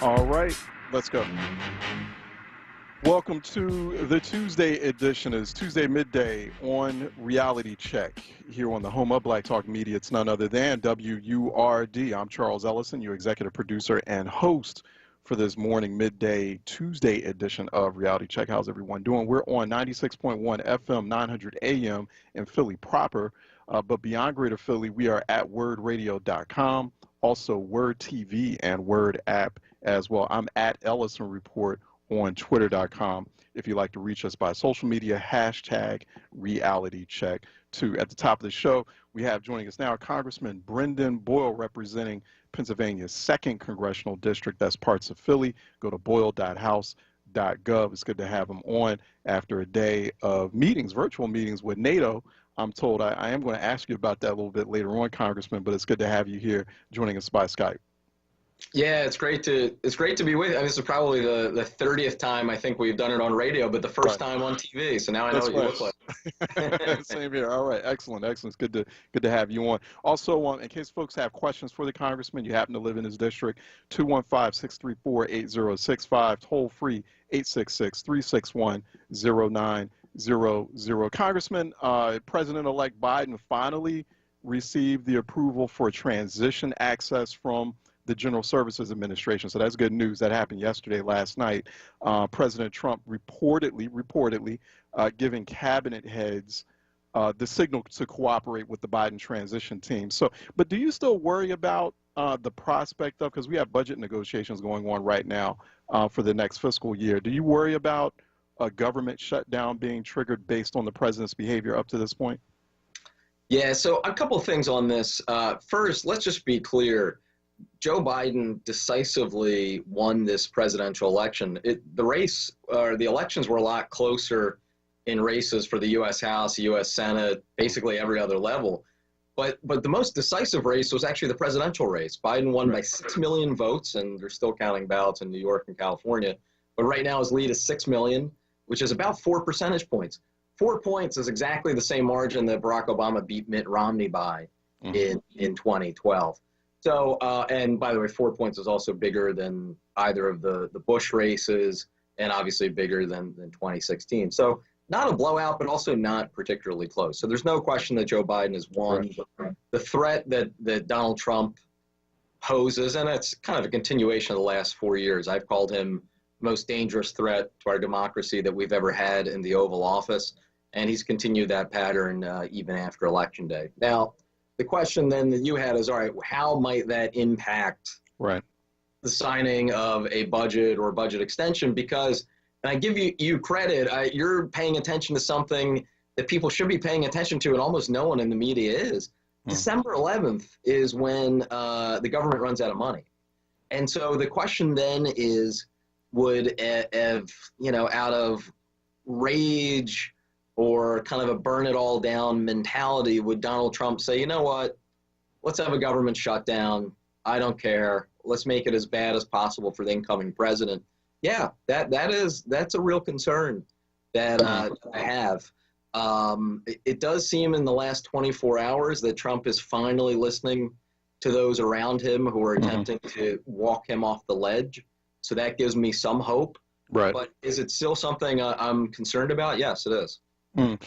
All right, let's go. Welcome to the Tuesday edition. It's Tuesday midday on Reality Check here on the home of Black Talk Media. It's none other than WURD. I'm Charles Ellison, your executive producer and host for this morning midday Tuesday edition of Reality Check. How's everyone doing? We're on 96.1 FM, 900 AM in Philly proper, but beyond Greater Philly, we are at wordradio.com, also Word TV and Word app as well. I'm at Ellison Report on twitter.com if you'd like to reach us by social media, hashtag reality check. At the top of the show, we have joining us now Congressman Brendan Boyle, representing Pennsylvania's 2nd Congressional District. That's parts of Philly. Go to boyle.house.gov. It's good to have him on after a day of meetings, virtual meetings with NATO. I'm told I am going to ask you about that a little bit later on, Congressman, but it's good to have you here joining us by Skype. Yeah, it's great to be with you. And this is probably the 30th time I think we've done it on radio, but the first time on TV. So now I know what you look like. Same here. All right, excellent. It's good to have you on. Also, in case folks have questions for the congressman, you happen to live in his district, 215-634-8065, toll free 866-361-0900. Congressman, President-elect Biden finally received the approval for transition access from the General Services Administration. So that's good news. That happened yesterday, last night. President Trump reportedly giving cabinet heads the signal to cooperate with the Biden transition team. So, but do you still worry about the prospect of, because we have budget negotiations going on right now for the next fiscal year, do you worry about a government shutdown being triggered based on the president's behavior up to this point? Yeah, so a couple of things on this. First, let's just be clear. Joe Biden decisively won this presidential election. The elections were a lot closer in races for the U.S. House, the U.S. Senate, basically every other level. But the most decisive race was actually the presidential race. Biden won by 6 million votes, and they're still counting ballots in New York and California. But right now his lead is 6 million, which is about 4 percentage points. 4 points is exactly the same margin that Barack Obama beat Mitt Romney by in 2012. So, and by the way, 4 points is also bigger than either of the Bush races, and obviously bigger than 2016. So not a blowout, but also not particularly close. So there's no question that Joe Biden has won. Right. The threat that Donald Trump poses, and it's kind of a continuation of the last 4 years. I've called him the most dangerous threat to our democracy that we've ever had in the Oval Office, and he's continued that pattern even after Election Day. Now, the question then that you had is, all right, how might that impact the signing of a budget or budget extension? Because, and I give you credit, you're paying attention to something that people should be paying attention to, and almost no one in the media is. December 11th is when the government runs out of money. And so the question then is, would, out of rage or kind of a burn it all down mentality, would Donald Trump say, you know what, let's have a government shutdown. I don't care. Let's make it as bad as possible for the incoming president. Yeah, that's a real concern that I have. It does seem in the last 24 hours that Trump is finally listening to those around him who are attempting to walk him off the ledge. So that gives me some hope. Right. But is it still something I'm concerned about? Yes, it is. Do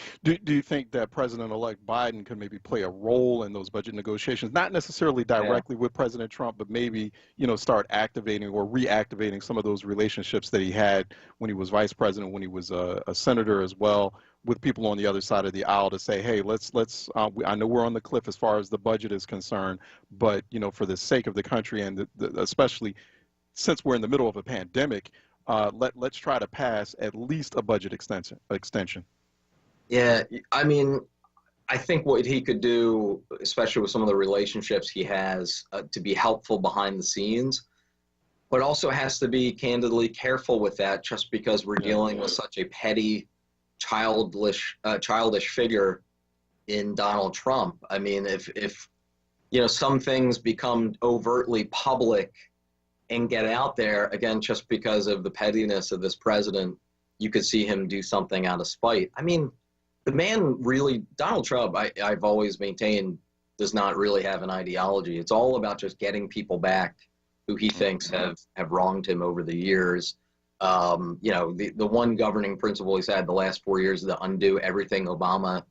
you think that President-elect Biden could maybe play a role in those budget negotiations, not necessarily directly with President Trump, but maybe, start activating or reactivating some of those relationships that he had when he was vice president, when he was a senator as well, with people on the other side of the aisle to say, hey, let's I know we're on the cliff as far as the budget is concerned, but, for the sake of the country and especially since we're in the middle of a pandemic, let's try to pass at least a budget extension. Yeah, I mean, I think what he could do, especially with some of the relationships he has, to be helpful behind the scenes, but also has to be candidly careful with that just because we're dealing with such a petty, childish figure in Donald Trump. I mean, if some things become overtly public and get out there, again, just because of the pettiness of this president, you could see him do something out of spite. I mean, the man really, Donald Trump, I've always maintained, does not really have an ideology. It's all about just getting people back who he thinks have wronged him over the years. The one governing principle he's had the last 4 years is to undo everything Obama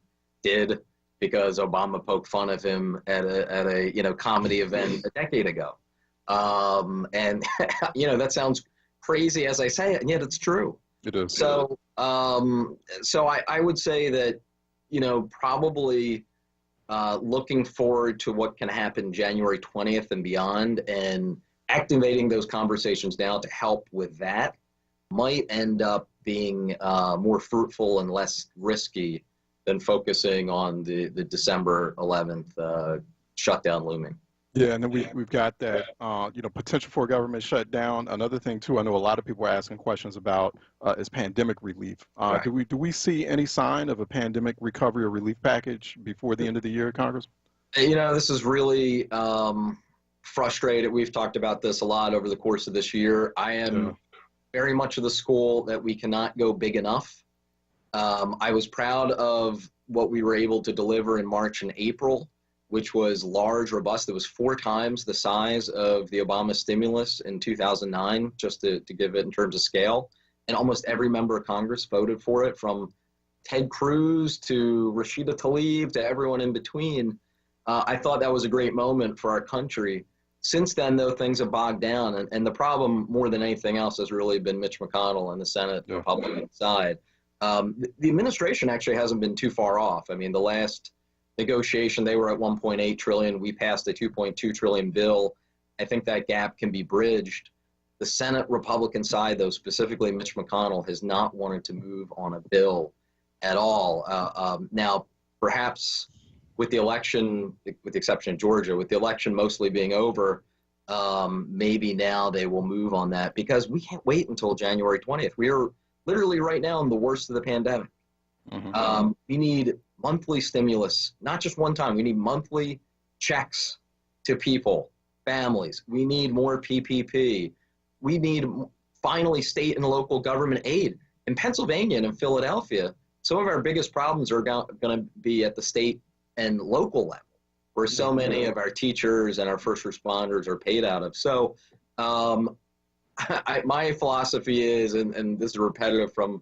did, because Obama poked fun of him at a comedy event a decade ago. And that sounds crazy as I say it, and yet it's true. It is. So I would say that, probably looking forward to what can happen January 20th and beyond, and activating those conversations now to help with that might end up being more fruitful and less risky than focusing on the December 11th shutdown looming. Yeah, and then we've got that, potential for a government shutdown. Another thing too, I know a lot of people are asking questions about is pandemic relief. Right. Do we see any sign of a pandemic recovery or relief package before the end of the year, Congress? This is really frustrated. We've talked about this a lot over the course of this year. I am very much of the school that we cannot go big enough. I was proud of what we were able to deliver in March and April, which was large, robust. It was 4 times the size of the Obama stimulus in 2009, just to give it in terms of scale. And almost every member of Congress voted for it, from Ted Cruz to Rashida Tlaib to everyone in between. I thought that was a great moment for our country. Since then, though, things have bogged down. And the problem, more than anything else, has really been Mitch McConnell and the Senate Republican side. The administration actually hasn't been too far off. I mean, the last negotiation, they were at 1.8 trillion. We passed a 2.2 trillion bill. I think that gap can be bridged. The Senate Republican side, though, specifically Mitch McConnell, has not wanted to move on a bill at all. Now, perhaps with the election, with the exception of Georgia, with the election mostly being over, maybe now they will move on that, because we can't wait until January 20th. We are literally right now in the worst of the pandemic. We need monthly stimulus, not just one time. We need monthly checks to people, families. We need more PPP. We need finally state and local government aid. In Pennsylvania and in Philadelphia, some of our biggest problems are going to be at the state and local level, where so many of our teachers and our first responders are paid out of. So my philosophy is, and this is repetitive from,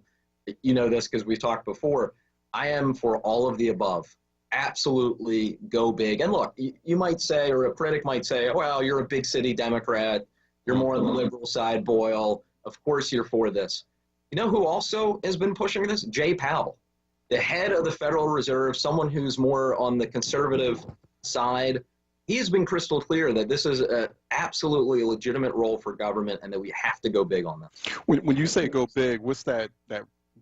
this because we've talked before, I am for all of the above. Absolutely go big. And look, you might say, or a critic might say, well, you're a big city Democrat. You're more on the liberal side, Boyle. Of course you're for this. You know who also has been pushing this? Jay Powell, the head of the Federal Reserve, someone who's more on the conservative side. He has been crystal clear that this is absolutely a legitimate role for government, and that we have to go big on this. When you say go big, what's that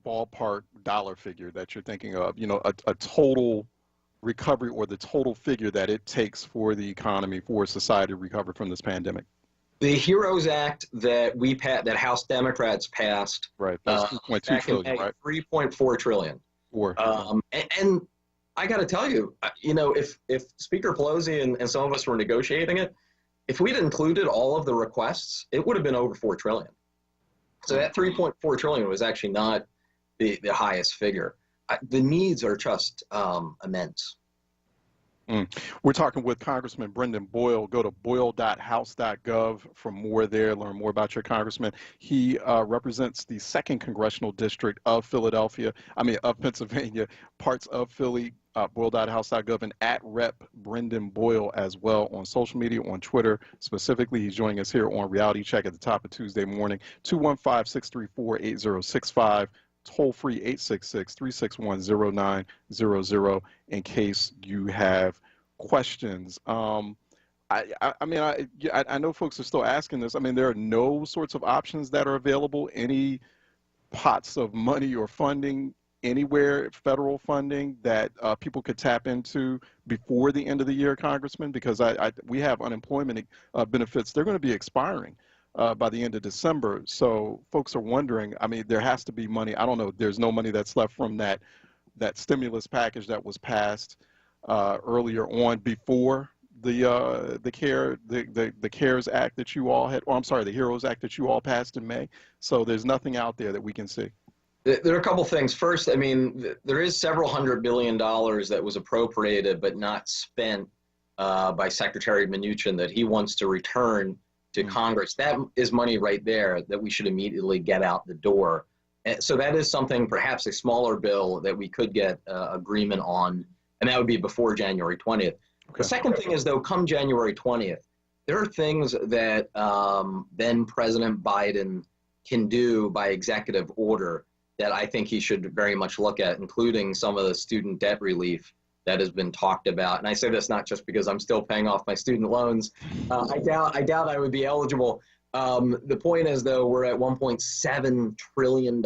ballpark dollar figure that you're thinking of? A total recovery, or the total figure that it takes for the economy, for society to recover from this pandemic? The HEROES Act that that House Democrats passed, right? That's 2.2 trillion, right? 3.4 trillion. And I got to tell you, if Speaker Pelosi and some of us were negotiating it, if we'd included all of the requests, it would have been over 4 trillion. So that 3.4 trillion was actually not the highest figure. The needs are just immense. We're talking with Congressman Brendan Boyle. Go to boyle.house.gov for more there. Learn more about your congressman. He represents the 2nd Congressional District of Pennsylvania, parts of Philly. Boyle.house.gov, and at Rep Brendan Boyle as well on social media, on Twitter specifically. He's joining us here on Reality Check at the top of Tuesday morning. 215-634-8065. Toll free 866-361-0900 in case you have questions. I know folks are still asking this. I mean, there are no sorts of options that are available, any pots of money or funding anywhere, federal funding that people could tap into before the end of the year, Congressman? Because we have unemployment benefits. They're going to be expiring by the end of December. So folks are wondering, I mean, there has to be money. I don't know. There's no money that's left from that stimulus package that was passed earlier on before the CARES Act that you all had, or I'm sorry, the HEROES Act that you all passed in May. So there's nothing out there that we can see. There are a couple things. First, I mean, there is several $100 billion that was appropriated but not spent by Secretary Mnuchin that he wants to return to Congress. That is money right there that we should immediately get out the door. And so that is something, perhaps a smaller bill that we could get agreement on, and that would be before January 20th. The second thing is, though, come January 20th, there are things that then President Biden can do by executive order that I think he should very much look at, including some of the student debt relief that has been talked about. And I say this not just because I'm still paying off my student loans. I doubt I would be eligible. The point is, though, we're at $1.7 trillion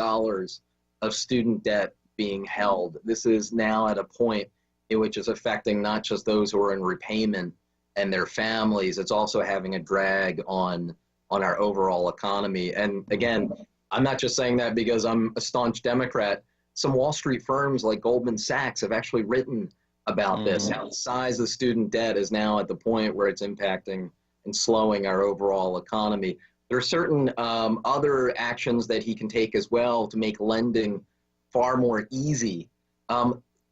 of student debt being held. This is now at a point in which it's affecting not just those who are in repayment and their families, it's also having a drag on our overall economy. And again, I'm not just saying that because I'm a staunch Democrat. Some Wall Street firms like Goldman Sachs have actually written about this, how the size of student debt is now at the point where it's impacting and slowing our overall economy. There are certain other actions that he can take as well to make lending far more easy.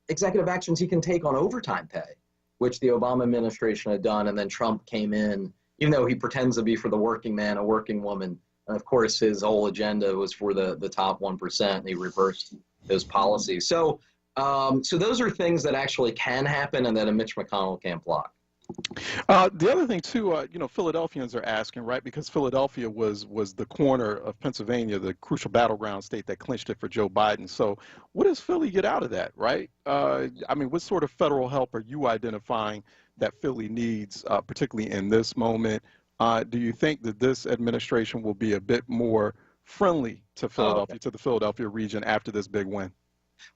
Executive actions he can take on overtime pay, which the Obama administration had done, and then Trump came in, even though he pretends to be for the working man, a working woman. And of course, his whole agenda was for the top 1%, and he reversed those policies. So those are things that actually can happen and that a Mitch McConnell can't block. The other thing too, Philadelphians are asking, right? Because Philadelphia was the corner of Pennsylvania, the crucial battleground state that clinched it for Joe Biden. So, what does Philly get out of that, right? I mean, what sort of federal help are you identifying that Philly needs, particularly in this moment? Do you think that this administration will be a bit more friendly to Philadelphia, to the Philadelphia region after this big win?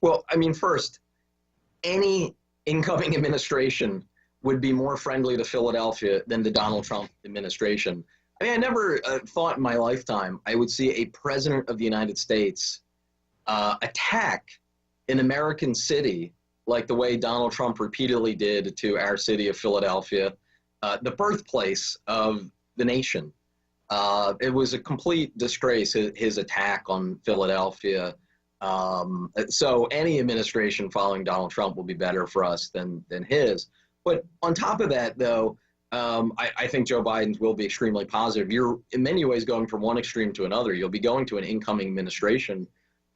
Well, I mean, first, any incoming administration would be more friendly to Philadelphia than the Donald Trump administration. I mean, I never thought in my lifetime I would see a president of the United States attack an American city like the way Donald Trump repeatedly did to our city of Philadelphia, the birthplace of the nation. It was a complete disgrace, his attack on Philadelphia. So any administration following Donald Trump will be better for us than his. But on top of that, though, I think Joe Biden's will be extremely positive. You're in many ways going from one extreme to another. You'll be going to an incoming administration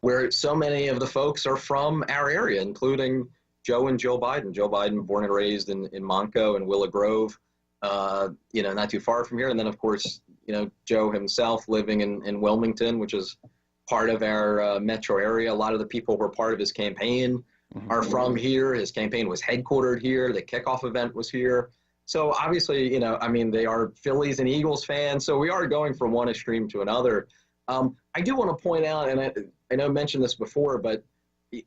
where so many of the folks are from our area, including Joe and Jill Biden. Joe Biden, born and raised in Monco and Willow Grove, not too far from here. And then, of course, Joe himself living in Wilmington, which is part of our metro area. A lot of the people who were part of his campaign are from here. His campaign was headquartered here. The kickoff event was here. So obviously, they are Phillies and Eagles fans. So we are going from one extreme to another. I do want to point out, and I know I mentioned this before,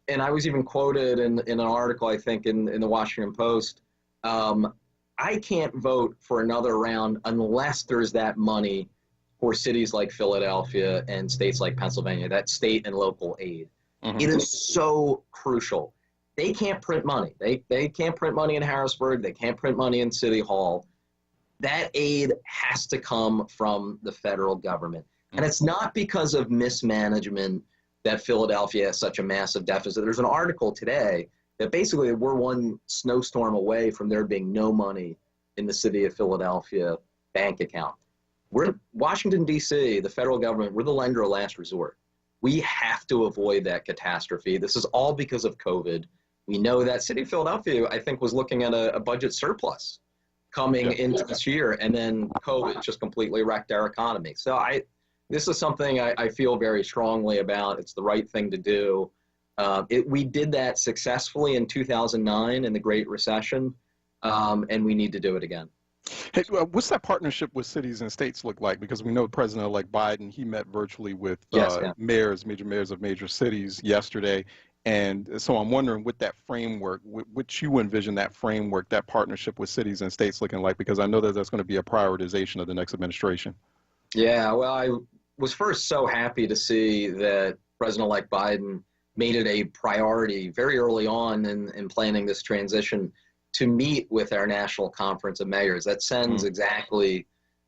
and I was even quoted in an article, I think, in the Washington Post. I can't vote for another round unless there's that money for cities like Philadelphia and states like Pennsylvania, that state and local aid. It is so crucial. They can't print money. They can't print money in Harrisburg. They can't print money in City Hall. That aid has to come from the federal government. And it's not because of mismanagement that Philadelphia has such a massive deficit. There's an article today that basically we're one snowstorm away from there being no money in the city of Philadelphia bank account. We're Washington, D.C., the federal government, we're the lender of last resort. We have to avoid that catastrophe. This is all because of COVID. We know that city of Philadelphia, I think, was looking at a budget surplus coming into this year, and then COVID just completely wrecked our economy. So this is something I feel very strongly about. It's the right thing to do. We did that successfully in 2009 in the Great Recession, and we need to do it again. Hey, what's that partnership with cities and states look like? Because we know President-elect Biden, he met virtually with mayors, major mayors of major cities yesterday. And so I'm wondering what that framework, what you envision that framework, that partnership with cities and states looking like, because I know that that's going to be a prioritization of the next administration. Yeah, well, I was first so happy to see that President-elect Biden made it a priority very early on in planning this transition to meet with our national conference of mayors. That sends exactly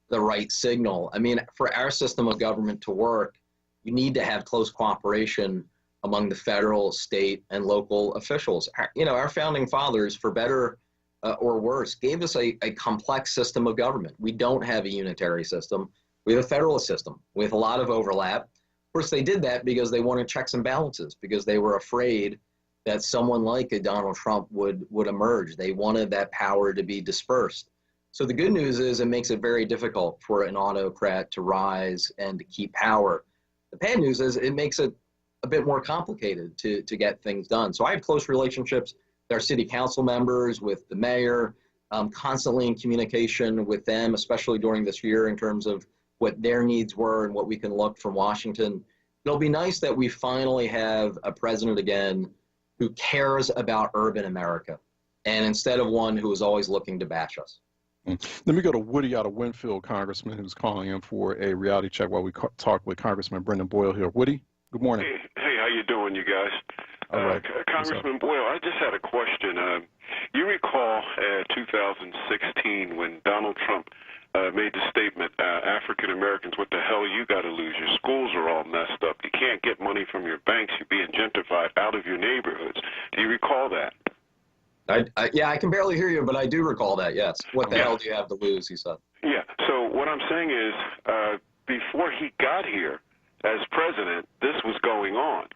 the right signal. I mean, for our system of government to work, you need to have close cooperation among the federal, state, and local officials. Our founding fathers, for better or worse, gave us a complex system of government. We don't have a unitary system. We have a federalist system with a lot of overlap. Of course, they did that because they wanted checks and balances, because they were afraid that someone like a Donald Trump would emerge. They wanted that power to be dispersed. So the good news is it makes it very difficult for an autocrat to rise and to keep power. The bad news is it makes it a bit more complicated to get things done. So I have close relationships with our city council members, with the mayor, constantly in communication with them, especially during this year in terms of what their needs were and what we can look from Washington. It'll be nice that we finally have a president again who cares about urban America, and instead of one who is always looking to bash us. Let me go to Woody out of Winfield, Congressman, who's calling in for a reality check while we talk with Congressman Brendan Boyle here. Woody, good morning. Hey, how you doing, you guys? All right. Congressman Boyle, I just had a question. You recall 2016 when Donald Trump made the statement, African Americans, what the hell you got to lose? Your schools are all messed up. You can't get money from your banks. You're being gentrified out of your neighborhoods. Do you recall that? Yeah, I can barely hear you, but I do recall that, yes. What the hell do you have to lose, he said. Yeah, so what I'm saying is before he got here as president, this was going on.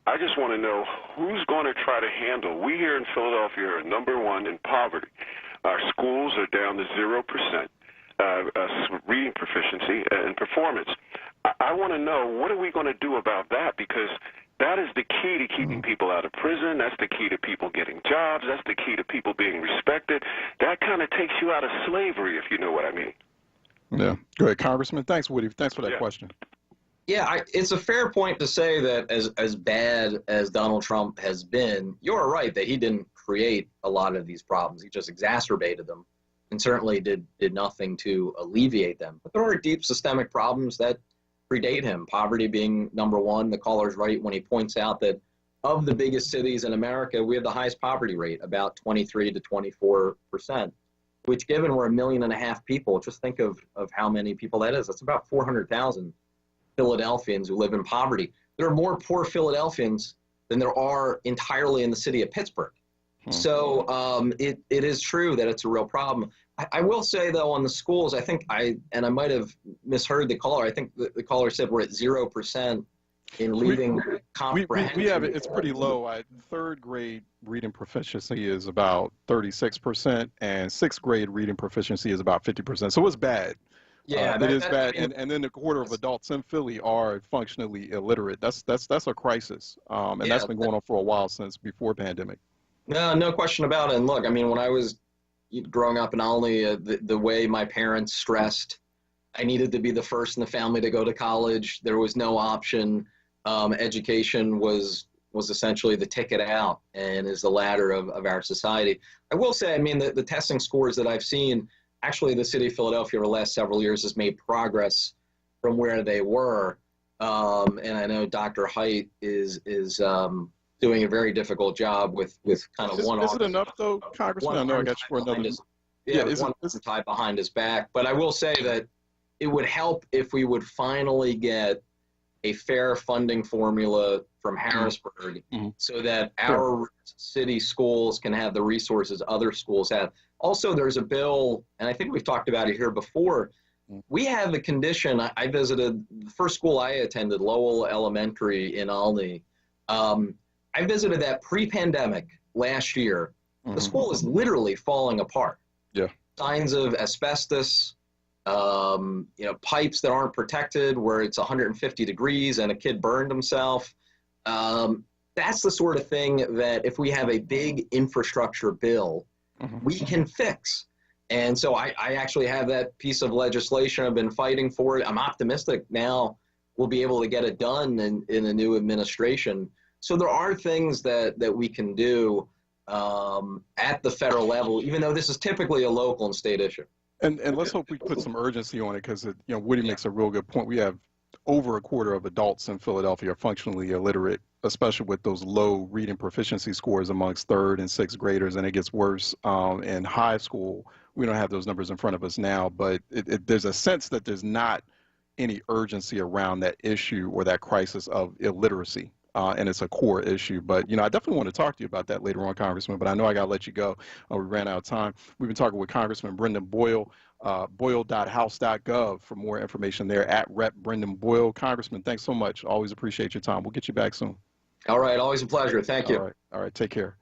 I just want to know who's going to try to handle. We here in Philadelphia are #1 in poverty. Our schools are down to 0%. Reading proficiency and performance. I want to know, what are we going to do about that? Because that is the key to keeping people out of prison. That's the key to people getting jobs. That's the key to people being respected. That kind of takes you out of slavery, if you know what I mean. Yeah. Go ahead, Congressman. Thanks, Woody. Thanks for that question. Yeah, it's a fair point to say that as bad as Donald Trump has been, you're right that he didn't create a lot of these problems. He just exacerbated them and certainly did nothing to alleviate them. But there are deep systemic problems that predate him, poverty being #1. The caller's right when he points out that of the biggest cities in America, we have the highest poverty rate, about 23 to 24%, which given we're 1.5 million people, just think of how many people that is. That's about 400,000 Philadelphians who live in poverty. There are more poor Philadelphians than there are entirely in the city of Pittsburgh. So it is true that it's a real problem. I will say, though, on the schools, I think I might have misheard the caller. I think the caller said we're at 0% in reading comprehension. We have it. It's pretty low. Third grade reading proficiency is about 36%, and sixth grade reading proficiency is about 50%. So it's bad. Yeah, it is bad. And then a quarter of adults in Philly are functionally illiterate. That's a crisis. And that's been going on for a while, since before pandemic. No question about it. And look, I mean, when I was growing up in Olney, the way my parents stressed, I needed to be the first in the family to go to college. There was no option. Education was essentially the ticket out and is the ladder of our society. I will say, I mean, the testing scores that I've seen, actually the city of Philadelphia over the last several years has made progress from where they were. And I know Dr. Haidt is doing a very difficult job with kind of one. Is it enough, though, Congressman? I know I got you for another. Is one tied behind his back. But I will say that it would help if we would finally get a fair funding formula from Harrisburg, so that our city schools can have the resources other schools have. Also, there's a bill, and I think we've talked about it here before. We have the condition. I visited the first school I attended, Lowell Elementary in Olney. I visited that pre-pandemic last year. The school is literally falling apart. Yeah. Signs of asbestos, pipes that aren't protected where it's 150 degrees and a kid burned himself. That's the sort of thing that if we have a big infrastructure bill, we can fix. And so I actually have that piece of legislation. I've been fighting for it. I'm optimistic now we'll be able to get it done in a new administration. So there are things that we can do at the federal level, even though this is typically a local and state issue. And let's hope we put some urgency on it, because Woody makes a real good point. We have over a quarter of adults in Philadelphia are functionally illiterate, especially with those low reading proficiency scores amongst third and sixth graders, and it gets worse in high school. We don't have those numbers in front of us now, but there's a sense that there's not any urgency around that issue or that crisis of illiteracy. and it's a core issue. But, I definitely want to talk to you about that later on, Congressman, but I know I got to let you go. We ran out of time. We've been talking with Congressman Brendan Boyle, boyle.house.gov for more information there, at Rep. Brendan Boyle. Congressman, thanks so much. Always appreciate your time. We'll get you back soon. All right. Always a pleasure. Thank you. All right. Take care.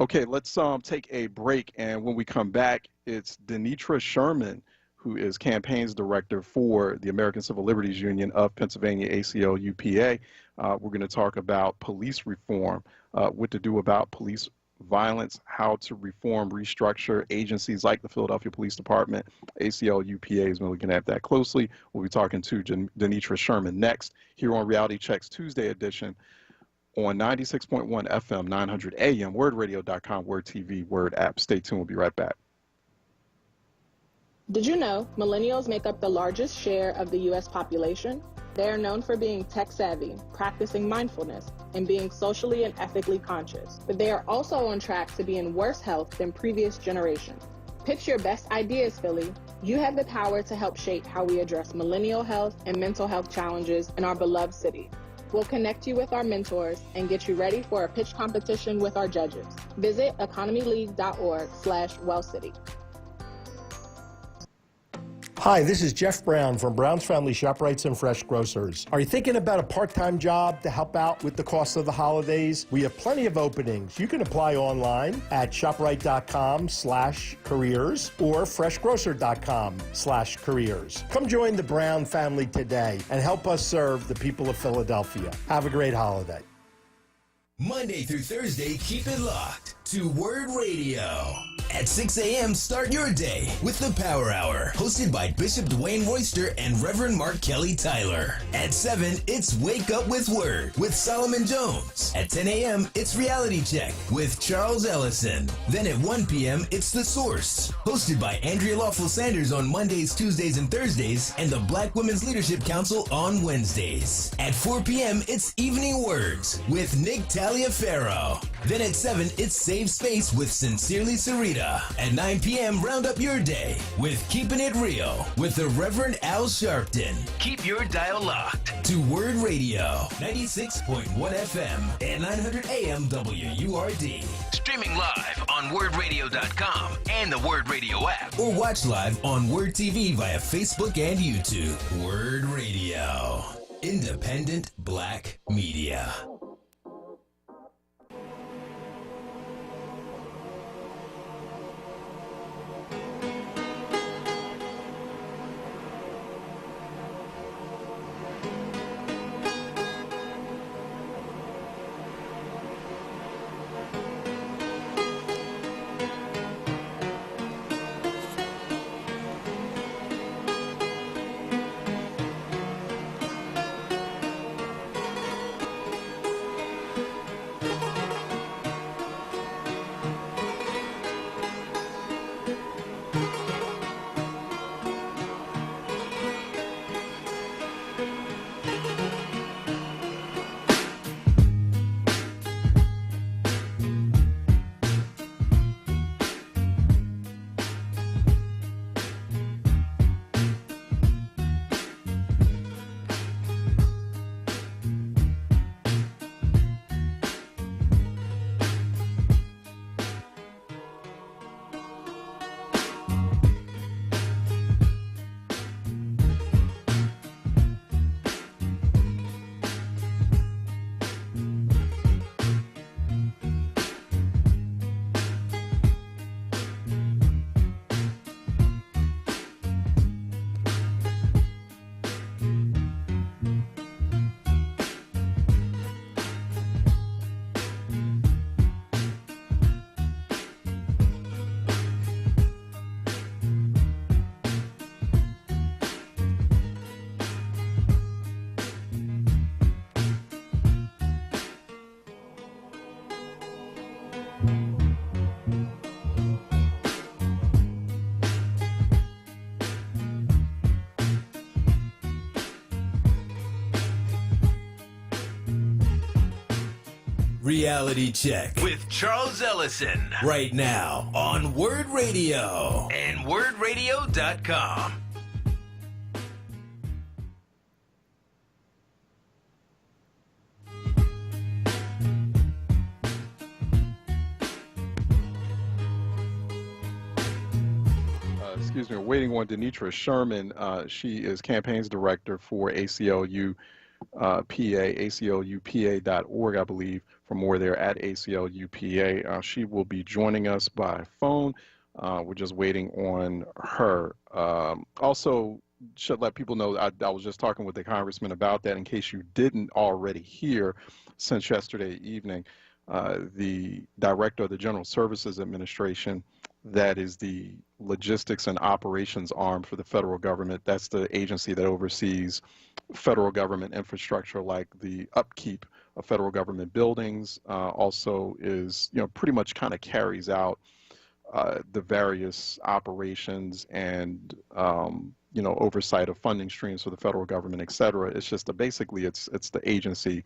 Okay, let's take a break, and when we come back, it's Denitra Sherman, who is campaigns director for the American Civil Liberties Union of Pennsylvania, ACLU-PA. We're going to talk about police reform, what to do about police violence, how to reform, restructure agencies like the Philadelphia Police Department. ACLU-PA is looking at that closely. We'll be talking to Denitra Sherman next here on Reality Check's Tuesday edition on 96.1 FM, 900 AM, WURDradio.com, WURD TV, WURD app. Stay tuned. We'll be right back. Did you know millennials make up the largest share of the U.S. population? They are known for being tech-savvy, practicing mindfulness, and being socially and ethically conscious. But they are also on track to be in worse health than previous generations. Pitch your best ideas, Philly. You have the power to help shape how we address millennial health and mental health challenges in our beloved city. We'll connect you with our mentors and get you ready for a pitch competition with our judges. Visit economyleague.org/wellcity. Hi, this is Jeff Brown from Brown's Family ShopRites and Fresh Grocers. Are you thinking about a part-time job to help out with the cost of the holidays? We have plenty of openings. You can apply online at shoprite.com/careers or freshgrocer.com/careers. Come join the Brown family today and help us serve the people of Philadelphia. Have a great holiday. Monday through Thursday, keep it locked to WURD Radio. At 6 a.m., start your day with the Power Hour, hosted by Bishop Dwayne Royster and Reverend Mark Kelly Tyler. At 7, it's Wake Up with WURD with Solomon Jones. At 10 a.m., it's Reality Check with Charles Ellison. Then at 1 p.m., it's The Source, hosted by Andrea Lawful Sanders on Mondays, Tuesdays, and Thursdays, and the Black Women's Leadership Council on Wednesdays. At 4 p.m., it's Evening Words with Nick Taliaferro. Then at 7, it's Save Space with Sincerely Sarita. At 9 p.m., round up your day with Keeping It Real with the Reverend Al Sharpton. Keep your dial locked to WURD Radio, 96.1 FM and 900 AM WURD. Streaming live on WURDradio.com and the WURD Radio app. Or watch live on WURD TV via Facebook and YouTube. WURD Radio. Independent Black Media. Reality Check with Charles Ellison right now on WURD Radio and WURDradio.com. excuse me, we're waiting on Denitra Sherman. She is campaigns director for ACLU PA, ACLUPA.org, I believe. For more there at ACLUPA. She will be joining us by phone. We're just waiting on her. Also, should let people know, I was just talking with the congressman about that in case you didn't already hear since yesterday evening. The director of the General Services Administration, that is the logistics and operations arm for the federal government. That's the agency that oversees federal government infrastructure, like the upkeep of federal government buildings. Also is, pretty much kind of carries out the various operations and, oversight of funding streams for the federal government, et cetera. It's just basically it's the agency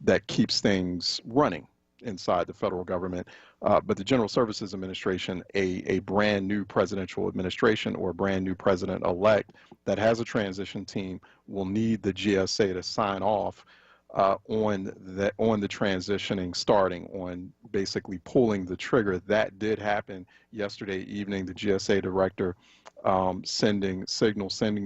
that keeps things running inside the federal government. But the General Services Administration, a brand new presidential administration or a brand new president-elect that has a transition team, will need the GSA to sign off on the transitioning, starting on basically pulling the trigger. That did happen yesterday evening. The GSA director sending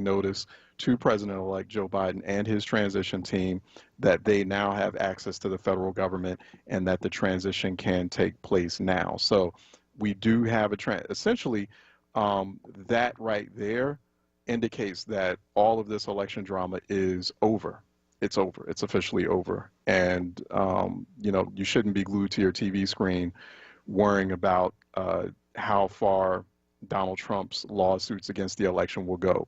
notice to President-elect Joe Biden and his transition team that they now have access to the federal government and that the transition can take place now. So we do have essentially that right there indicates that all of this election drama is over. It's over. It's officially over. And, you shouldn't be glued to your TV screen worrying about how far Donald Trump's lawsuits against the election will go.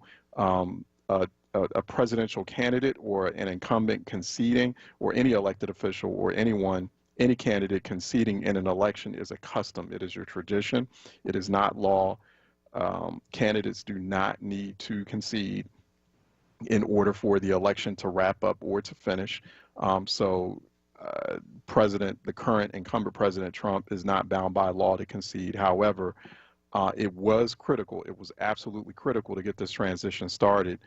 A presidential candidate or an incumbent conceding, or any elected official or any candidate conceding in an election is a custom. It is your tradition. It is not law. Candidates do not need to concede in order for the election to wrap up or to finish. The current incumbent President Trump is not bound by law to concede. However, it was critical. It was absolutely critical to get this transition started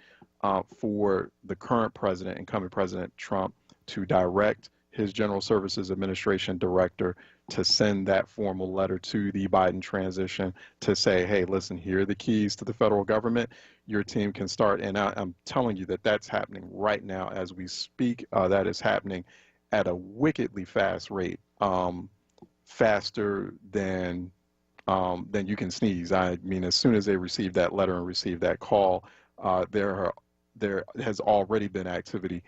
for the current president, incumbent President Trump, to direct his General Services Administration director to send that formal letter to the Biden transition to say, hey, listen, here are the keys to the federal government. Your team can start. And I'm telling you that that's happening right now as we speak. That is happening at a wickedly fast rate, faster than you can sneeze. I mean, as soon as they received that letter and received that call, there has already been activity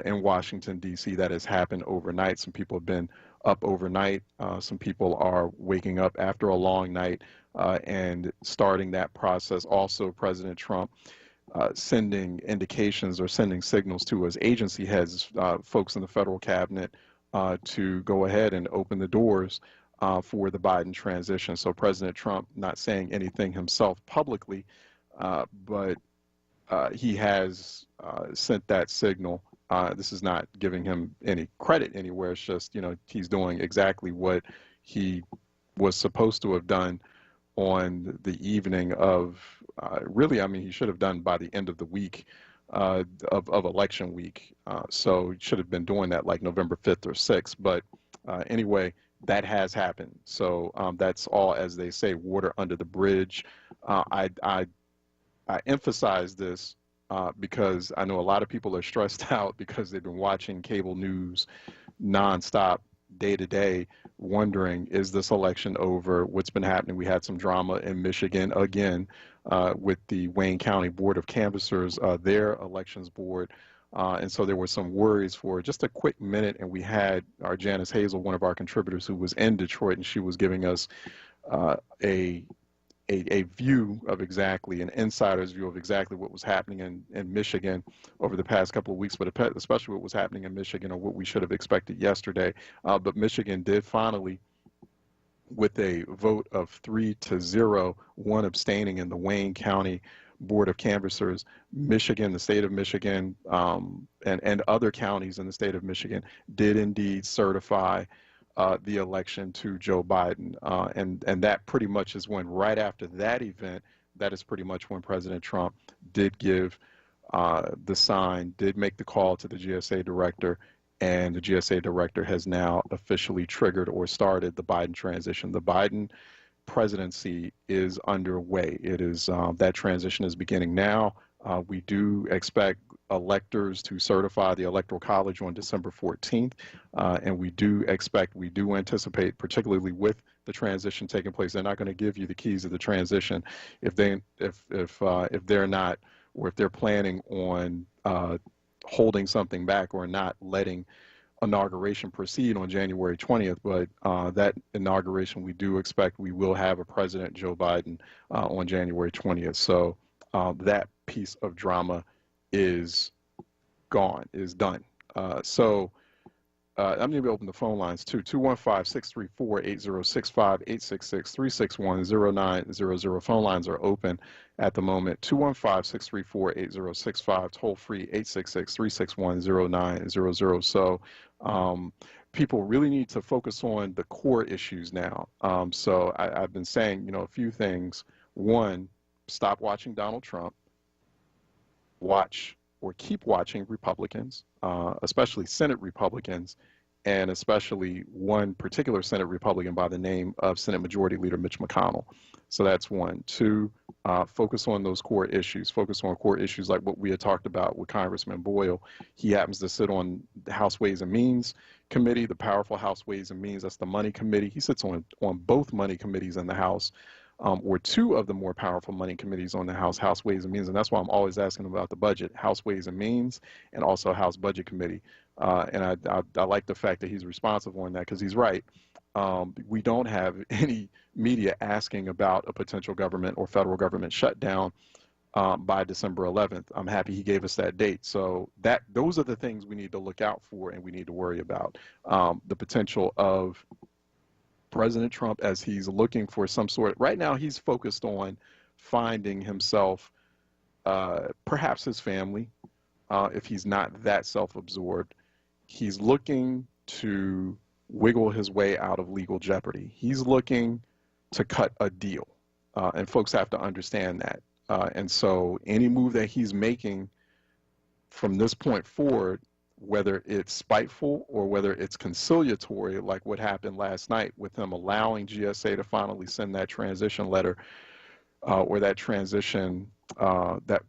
in Washington, D.C. that has happened overnight. Some people have been up overnight. Some people are waking up after a long night and starting that process. Also, President Trump sending indications or sending signals to his agency heads, folks in the federal cabinet, to go ahead and open the doors for the Biden transition. So President Trump not saying anything himself publicly, but he has sent that signal. This is not giving him any credit anywhere. It's just, he's doing exactly what he was supposed to have done on the evening of, really, I mean, he should have done by the end of the week of election week. So he should have been doing that like November 5th or 6th. But anyway, that has happened. So that's all, as they say, water under the bridge. I emphasize this because I know a lot of people are stressed out because they've been watching cable news nonstop, day to day, wondering, is this election over? What's been happening? We had some drama in Michigan again with the Wayne County Board of Canvassers, their elections board. And so there were some worries for just a quick minute. And we had our Janice Hazel, one of our contributors, who was in Detroit, and she was giving us a view of exactly, an insider's view of exactly what was happening in Michigan over the past couple of weeks, but especially what was happening in Michigan, or what we should have expected yesterday. But Michigan did finally, with a vote of 3-0, one abstaining in the Wayne County Board of Canvassers, Michigan, the state of Michigan, and other counties in the state of Michigan did indeed certify the election to Joe Biden. And that pretty much is when, right after that event, that is pretty much when President Trump did give the sign, did make the call to the GSA director, and the GSA director has now officially triggered or started the Biden transition. The Biden presidency is underway. It is that transition is beginning now. We do expect electors to certify the Electoral College on December 14th, and we do anticipate, particularly with the transition taking place, they're not going to give you the keys of the transition if they're not, or if they're planning on holding something back or not letting inauguration proceed on January 20th. But that inauguration, we do expect we will have a President Joe Biden on January 20th. So that piece of drama is gone, is done. I'm going to open the phone lines too. 215-634-8065, 866-361-0900. Phone lines are open at the moment. 215-634-8065, toll free 866-361-0900. So people really need to focus on the core issues now. So I've been saying, a few things. One, stop watching Donald Trump. Watch or keep watching Republicans, especially Senate Republicans, and especially one particular Senate Republican by the name of Senate Majority Leader Mitch McConnell. So that's one. Two, focus on those core issues. Focus on core issues like what we had talked about with Congressman Boyle. He happens to sit on the House Ways and Means Committee, the powerful House Ways and Means. That's the Money Committee. He sits on both money committees in the House. Or two of the more powerful money committees on the House Ways and Means. And that's why I'm always asking about the budget, House Ways and Means, and also House Budget Committee. And I like the fact that he's responsive on that, because he's right. We don't have any media asking about a potential government or federal government shutdown by December 11th. I'm happy he gave us that date. So those are the things we need to look out for and we need to worry about. The potential of President Trump, as he's looking for some sort, right now he's focused on finding himself, perhaps his family, if he's not that self-absorbed. He's looking to wiggle his way out of legal jeopardy. He's looking to cut a deal, and folks have to understand that. And so any move that he's making from this point forward, whether it's spiteful or whether it's conciliatory, like what happened last night with him allowing GSA to finally send that transition letter, or that transition, that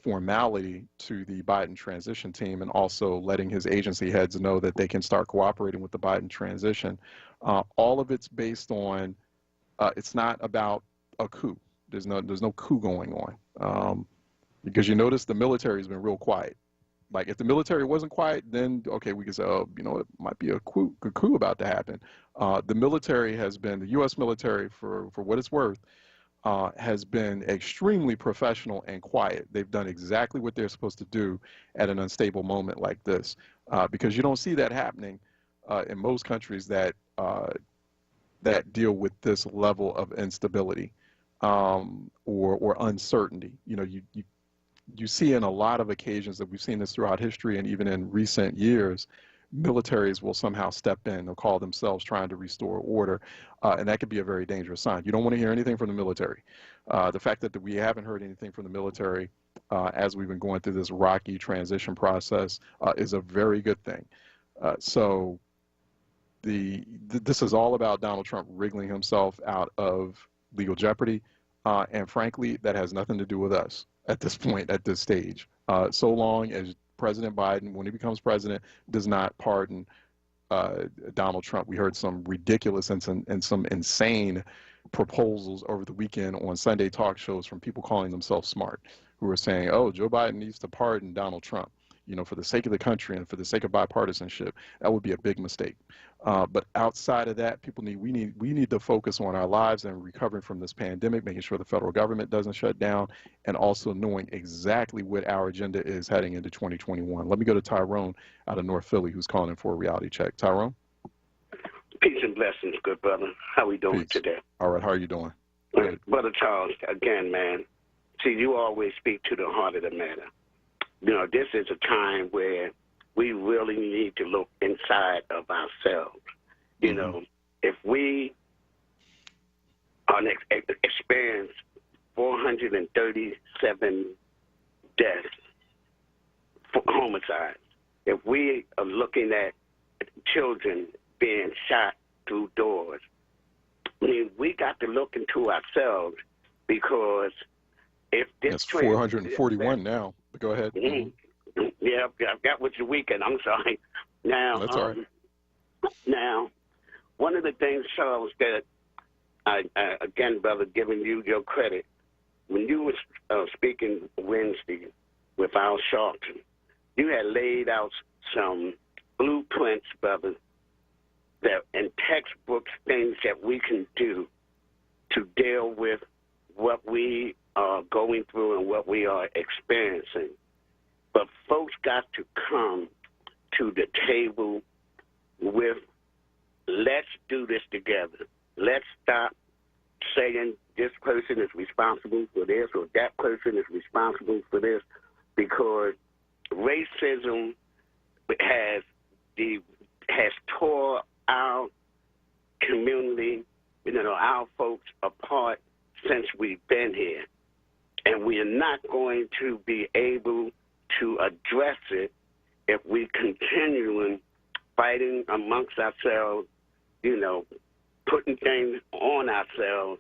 formality to the Biden transition team, and also letting his agency heads know that they can start cooperating with the Biden transition. All of it's based on, it's not about a coup. There's no coup going on, because you notice the military has been real quiet. Like, if the military wasn't quiet, then okay, we could say, oh, it might be a coup about to happen. The military has been, the U.S. military, for what it's worth, has been extremely professional and quiet. They've done exactly what they're supposed to do at an unstable moment like this, because you don't see that happening in most countries that deal with this level of instability or uncertainty. You see in a lot of occasions that we've seen this throughout history, and even in recent years, militaries will somehow step in. They'll call themselves trying to restore order, and that could be a very dangerous sign. You don't want to hear anything from the military. The fact that we haven't heard anything from the military as we've been going through this rocky transition process is a very good thing. So this is all about Donald Trump wriggling himself out of legal jeopardy, and frankly, that has nothing to do with us at this point, at this stage. So long as President Biden, when he becomes president, does not pardon Donald Trump. We heard some ridiculous and some insane proposals over the weekend on Sunday talk shows from people calling themselves smart, who were saying, oh, Joe Biden needs to pardon Donald Trump, for the sake of the country and for the sake of bipartisanship. That would be a big mistake. But outside of that, we need to focus on our lives and recovering from this pandemic, making sure the federal government doesn't shut down, and also knowing exactly what our agenda is heading into 2021. Let me go to Tyrone out of North Philly, who's calling in for a reality check. Tyrone? Peace and blessings, good brother. How we doing today? All right, how are you doing? Good. Brother Charles, again, man, see, you always speak to the heart of the matter. This is a time where we really need to look inside of ourselves. If we experience 437 deaths, homicides, if we are looking at children being shot through doors, I mean, we got to look into ourselves, because if this That's trend, 441 now. But go ahead. Yeah, I've got with the weekend. I'm sorry. Now, That's all right. Now, one of the things, Charles, that again, brother, giving you your credit, when you were speaking Wednesday with Al Sharpton, you had laid out some blueprints, brother, that in textbooks, things that we can do to deal with what we are going through and what we are experiencing. But folks got to come to the table with, let's do this together. Let's stop saying this person is responsible for this or that person is responsible for this, because racism has tore our community, our folks apart since we've been here. And we are not going to be able to address it if we continue fighting amongst ourselves, putting things on ourselves,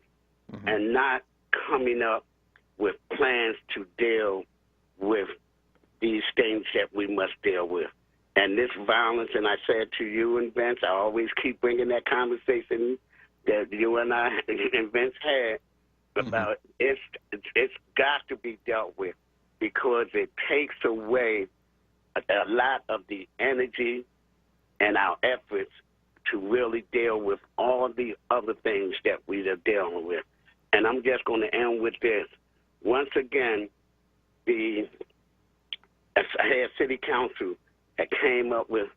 and not coming up with plans to deal with these things that we must deal with. And this violence, and I said to you and Vince, I always keep bringing that conversation that you and I and Vince had about it's got to be dealt with, because it takes away a lot of the energy and our efforts to really deal with all the other things that we are dealing with. And I'm just going to end with this. Once again, the city council that came up with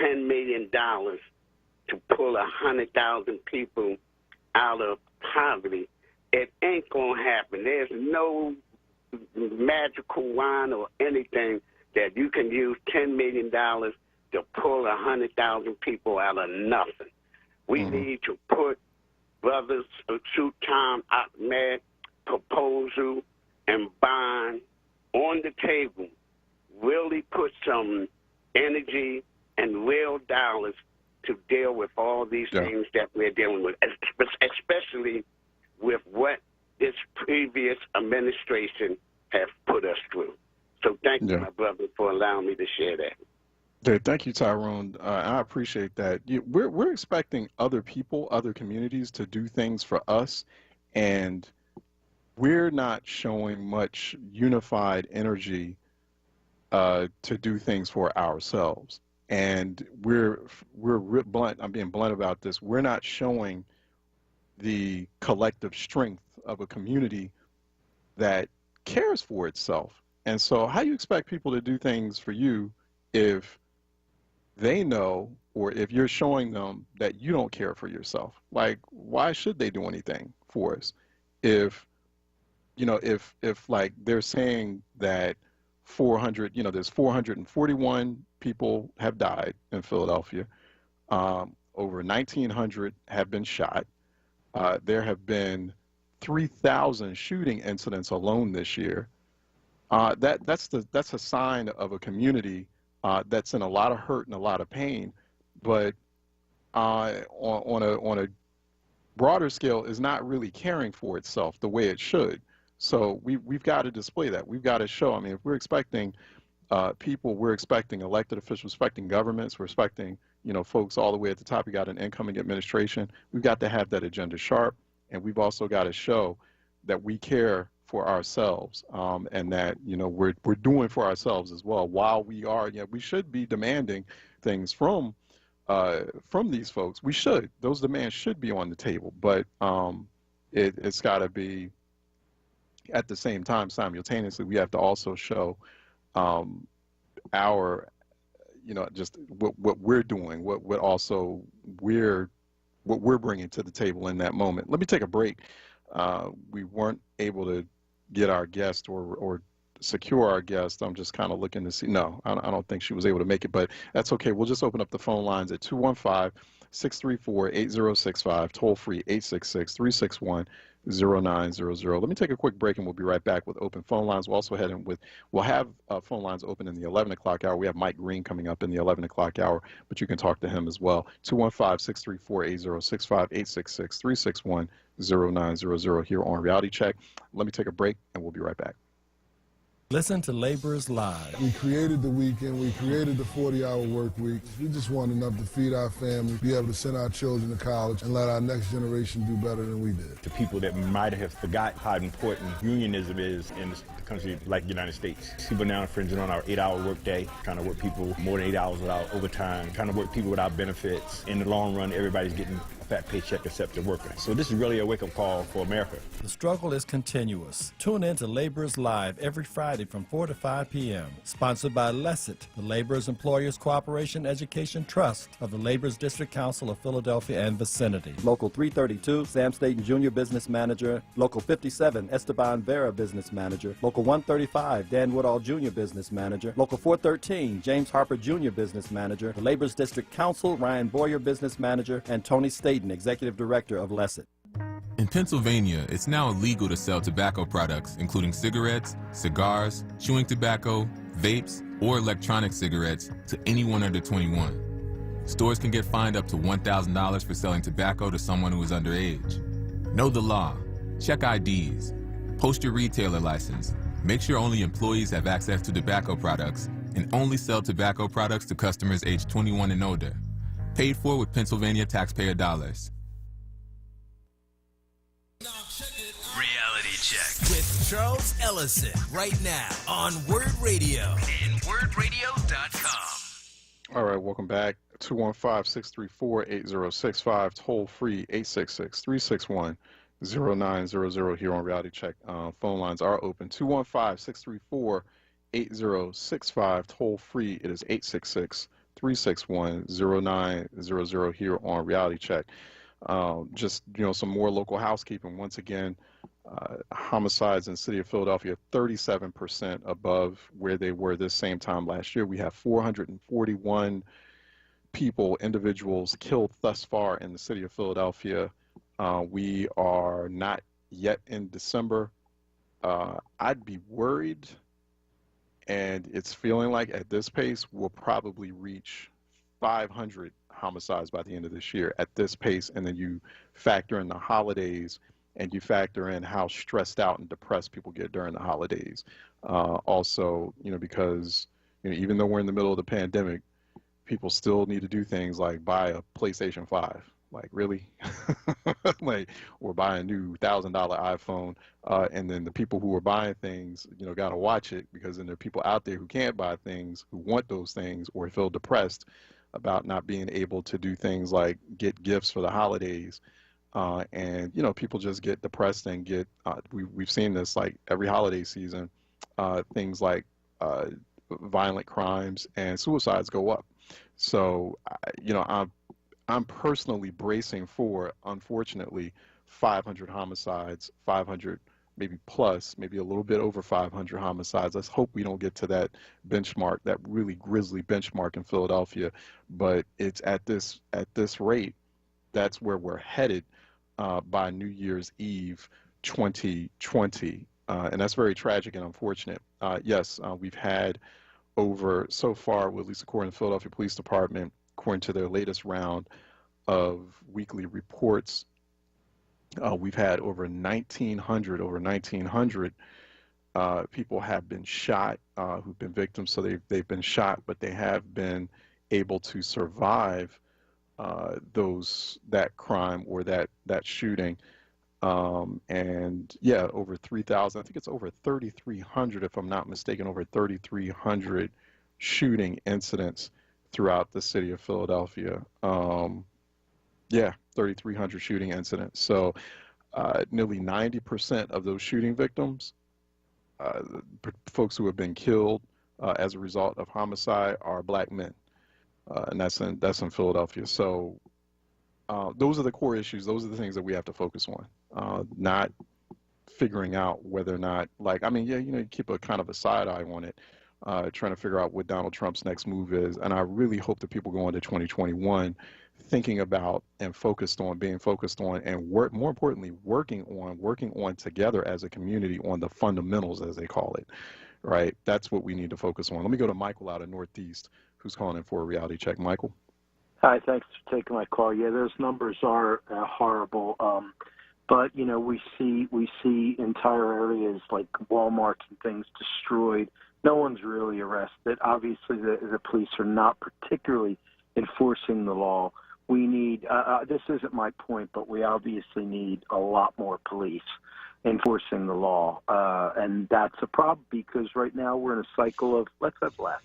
$10 million to pull 100,000 people out of poverty. It ain't going to happen. There's no magical wand or anything that you can use $10 million to pull 100,000 people out of nothing. We need to put brothers Sultan Ahmed proposal and bond on the table, really put some energy and real dollars to deal with all these things that we're dealing with, especially with what this previous administration has put us through. So thank you, my brother, for allowing me to share that. Thank you, Tyrone. I appreciate that. We're expecting other people, other communities to do things for us, and we're not showing much unified energy to do things for ourselves. And we're blunt. I'm being blunt about this. We're not showing the collective strength of a community that cares for itself. And so, how do you expect people to do things for you if they know, or if you're showing them that you don't care for yourself? Like, why should they do anything for us? If like they're saying that 400, there's 441 people have died in Philadelphia. Over 1,900 have been shot. There have been 3,000 shooting incidents alone this year. That's a sign of a community that's in a lot of hurt and a lot of pain, but on a broader scale is not really caring for itself the way it should. So we've got to display that. We've got to show. I mean, if we're expecting people, we're expecting elected officials, expecting governments, we're expecting folks all the way at the top. We got an incoming administration. We've got to have that agenda sharp, and we've also got to show that we care for ourselves, and that we're doing for ourselves as well. While we are, we should be demanding things from these folks. We should. Those demands should be on the table, but it's got to be at the same time, simultaneously. We have to also show our, just what we're doing, what we're bringing to the table in that moment. Let me take a break. We weren't able to get our guest or secure our guest. I'm just kind of looking to see. No, I don't think she was able to make it, but that's okay. We'll just open up the phone lines at 215-634-8065, toll free 866-361-0900. Let me take a quick break and we'll be right back with open phone lines. We'll also head in with, we'll have phone lines open in the 11 o'clock hour. We have Mike Green coming up in the 11 o'clock hour, but you can talk to him as well. 215-634-8065, 866-361-0900 here on Reality Check. Let me take a break and we'll be right back. Listen to Laborers Live. We created the weekend. We created the 40-hour work week. We just wanted enough to feed our family, be able to send our children to college, and let our next generation do better than we did. To people that might have forgot how important unionism is in a country like the United States. People now infringing on our 8-hour workday, trying to work people more than 8 hours without overtime, trying to work people without benefits. In the long run, everybody's getting a fat paycheck except the worker. So this is really a wake-up call for America. The struggle is continuous. Tune in to Laborers Live every Friday from 4 to 5 p.m. Sponsored by LESIT, the Laborers Employers Cooperation Education Trust of the Laborers District Council of Philadelphia and vicinity. Local 332, Sam Staten Jr. Business Manager. Local 57, Esteban Vera Business Manager. Local 135, Dan Woodall Jr. Business Manager. Local 413, James Harper Jr. Business Manager. The Laborers District Council, Ryan Boyer Business Manager, and Tony Staten, Executive Director of LESIT. In Pennsylvania, it's now illegal to sell tobacco products, including cigarettes, cigars, chewing tobacco, vapes, or electronic cigarettes to anyone under 21. Stores can get fined up to $1,000 for selling tobacco to someone who is underage. Know the law. Check IDs. Post your retailer license. Make sure only employees have access to tobacco products, and only sell tobacco products to customers aged 21 and older. Paid for with Pennsylvania taxpayer dollars. Reality Check with Charles Ellison right now on WURD Radio and WURDradio.com. All right, welcome back. 215-634-8065, toll free 866-361-0900 here on Reality Check. Phone lines are open. 215-634-8065, toll free. It is 866-361-0900 here on Reality Check. Just, some more local housekeeping. Once again, homicides in the city of Philadelphia, 37% above where they were this same time last year. We have 441 individuals killed thus far in the city of Philadelphia. We are not yet in December. I'd be worried, and it's feeling like at this pace, we'll probably reach 500 homicides by the end of this year at this pace. And then you factor in the holidays, and you factor in how stressed out and depressed people get during the holidays. Also, because, even though we're in the middle of the pandemic, people still need to do things like buy a PlayStation 5. Like, really? Or buy a new $1,000 iPhone. And then the people who are buying things, got to watch it, because then there are people out there who can't buy things, who want those things, or feel depressed about not being able to do things like get gifts for the holidays. And, people just get depressed and get, we've seen this like every holiday season, things like violent crimes and suicides go up. So, I'm personally bracing for, unfortunately, 500 homicides, 500 maybe plus, maybe a little bit over 500 homicides. Let's hope we don't get to that benchmark, that really grisly benchmark in Philadelphia. But it's at this rate, that's where we're headed by New Year's Eve 2020. And that's very tragic and unfortunate. Yes, we've had over, so far, at least according to the Philadelphia Police Department, according to their latest round of weekly reports, we've had over 1,900 people have been shot, who've been victims. So they've been shot, but they have been able to survive that crime or that shooting. And yeah, over 3,000, I think it's over 3,300, if I'm not mistaken, over 3,300 shooting incidents throughout the city of Philadelphia. Yeah, 3,300 shooting incidents. So nearly 90% of those shooting victims, folks who have been killed as a result of homicide, are black men. And that's in Philadelphia. So those are the core issues. Those are the things that we have to focus on. Not figuring out whether or not, like, I mean, yeah, you keep a kind of a side eye on it, trying to figure out what Donald Trump's next move is. And I really hope that people go into 2021 thinking about and being focused on, and more importantly, working on together as a community on the fundamentals, as they call it, right? That's what we need to focus on. Let me go to Michael out of Northeast, who's calling in for a reality check. Michael? Hi, thanks for taking my call. Yeah, those numbers are horrible. But we see entire areas like Walmarts and things destroyed. No one's really arrested. Obviously, the police are not particularly enforcing the law. We need. This isn't my point, but we obviously need a lot more police enforcing the law, and that's a problem because right now we're in a cycle of let's have less,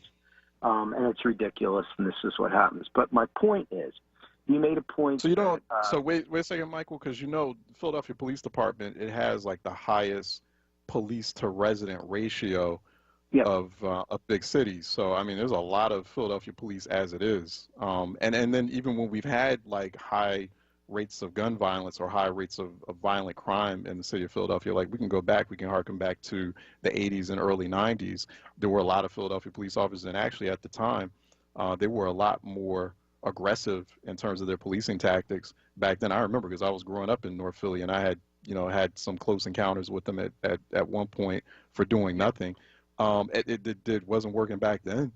and it's ridiculous, and this is what happens. But my point is, you made a point. So you don't. So wait a second, Michael, because the Philadelphia Police Department, it has like the highest police to resident ratio of big cities. So I mean, there's a lot of Philadelphia police as it is. And then even when we've had like high rates of gun violence or high rates of violent crime in the city of Philadelphia, like we can harken back to the 80s and early 90s. There were a lot of Philadelphia police officers, and actually at the time, they were a lot more aggressive in terms of their policing tactics back then. I remember because I was growing up in North Philly, and I had had some close encounters with them at one point for doing nothing. It wasn't working back then.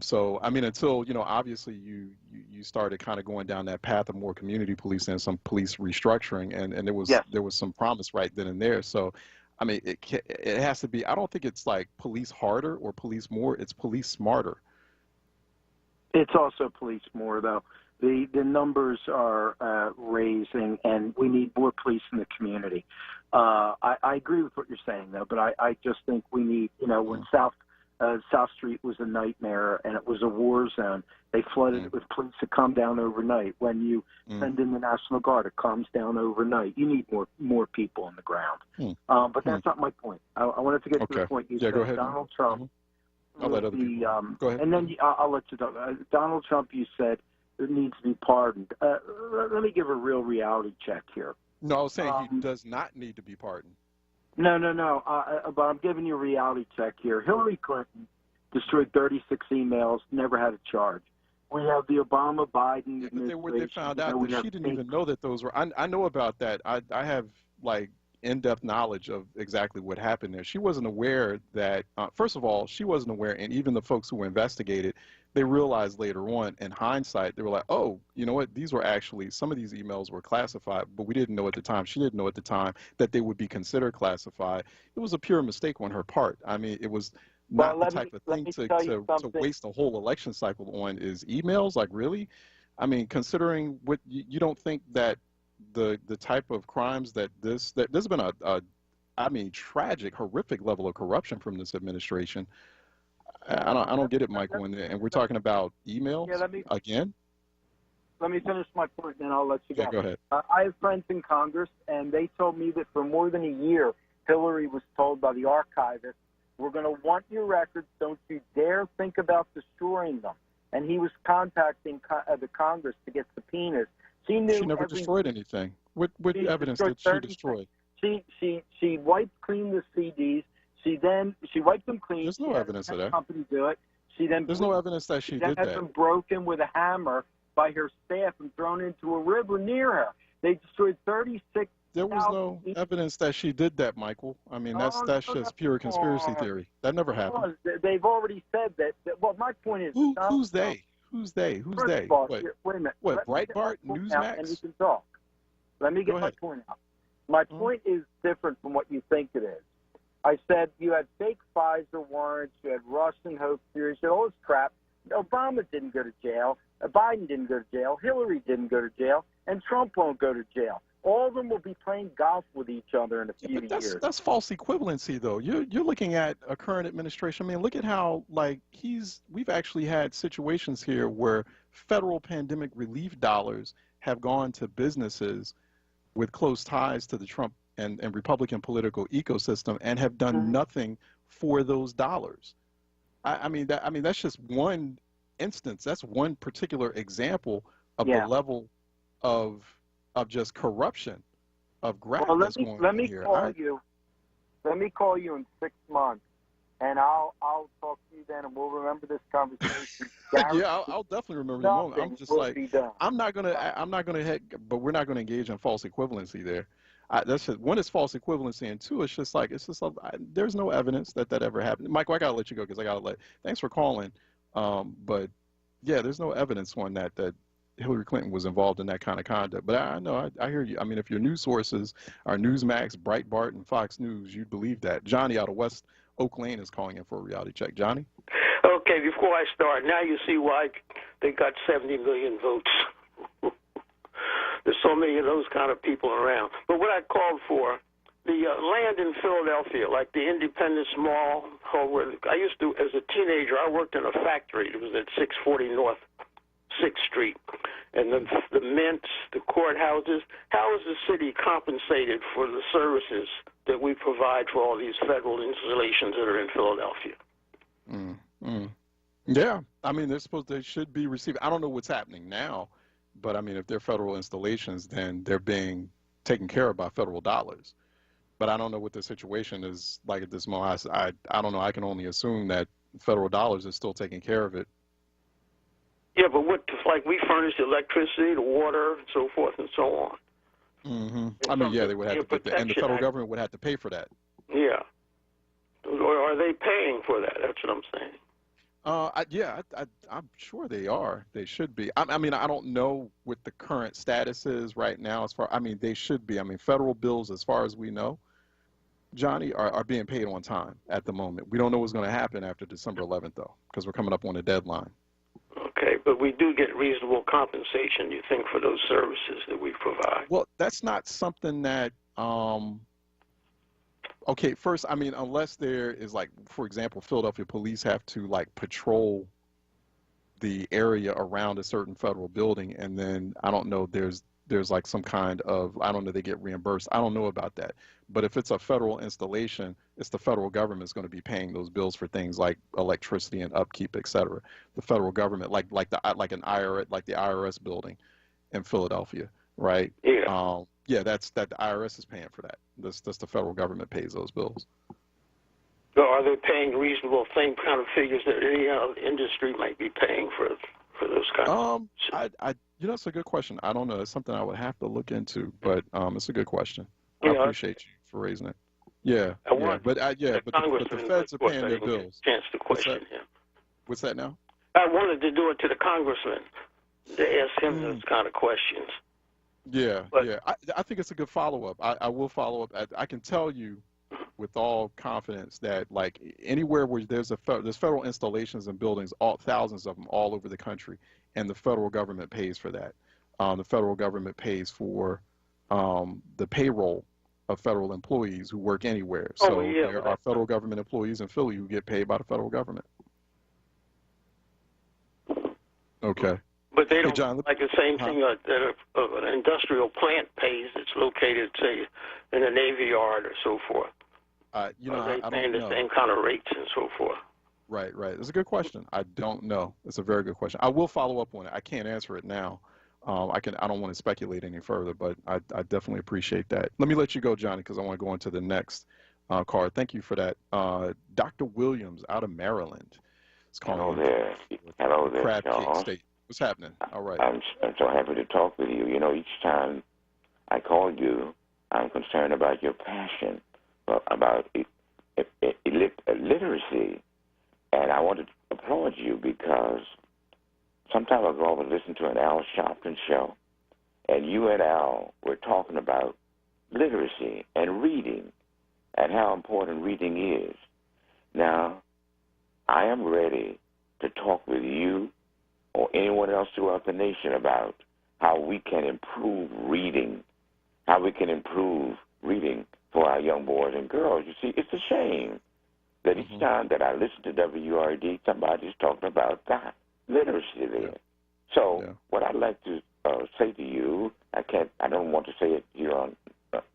So I mean, until obviously you started kind of going down that path of more community policing and some police restructuring, and there was some promise right then and there. So I mean, it has to be. I don't think it's like police harder or police more. It's police smarter. It's also police more, though. The numbers are raising, and we need more police in the community. I agree with what you're saying, though, but I just think we need, when South Street was a nightmare and it was a war zone, they flooded it with police to come down overnight. When you send in the National Guard, it comes down overnight. You need more people on the ground. But that's not my point. I wanted to get to the point you said. Go ahead. Donald Trump. I'll let other people. Go ahead. And then I'll let you talk. Donald Trump, you said, it needs to be pardoned. Let me give a real reality check here. No, I was saying he does not need to be pardoned. No. But I'm giving you a reality check here. Hillary Clinton destroyed 36 emails, never had a charge. We have the Obama-Biden administration. They found out that she didn't even know that those were. I know about that. I have like in-depth knowledge of exactly what happened there. She wasn't aware that, first of all, she wasn't aware, and even the folks who were investigated, they realized later on, in hindsight, they were like, oh, you know what, these were actually, some of these emails were classified, but we didn't know at the time, she didn't know at the time that they would be considered classified. It was a pure mistake on her part. I mean, it was not the type of thing to waste a whole election cycle on is emails, like really? I mean, considering what, you don't think that the type of crimes that there's been I mean, tragic, horrific level of corruption from this administration. I don't get it, Michael. And we're talking about emails again. Let me finish my point, and then I'll let you go. Yeah, go ahead. I have friends in Congress, and they told me that for more than a year, Hillary was told by the archivist, "We're going to want your records. Don't you dare think about destroying them." And he was contacting the Congress to get subpoenas. She never destroyed anything. What evidence did she destroy? She wiped clean the CDs. She wiped them clean. There's no evidence of that. Company do it. There's no evidence that she did that. Had them broken with a hammer by her staff and thrown into a river near her. They destroyed 36. There was no evidence that she did that, Michael. I mean, that's just pure conspiracy theory. That never happened. They've already said that. Well, my point is, who's they? Who's they? Who's they? Wait a minute. What, Breitbart, Newsmax? And you can talk. Let me get my point out. My point is different from what you think it is. I said you had fake Pfizer warrants, you had Russian hoax theories, you had all this crap. Obama didn't go to jail. Biden didn't go to jail. Hillary didn't go to jail. And Trump won't go to jail. All of them will be playing golf with each other in a few years. That's false equivalency, though. You're looking at a current administration. I mean, look at how, like, we've actually had situations here where federal pandemic relief dollars have gone to businesses with close ties to the Trump and Republican political ecosystem and have done nothing for those dollars. I mean, that's just one instance. That's one particular example of the level of just corruption graft well, that's going on here. Let me call you in 6 months, and I'll talk to you then, and we'll remember this conversation. Yeah, I'll definitely remember the moment. I'm just like, I'm not gonna, but we're not gonna engage in false equivalency there. That's just, one is false equivalency, and two, it's just there's no evidence that ever happened. Michael, I gotta let you go because thanks for calling. But yeah, there's no evidence on that Hillary Clinton was involved in that kind of conduct. But I know, I hear you. I mean, if your news sources are Newsmax, Breitbart, and Fox News, you'd believe that. Johnny out of West Oak Lane is calling in for a reality check. Johnny? Okay, before I start, now you see why they got 70 million votes. There's so many of those kind of people around. But what I called for, the land in Philadelphia, like the Independence Mall, where I used to, as a teenager, I worked in a factory. It was at 640 North 6th Street. And the mints, the courthouses, how is the city compensated for the services that we provide for all these federal installations that are in Philadelphia? Yeah, I mean, they should be receiving. I don't know what's happening now, but I mean, if they're federal installations, then they're being taken care of by federal dollars. But I don't know what the situation is like at this moment. I don't know. I can only assume that federal dollars is still taking care of it. Yeah, but like we furnish the electricity, the water, and so forth and so on. I mean, yeah, they would have to, and the federal government would have to pay for that. Yeah. Or are they paying for that? That's what I'm saying. I'm sure they are. They should be. I mean, I don't know what the current status is right now. They should be. I mean, federal bills, as far as we know, Johnny, are being paid on time at the moment. We don't know what's going to happen after December 11th, though, because we're coming up on a deadline. Okay, but we do get reasonable compensation, you think, for those services that we provide? Well, that's not something that, okay, first, I mean, unless there is, like, for example, Philadelphia police have to, like, patrol the area around a certain federal building, and then, I don't know, there's like some kind of, I don't know, they get reimbursed. I don't know about that. But if it's a federal installation, it's the federal government is going to be paying those bills for things like electricity and upkeep, et cetera. The federal government, like the IRS building in Philadelphia, right? Yeah. Yeah, that's the IRS is paying for that. That's the federal government pays those bills. So are they paying reasonable kind of figures that any industry might be paying for those kind of? It's a good question. I don't know. It's something I would have to look into, but it's a good question. I appreciate you for raising it. Yeah, but the feds are paying their bills. Chance to question him. What's that now? I wanted to do it to the congressman to ask him those kind of questions. Yeah, I think it's a good follow-up. I will follow up. I can tell you with all confidence that, like, anywhere where there's federal installations and buildings, thousands of them all over the country, and the federal government pays for that. The federal government pays for the payroll of federal employees who work anywhere. So there are federal government employees in Philly who get paid by the federal government. Okay. But they don't like the same thing that an industrial plant pays that's located, say, in a Navy Yard or so forth. I don't know. Are they paying the same kind of rates and so forth? Right. It's a good question. I don't know. It's a very good question. I will follow up on it. I can't answer it now. I don't want to speculate any further, but I definitely appreciate that. Let me let you go, Johnny, because I want to go into the next card. Thank you for that. Dr. Williams out of Maryland is calling. Hello there, Crab Charles. Cake State. What's happening? All right. I'm so happy to talk with you. You know, each time I call you, I'm concerned about your passion about literacy. And I want to applaud you because some time ago I was listening to an Al Sharpton show, and you and Al were talking about literacy and reading and how important reading is. Now, I am ready to talk with you or anyone else throughout the nation about how we can improve reading, for our young boys and girls. You see, it's a shame that each time that I listen to WURD, somebody's talking about that literacy there. So what I'd like to say to you, I don't want to say it here on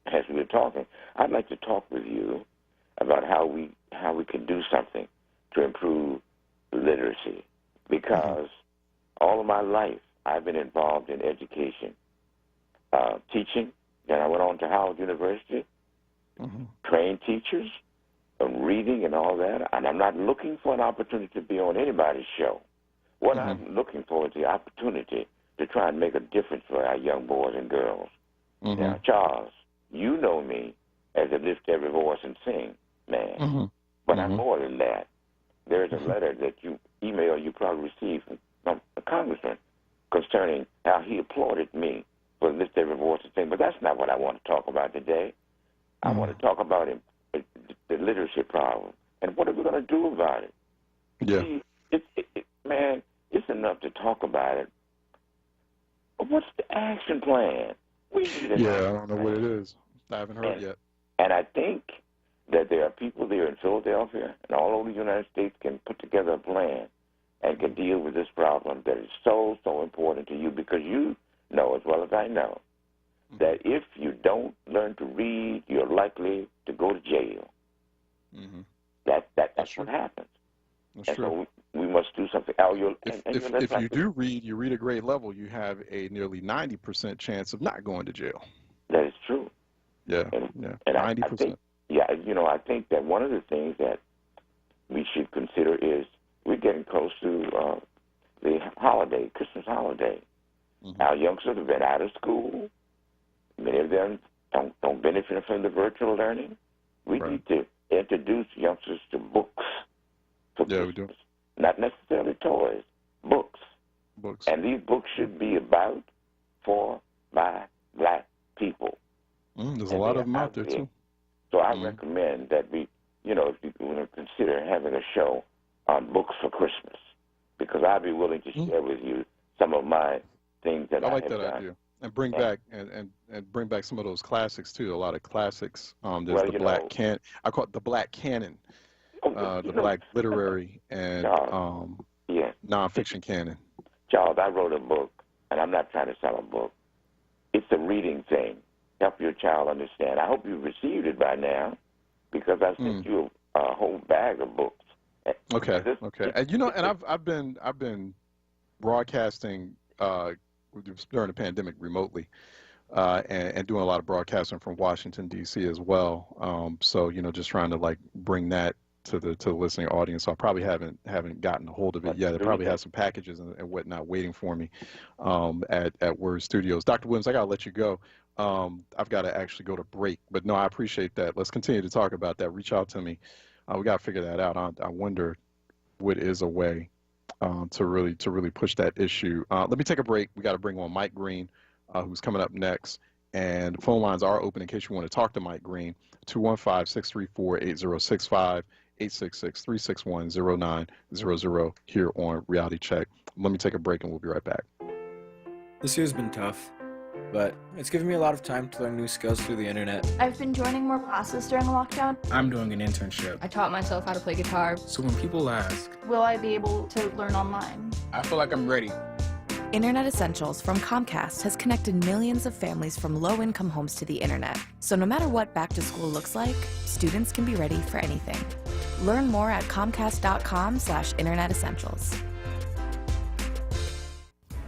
as we were talking. I'd like to talk with you about how we can do something to improve literacy, because all of my life I've been involved in education, teaching, Then I went on to Howard University, trained teachers, reading and all that. And I'm not looking for an opportunity to be on anybody's show. What I'm looking for is the opportunity to try and make a difference for our young boys and girls. Now, Charles, you know me as a lift every voice and sing man. But I'm more than that. There's a letter that you probably received from a congressman concerning how he applauded me for lift every voice and sing. But that's not what I want to talk about today. I want to talk about the literacy problem and what are we going to do about it. Yeah. See, man, it's enough to talk about it. But what's the action plan? I don't know what it is. I haven't heard yet. And I think that there are people there in Philadelphia and all over the United States can put together a plan and can deal with this problem that is so, so important to you, because you know as well as I know that if you don't learn to read, you're likely to go to jail. That's what happens. That's true. So we must do something. If you do read, you read a grade level, you have a nearly 90% chance of not going to jail. That is true. Yeah, and 90%. I think that one of the things that we should consider is we're getting close to the holiday, Christmas holiday. Our youngsters have been out of school. Many of them don't benefit from the virtual learning. We need to introduce youngsters to books. We do. Not necessarily toys, books. And these books should be about, for, by black people. There's a lot of them out there, too. So I recommend that if you want to consider having a show on books for Christmas, because I'll be willing to share with you some of my things that I like have that done. idea. And bring back and bring back some of those classics too. A lot of classics. There's the Black Canon. I call it the Black Canon. The Black literary and nonfiction canon. Charles, I wrote a book, and I'm not trying to sell a book. It's a reading thing. Help your child understand. I hope you've received it by now, because I sent you a whole bag of books. Okay. And I've been broadcasting during the pandemic remotely, and doing a lot of broadcasting from Washington D.C. as well. So just trying to bring that to the listening audience. So I probably haven't gotten a hold of it yet. It probably has some packages and whatnot waiting for me at WURD Studios. Dr. Williams, I gotta let you go. I've got to actually go to break, but no, I appreciate that. Let's continue to talk about that. Reach out to me. We got to figure that out. I wonder what is a way to really push that issue. Let me take a break. We got to bring on Mike Green, who's coming up next. And phone lines are open in case you want to talk to Mike Green. 215-634-8065, 866-361-0900 here on Reality Check. Let me take a break and we'll be right back. This year's been tough, but it's given me a lot of time to learn new skills through the internet. I've been joining more classes during lockdown. I'm doing an internship. I taught myself how to play guitar. So when people ask, will I be able to learn online? I feel like I'm ready. Internet Essentials from Comcast has connected millions of families from low-income homes to the internet. So no matter what back to school looks like, students can be ready for anything. Learn more at comcast.com/Internet Essentials.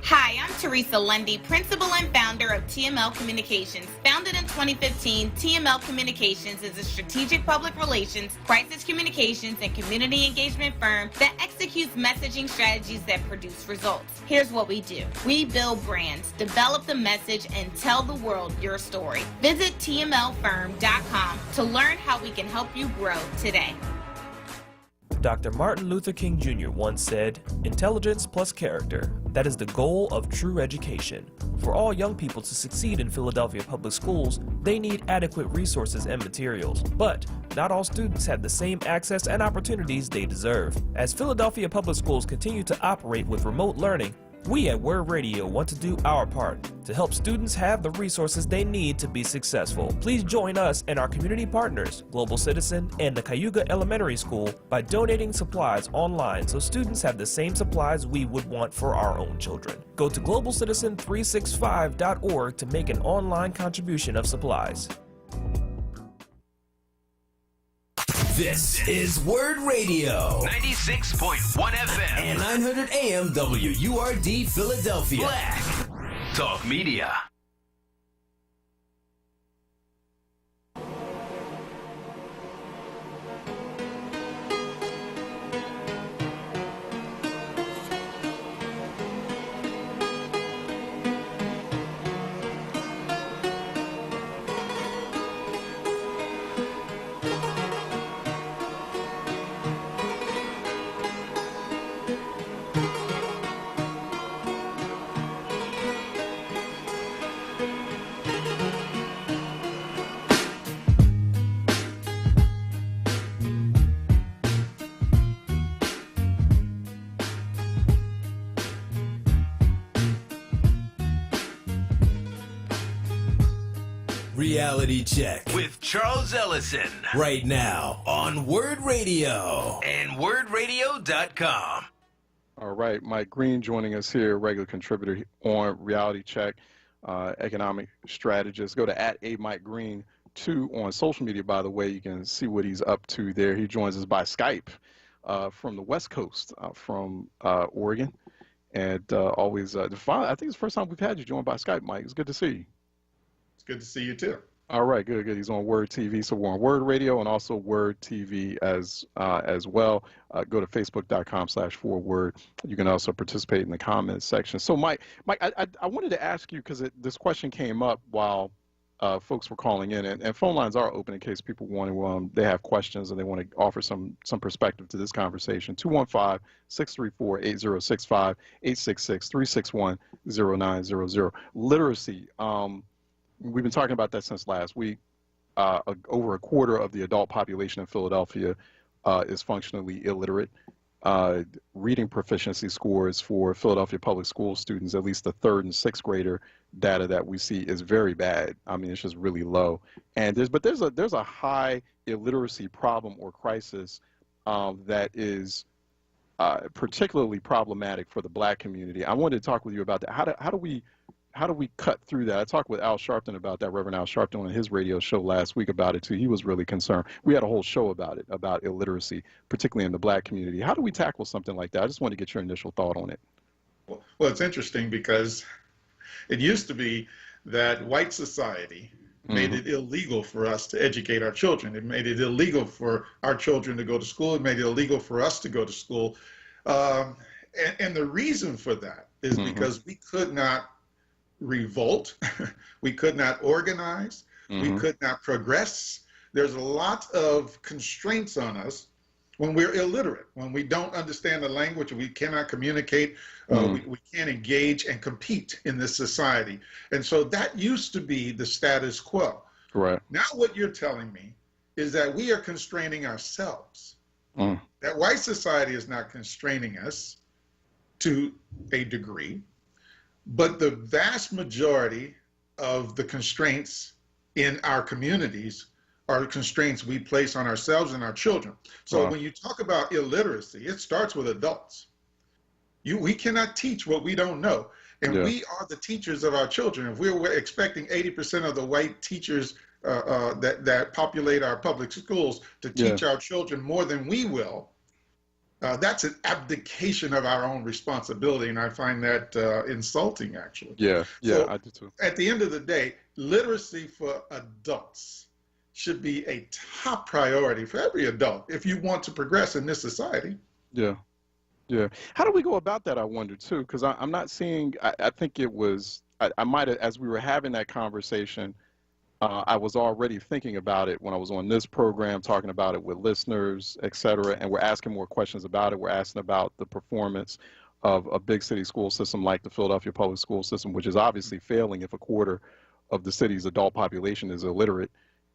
Hi, I'm Teresa Lundy, Principal and Founder of TML Communications. Founded in 2015, TML Communications is a strategic public relations, crisis communications, and community engagement firm that executes messaging strategies that produce results. Here's what we do. We build brands, develop the message, and tell the world your story. Visit tmlfirm.com to learn how we can help you grow today. Dr. Martin Luther King Jr. once said, "Intelligence plus character, that is the goal of true education." For all young people to succeed in Philadelphia public schools, they need adequate resources and materials. But not all students have the same access and opportunities they deserve. As Philadelphia public schools continue to operate with remote learning, we at WURD Radio want to do our part to help students have the resources they need to be successful. Please join us and our community partners, Global Citizen and the Cayuga Elementary School, by donating supplies online so students have the same supplies we would want for our own children. Go to globalcitizen365.org to make an online contribution of supplies. This is WURD Radio, 96.1 FM and 900 AM WURD Philadelphia. Black Talk Media. Reality Check with Charles Ellison. Right now on WURD Radio and WURDradio.com. All right, Mike Green joining us here, regular contributor on Reality Check, economic strategist. Go to @AMikeGreen2 on social media, by the way. You can see what he's up to there. He joins us by Skype from the West Coast, from Oregon. And always, I think it's the first time we've had you join by Skype, Mike. It's good to see you. It's good to see you, too. All right, good. He's on WURD TV, so we're on WURD Radio and also WURD TV as well. Go to facebook.com/4word. You can also participate in the comments section. So, Mike, I wanted to ask you, because this question came up while folks were calling in, and phone lines are open in case people want to, they have questions and they want to offer some perspective to this conversation. 215-634-8065, 866-361-0900. Literacy. We've been talking about that since last week. Over a quarter of the adult population in Philadelphia is functionally illiterate. Reading proficiency scores for Philadelphia public school students, at least the third and sixth grader data that we see, is very bad. I mean, it's just really low. And there's a high illiteracy problem or crisis that is particularly problematic for the Black community. I wanted to talk with you about that. How do we cut through that? I talked with Al Sharpton about that, Reverend Al Sharpton, on his radio show last week about it too. He was really concerned. We had a whole show about it, about illiteracy, particularly in the Black community. How do we tackle something like that? I just want to get your initial thought on it. Well, it's interesting because it used to be that white society made it illegal for us to educate our children. It made it illegal for our children to go to school. It made it illegal for us to go to school. And the reason for that is because we could not revolt, we could not organize, we could not progress. There's a lot of constraints on us when we're illiterate, when we don't understand the language, we cannot communicate, we can't engage and compete in this society. And so that used to be the status quo. Right. Now what you're telling me is that we are constraining ourselves. That white society is not constraining us to a degree, but the vast majority of the constraints in our communities are constraints we place on ourselves and our children. So when you talk about illiteracy, it starts with adults. We cannot teach what we don't know. And we are the teachers of our children. If we're expecting 80% of the white teachers that populate our public schools to teach our children more than we will, that's an abdication of our own responsibility, and I find that insulting, actually. So I do too. At the end of the day, literacy for adults should be a top priority for every adult if you want to progress in this society. Yeah. How do we go about that, I wonder, too? Because I'm not seeing, I think it was, I might have, as we were having that conversation, I was already thinking about it when I was on this program, talking about it with listeners, et cetera, and we're asking more questions about it. We're asking about the performance of a big city school system like the Philadelphia public school system, which is obviously failing if a quarter of the city's adult population is illiterate,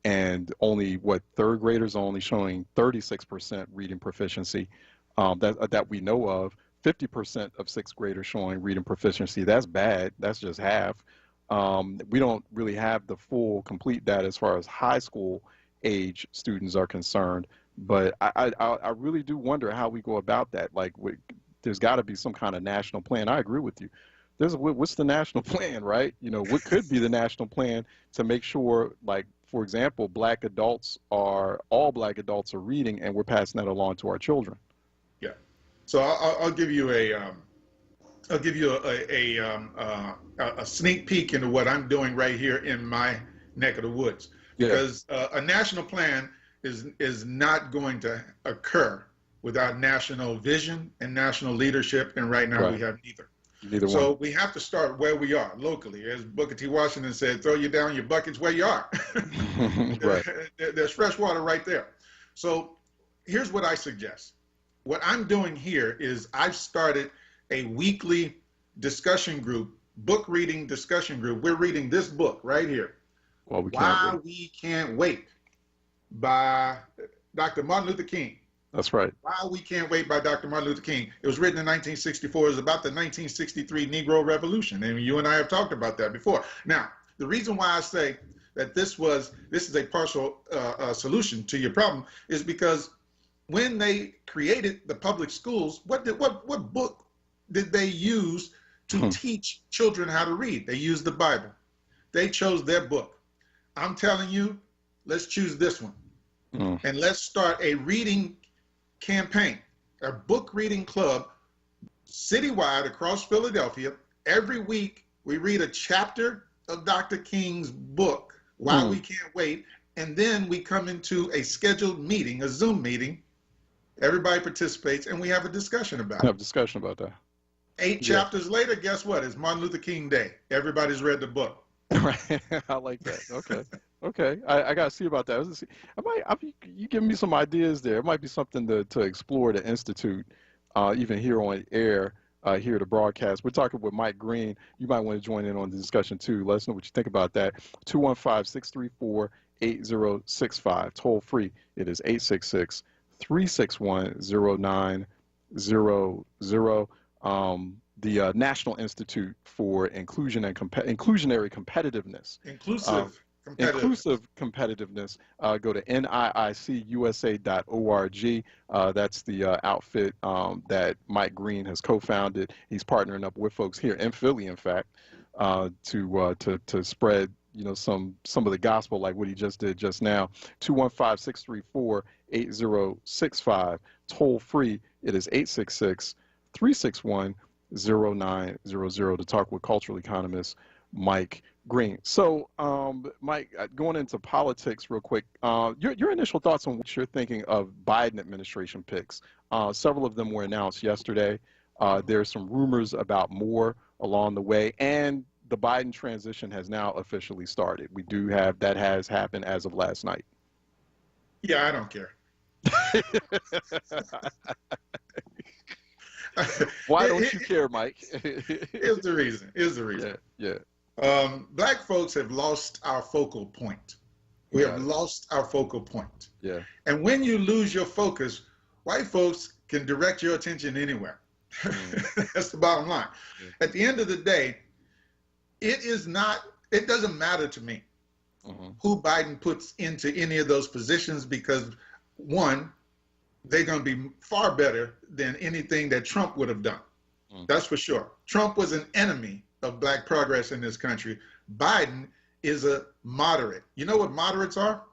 and only, third graders are only showing 36% reading proficiency that we know of. 50% of sixth graders showing reading proficiency. That's bad. That's just half. We don't really have the full, complete data as far as high school age students are concerned. But I really do wonder how we go about that. Like, there's got to be some kind of national plan. I agree with you. What's the national plan, right? You know, what could be the national plan to make sure, like, for example, all black adults are reading, and we're passing that along to our children. Yeah. So I'll give you a sneak peek into what I'm doing right here in my neck of the woods. Because a national plan is not going to occur without national vision and national leadership, and right now we have neither. So we have to start where we are locally. As Booker T. Washington said, throw you down your buckets where you are. There's fresh water right there. So here's what I suggest. What I'm doing here is I've started a weekly discussion group, book reading discussion group. We're reading this book right here. Why We Can't Wait by Dr. Martin Luther King. That's right. Why We Can't Wait by Dr. Martin Luther King. It was written in 1964. It was about the 1963 Negro Revolution. And you and I have talked about that before. Now, the reason why I say that this is a partial solution to your problem is because when they created the public schools, what book did they use to teach children how to read? They used the Bible. They chose their book. I'm telling you, let's choose this one. And let's start a reading campaign, a book reading club citywide across Philadelphia. Every week we read a chapter of Dr. King's book, Why We Can't Wait, and then we come into a scheduled meeting, a Zoom meeting. Everybody participates and we have a discussion about it. Have a discussion about that. 8 chapters later, guess what? It's Martin Luther King Day. Everybody's read the book. Right. I like that. Okay. Okay. I got to see about that. You give me some ideas there. It might be something to explore, to institute, even here on air, here at the broadcast. We're talking with Mike Green. You might want to join in on the discussion too. Let us know what you think about that. 215-634-8065. Toll free. It is 866-361-0900. The National Institute for Inclusion and Inclusionary Competitiveness. Inclusive competitiveness. Go to nicusa.org. That's the outfit that Mike Green has co-founded. He's partnering up with folks here in Philly, in fact, to spread some of the gospel like what he just did just now. 215-634-8065. Toll free. It is 866-361-0900 to talk with cultural economist Mike Green. So, Mike, going into politics real quick, your initial thoughts on what you're thinking of Biden administration picks. Several of them were announced yesterday. There's some rumors about more along the way, and the Biden transition has now officially started. We do have that has happened as of last night. Yeah, I don't care. Why don't you care, Mike? Here's the reason. Yeah. Black folks have lost our focal point. We have lost our focal point. Yeah. And when you lose your focus, white folks can direct your attention anywhere. That's the bottom line. Yeah. At the end of the day, it doesn't matter to me who Biden puts into any of those positions because, one, they're going to be far better than anything that Trump would have done. That's for sure. Trump was an enemy of black progress in this country. Biden is a moderate. You know what moderates are?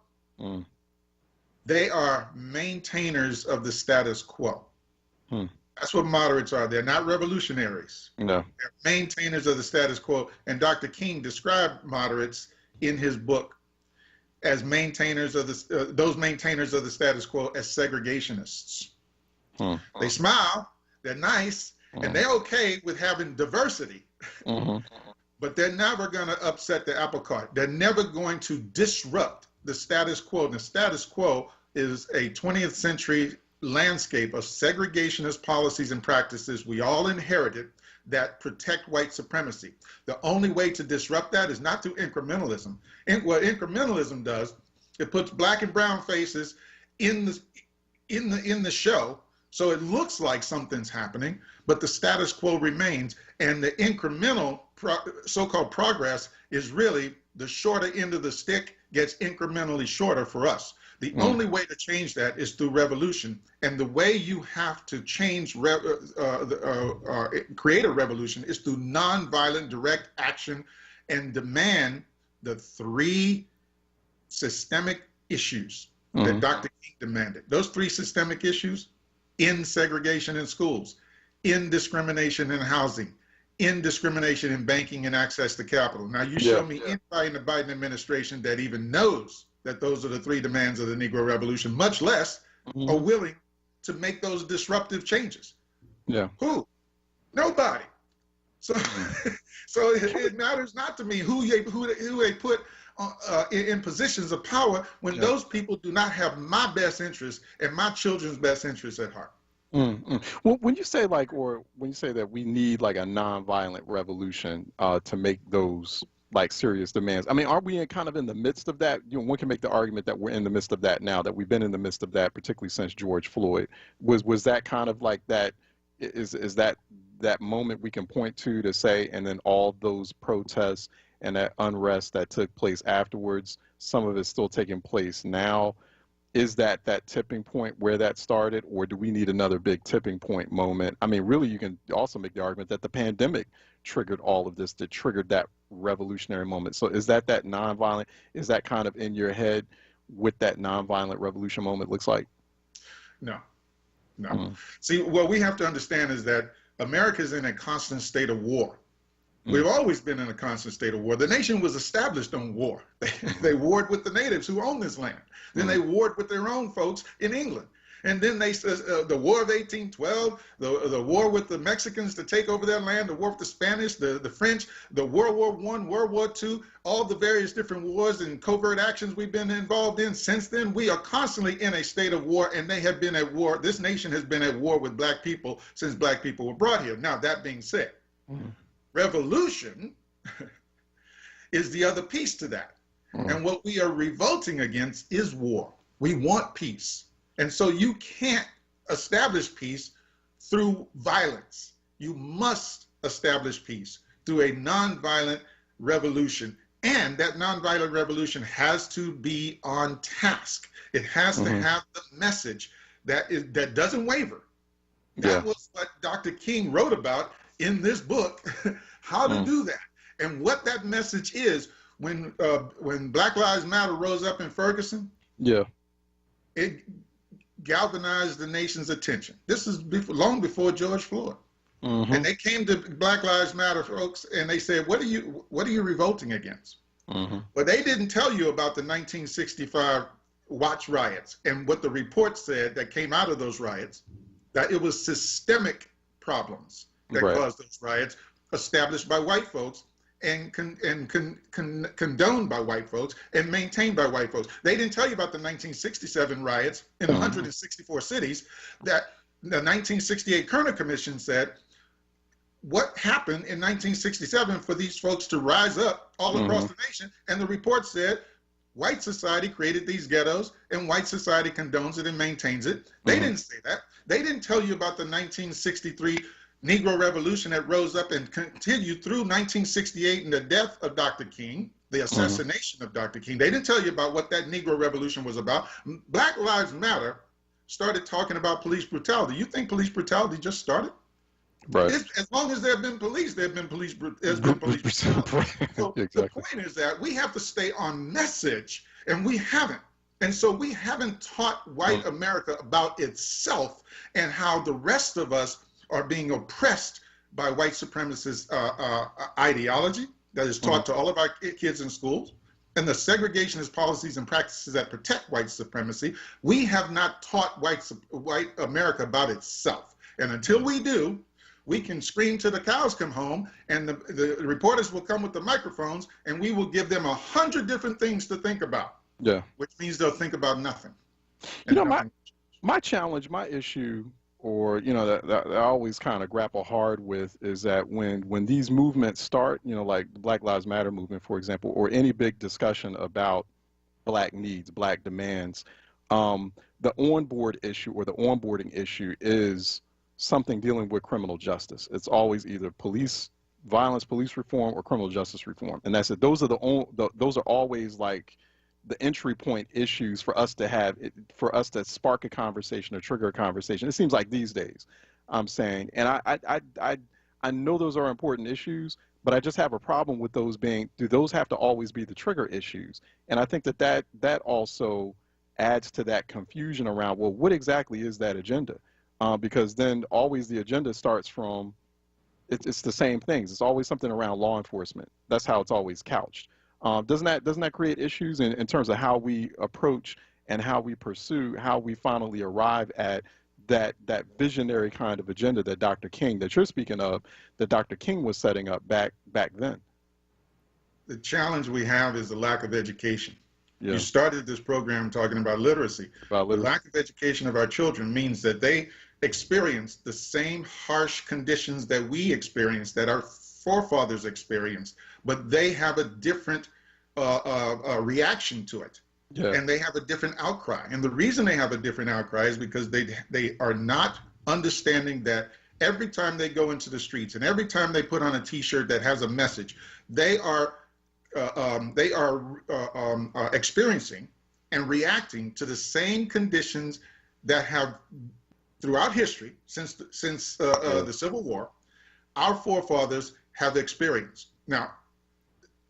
They are maintainers of the status quo. That's what moderates are. They're not revolutionaries. No. They're maintainers of the status quo. And Dr. King described moderates in his book as maintainers of those maintainers of the status quo as segregationists. They smile, they're nice, and they're okay with having diversity, but they're never going to upset the apple cart. They're never going to disrupt the status quo. And the status quo is a 20th century landscape of segregationist policies and practices we all inherited that protect white supremacy. The only way to disrupt that is not through incrementalism. And what incrementalism does, it puts black and brown faces in the show, so it looks like something's happening, but the status quo remains. And the incremental so-called progress is really the shorter end of the stick gets incrementally shorter for us. The only way to change that is through revolution. And the way you have to change, create a revolution is through nonviolent direct action and demand the 3 systemic issues that Dr. King demanded. Those 3 systemic issues: end segregation in schools, end discrimination in housing, end discrimination in banking and access to capital. Now you show me anybody in the Biden administration that even knows that those are the 3 demands of the Negro Revolution, much less are willing to make those disruptive changes. Yeah. Who? Nobody. So, so it matters not to me who they put in positions of power when those people do not have my best interests and my children's best interests at heart. Well, when you say that we need like a nonviolent revolution to make those like serious demands, I mean, are we in the midst of that? One can make the argument that we're in the midst of that now, that we've been in the midst of that, particularly since George Floyd. Was that kind of like that? Is that moment we can point to say, and then all those protests and that unrest that took place afterwards, some of it's still taking place now. Is that tipping point where that started, or do we need another big tipping point moment? I mean, really, you can also make the argument that the pandemic triggered all of this, that triggered that revolutionary moment. So is that nonviolent? Is that kind of in your head what that nonviolent revolution moment looks like? No. See, what we have to understand is that America is in a constant state of war. We've always been in a constant state of war. The nation was established on war. They warred with the natives who owned this land. Then they warred with their own folks in England. And then they the War of 1812, the war with the Mexicans to take over their land, the war with the Spanish, the French, the World War I, World War II, all the various different wars and covert actions we've been involved in. Since then, we are constantly in a state of war, and they have been at war. This nation has been at war with black people since black people were brought here. Now, that being said, revolution is the other piece to that. And what we are revolting against is war. We want peace. And so you can't establish peace through violence. You must establish peace through a nonviolent revolution. And that nonviolent revolution has to be on task. It has to have the message that doesn't waver. That was what Dr. King wrote about in this book, how to do that. And what that message is, when Black Lives Matter rose up in Ferguson, it galvanized the nation's attention. This is long before George Floyd. And they came to Black Lives Matter folks and they said, what are you revolting against? But they didn't tell you about the 1965 Watch riots and what the report said that came out of those riots, that it was systemic problems that caused those riots, established by white folks and condoned by white folks and maintained by white folks. They didn't tell you about the 1967 riots in 164 cities that the 1968 Kerner Commission said, what happened in 1967 for these folks to rise up all across the nation? And the report said, white society created these ghettos and white society condones it and maintains it. They didn't say that. They didn't tell you about the 1963 Negro Revolution that rose up and continued through 1968 and the death of Dr. King, the assassination of Dr. King. They didn't tell you about what that Negro Revolution was about. Black Lives Matter started talking about police brutality. You think police brutality just started? As long as there have been police, there's been police brutality. So the point is that we have to stay on message, and we haven't. And so we haven't taught white America about itself and how the rest of us are being oppressed by white supremacist ideology that is taught to all of our kids in schools, and the segregationist policies and practices that protect white supremacy. We have not taught white America about itself. And until we do, we can scream till the cows come home, and the reporters will come with the microphones, and we will give them 100 different things to think about. Which means they'll think about nothing. You know, my challenge, my issue, or, you know, that I always kind of grapple hard with is that when these movements start, you know, like the Black Lives Matter movement, for example, or any big discussion about black needs, black demands, the onboard issue or the onboarding issue is something dealing with criminal justice. It's always either police violence, police reform, or criminal justice reform. And that's it. Those are always like the entry point issues for us to have, for us to spark a conversation or trigger a conversation. It seems like these days, I'm saying, and I know those are important issues, but I just have a problem with those being, do those have to always be the trigger issues? And I think that also adds to that confusion around, well, what exactly is that agenda? Because then always the agenda starts from, it's the same things. It's always something around law enforcement. That's how it's always couched. Doesn't that create issues in terms of how we approach and how we pursue, how we finally arrive at that visionary kind of agenda that Dr. King, that you're speaking of, that Dr. King was setting up back then? The challenge we have is the lack of education. You started this program talking about literacy. The lack of education of our children means that they experience the same harsh conditions that we experienced, that our forefathers experienced, but they have a different reaction to it. And they have a different outcry. And the reason they have a different outcry is because they are not understanding that every time they go into the streets and every time they put on a t-shirt that has a message, they are experiencing and reacting to the same conditions that have throughout history since the Civil War, our forefathers have experienced. Now,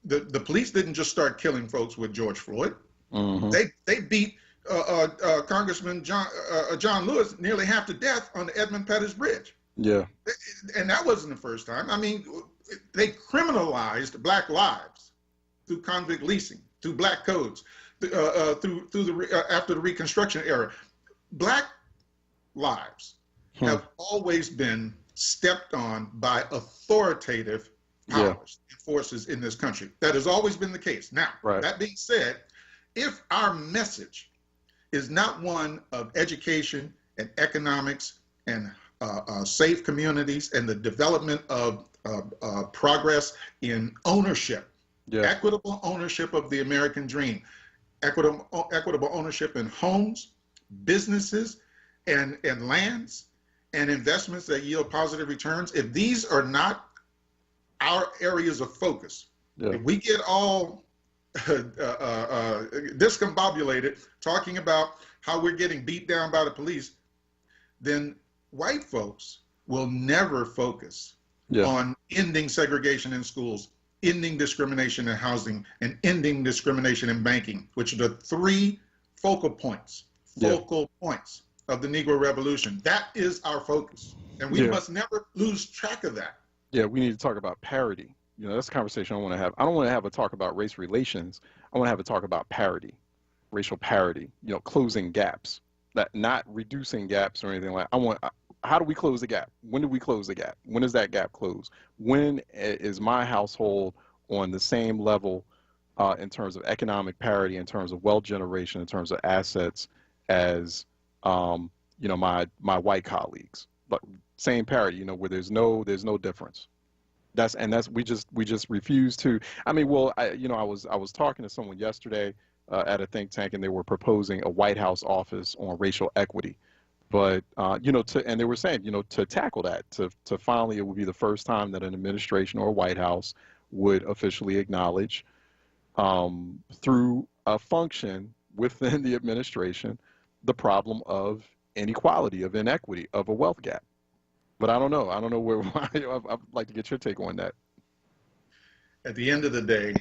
the police didn't just start killing folks with George Floyd. Mm-hmm. They beat Congressman John Lewis nearly half to death on the Edmund Pettus Bridge. Yeah. And that wasn't the first time. I mean, they criminalized black lives through convict leasing, through black codes, through after the Reconstruction era. Black lives have always been stepped on by authoritative powers and forces in this country. That has always been the case. Now, that being said, if our message is not one of education and economics and safe communities and the development of progress in ownership, equitable ownership of the American dream, equitable ownership in homes, businesses, and lands, and investments that yield positive returns, if these are not our areas of focus, if we get all discombobulated talking about how we're getting beat down by the police, then white folks will never focus on ending segregation in schools, ending discrimination in housing, and ending discrimination in banking, which are the three focal points of the Negro Revolution. That is our focus, and we must never lose track of that. Yeah, we need to talk about parity. You know, that's a conversation I want to have. I don't want to have a talk about race relations. I want to have a talk about parity, racial parity, you know, closing gaps, that not reducing gaps or anything like that. How do we close the gap? When do we close the gap? When does that gap close? When is my household on the same level in terms of economic parity, in terms of wealth generation, in terms of assets as, you know, my white colleagues? But same parity, you know, where there's no difference. We just refuse to. I mean, well, I was talking to someone yesterday at a think tank, and they were proposing a White House office on racial equity. But you know, and they were saying, you know, to tackle that, to finally, it would be the first time that an administration or a White House would officially acknowledge through a function within the administration the problem of inequality, of inequity, of a wealth gap. But I don't know where. I'd like to get your take on that. At the end of the day,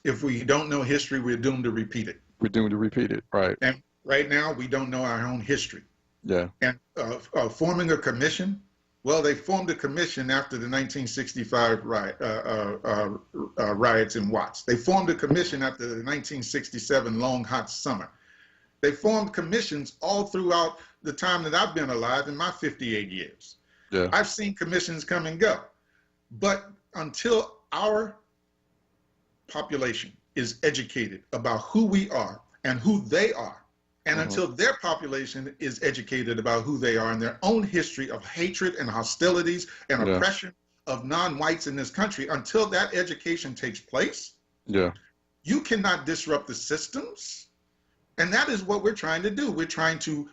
if we don't know history, we're doomed to repeat it. We're doomed to repeat it, right? And right now, we don't know our own history. Yeah. And forming a commission, well, they formed a commission after the 1965 riots in Watts. They formed a commission after the 1967 long, hot summer. They formed commissions all throughout the time that I've been alive in my 58 years. Yeah. I've seen commissions come and go. But until our population is educated about who we are and who they are, and until their population is educated about who they are and their own history of hatred and hostilities and oppression of non-whites in this country, until that education takes place, you cannot disrupt the systems. And that is what we're trying to do. We're trying to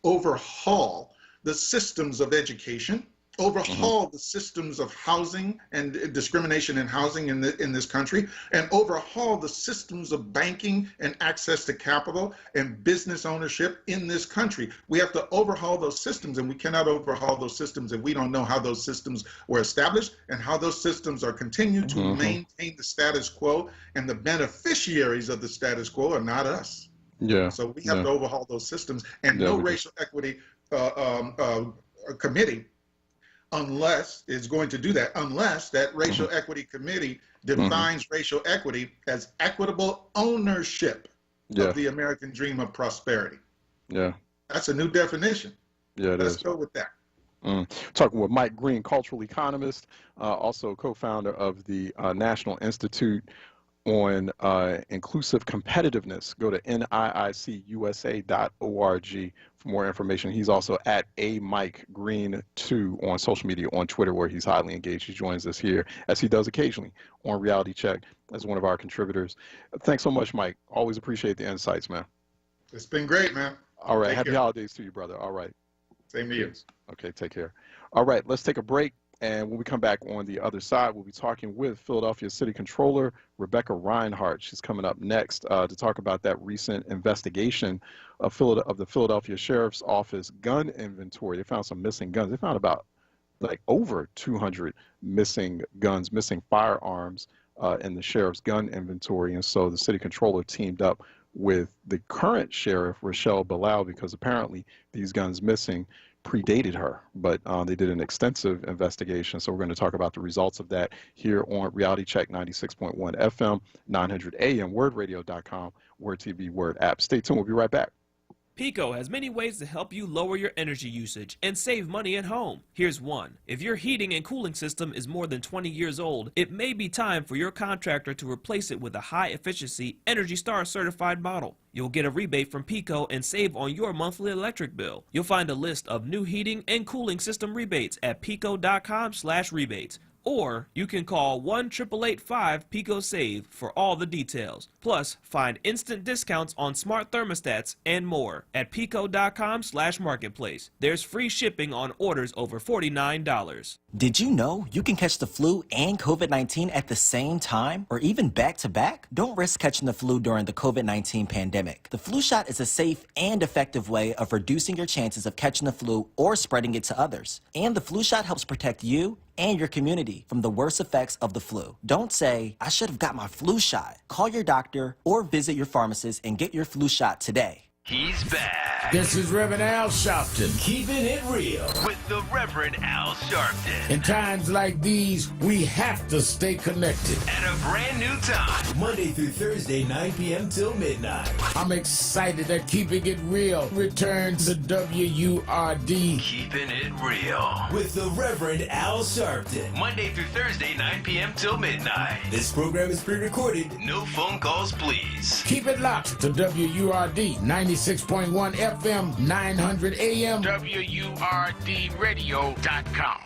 overhaul the systems of education, overhaul the systems of housing and discrimination in housing in this country, and overhaul the systems of banking and access to capital and business ownership in this country. We have to overhaul those systems, and we cannot overhaul those systems if we don't know how those systems were established and how those systems are continued to maintain the status quo, and the beneficiaries of the status quo are not us. Yeah. So we have to overhaul those systems, and no racial equity committee unless that racial equity committee defines racial equity as equitable ownership of the American dream of prosperity. Yeah. That's a new definition. Yeah, Let's go with that. Talking with Mike Green, cultural economist, also co-founder of the National Institute on Inclusive Competitiveness. Go to niicusa.org for more information. He's also at @MikeGreen2 on social media, on Twitter, where he's highly engaged. He joins us here, as he does occasionally, on Reality Check as one of our contributors. Thanks so much, Mike. Always appreciate the insights, man. It's been great, man. All right. Happy holidays to you, brother. All right. Same to you. Okay, take care. All right, let's take a break. And when we come back on the other side, we'll be talking with Philadelphia City Controller Rebecca Reinhardt. She's coming up next to talk about that recent investigation of the Philadelphia Sheriff's Office gun inventory. They found some missing guns. They found about like over 200 missing guns, missing firearms in the sheriff's gun inventory. And so the city controller teamed up with the current sheriff, Rochelle Bilal, because apparently these guns missing predated her, but they did an extensive investigation. So we're going to talk about the results of that here on Reality Check 96.1 FM, 900 AM, WURDradio.com, WURD TV, WURD app. Stay tuned. We'll be right back. Pico has many ways to help you lower your energy usage and save money at home. Here's one. If your heating and cooling system is more than 20 years old, it may be time for your contractor to replace it with a high-efficiency Energy Star certified model. You'll get a rebate from Pico and save on your monthly electric bill. You'll find a list of new heating and cooling system rebates at pico.com/rebates. Or you can call 1-888-5-PICO-SAVE for all the details. Plus, find instant discounts on smart thermostats and more at pico.com/marketplace. There's free shipping on orders over $49. Did you know you can catch the flu and COVID-19 at the same time or even back to back? Don't risk catching the flu during the COVID-19 pandemic. The flu shot is a safe and effective way of reducing your chances of catching the flu or spreading it to others. And the flu shot helps protect you and your community from the worst effects of the flu. Don't say, I should have got my flu shot. Call your doctor or visit your pharmacist and get your flu shot today. He's back. This is Reverend Al Sharpton. Keeping it real with the Reverend Al Sharpton. In times like these, we have to stay connected. At a brand new time, Monday through Thursday, 9 p.m. till midnight. I'm excited that Keeping It Real returns to WURD. Keeping it real with the Reverend Al Sharpton. Monday through Thursday, 9 p.m. till midnight. This program is pre-recorded. No phone calls, please. Keep it locked to WURD 96.1 FM, 900 AM, WURDradio.com.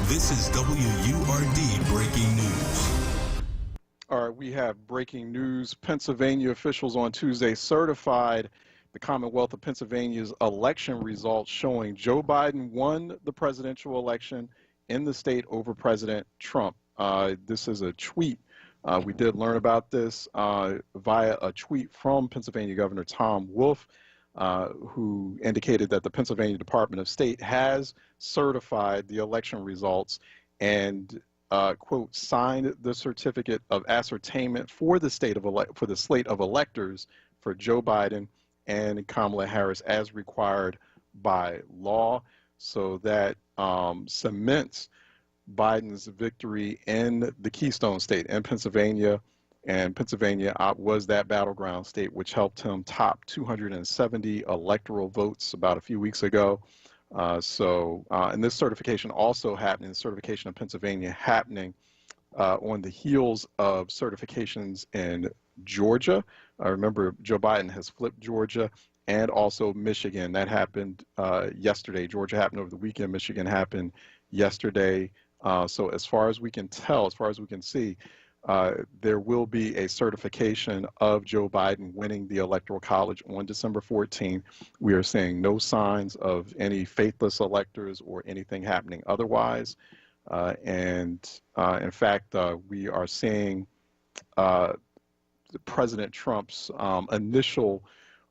This is WURD Breaking News. All right, we have breaking news. Pennsylvania officials on Tuesday certified the Commonwealth of Pennsylvania's election results showing Joe Biden won the presidential election in the state over President Trump. This is a tweet. We did learn about this via a tweet from Pennsylvania Governor Tom Wolf, who indicated that the Pennsylvania Department of State has certified the election results and, quote, signed the certificate of ascertainment for the slate of electors for Joe Biden and Kamala Harris as required by law. So that cements Biden's victory in the Keystone State in Pennsylvania. And Pennsylvania was that battleground state, which helped him top 270 electoral votes about a few weeks ago. And this certification also happening, the certification of Pennsylvania happening on the heels of certifications in Georgia. I remember Joe Biden has flipped Georgia and also Michigan. That happened yesterday. Georgia happened over the weekend. Michigan happened yesterday. So as far as we can tell, as far as we can see, there will be a certification of Joe Biden winning the Electoral College on December 14th. We are seeing no signs of any faithless electors or anything happening otherwise. In fact, we are seeing President Trump's initial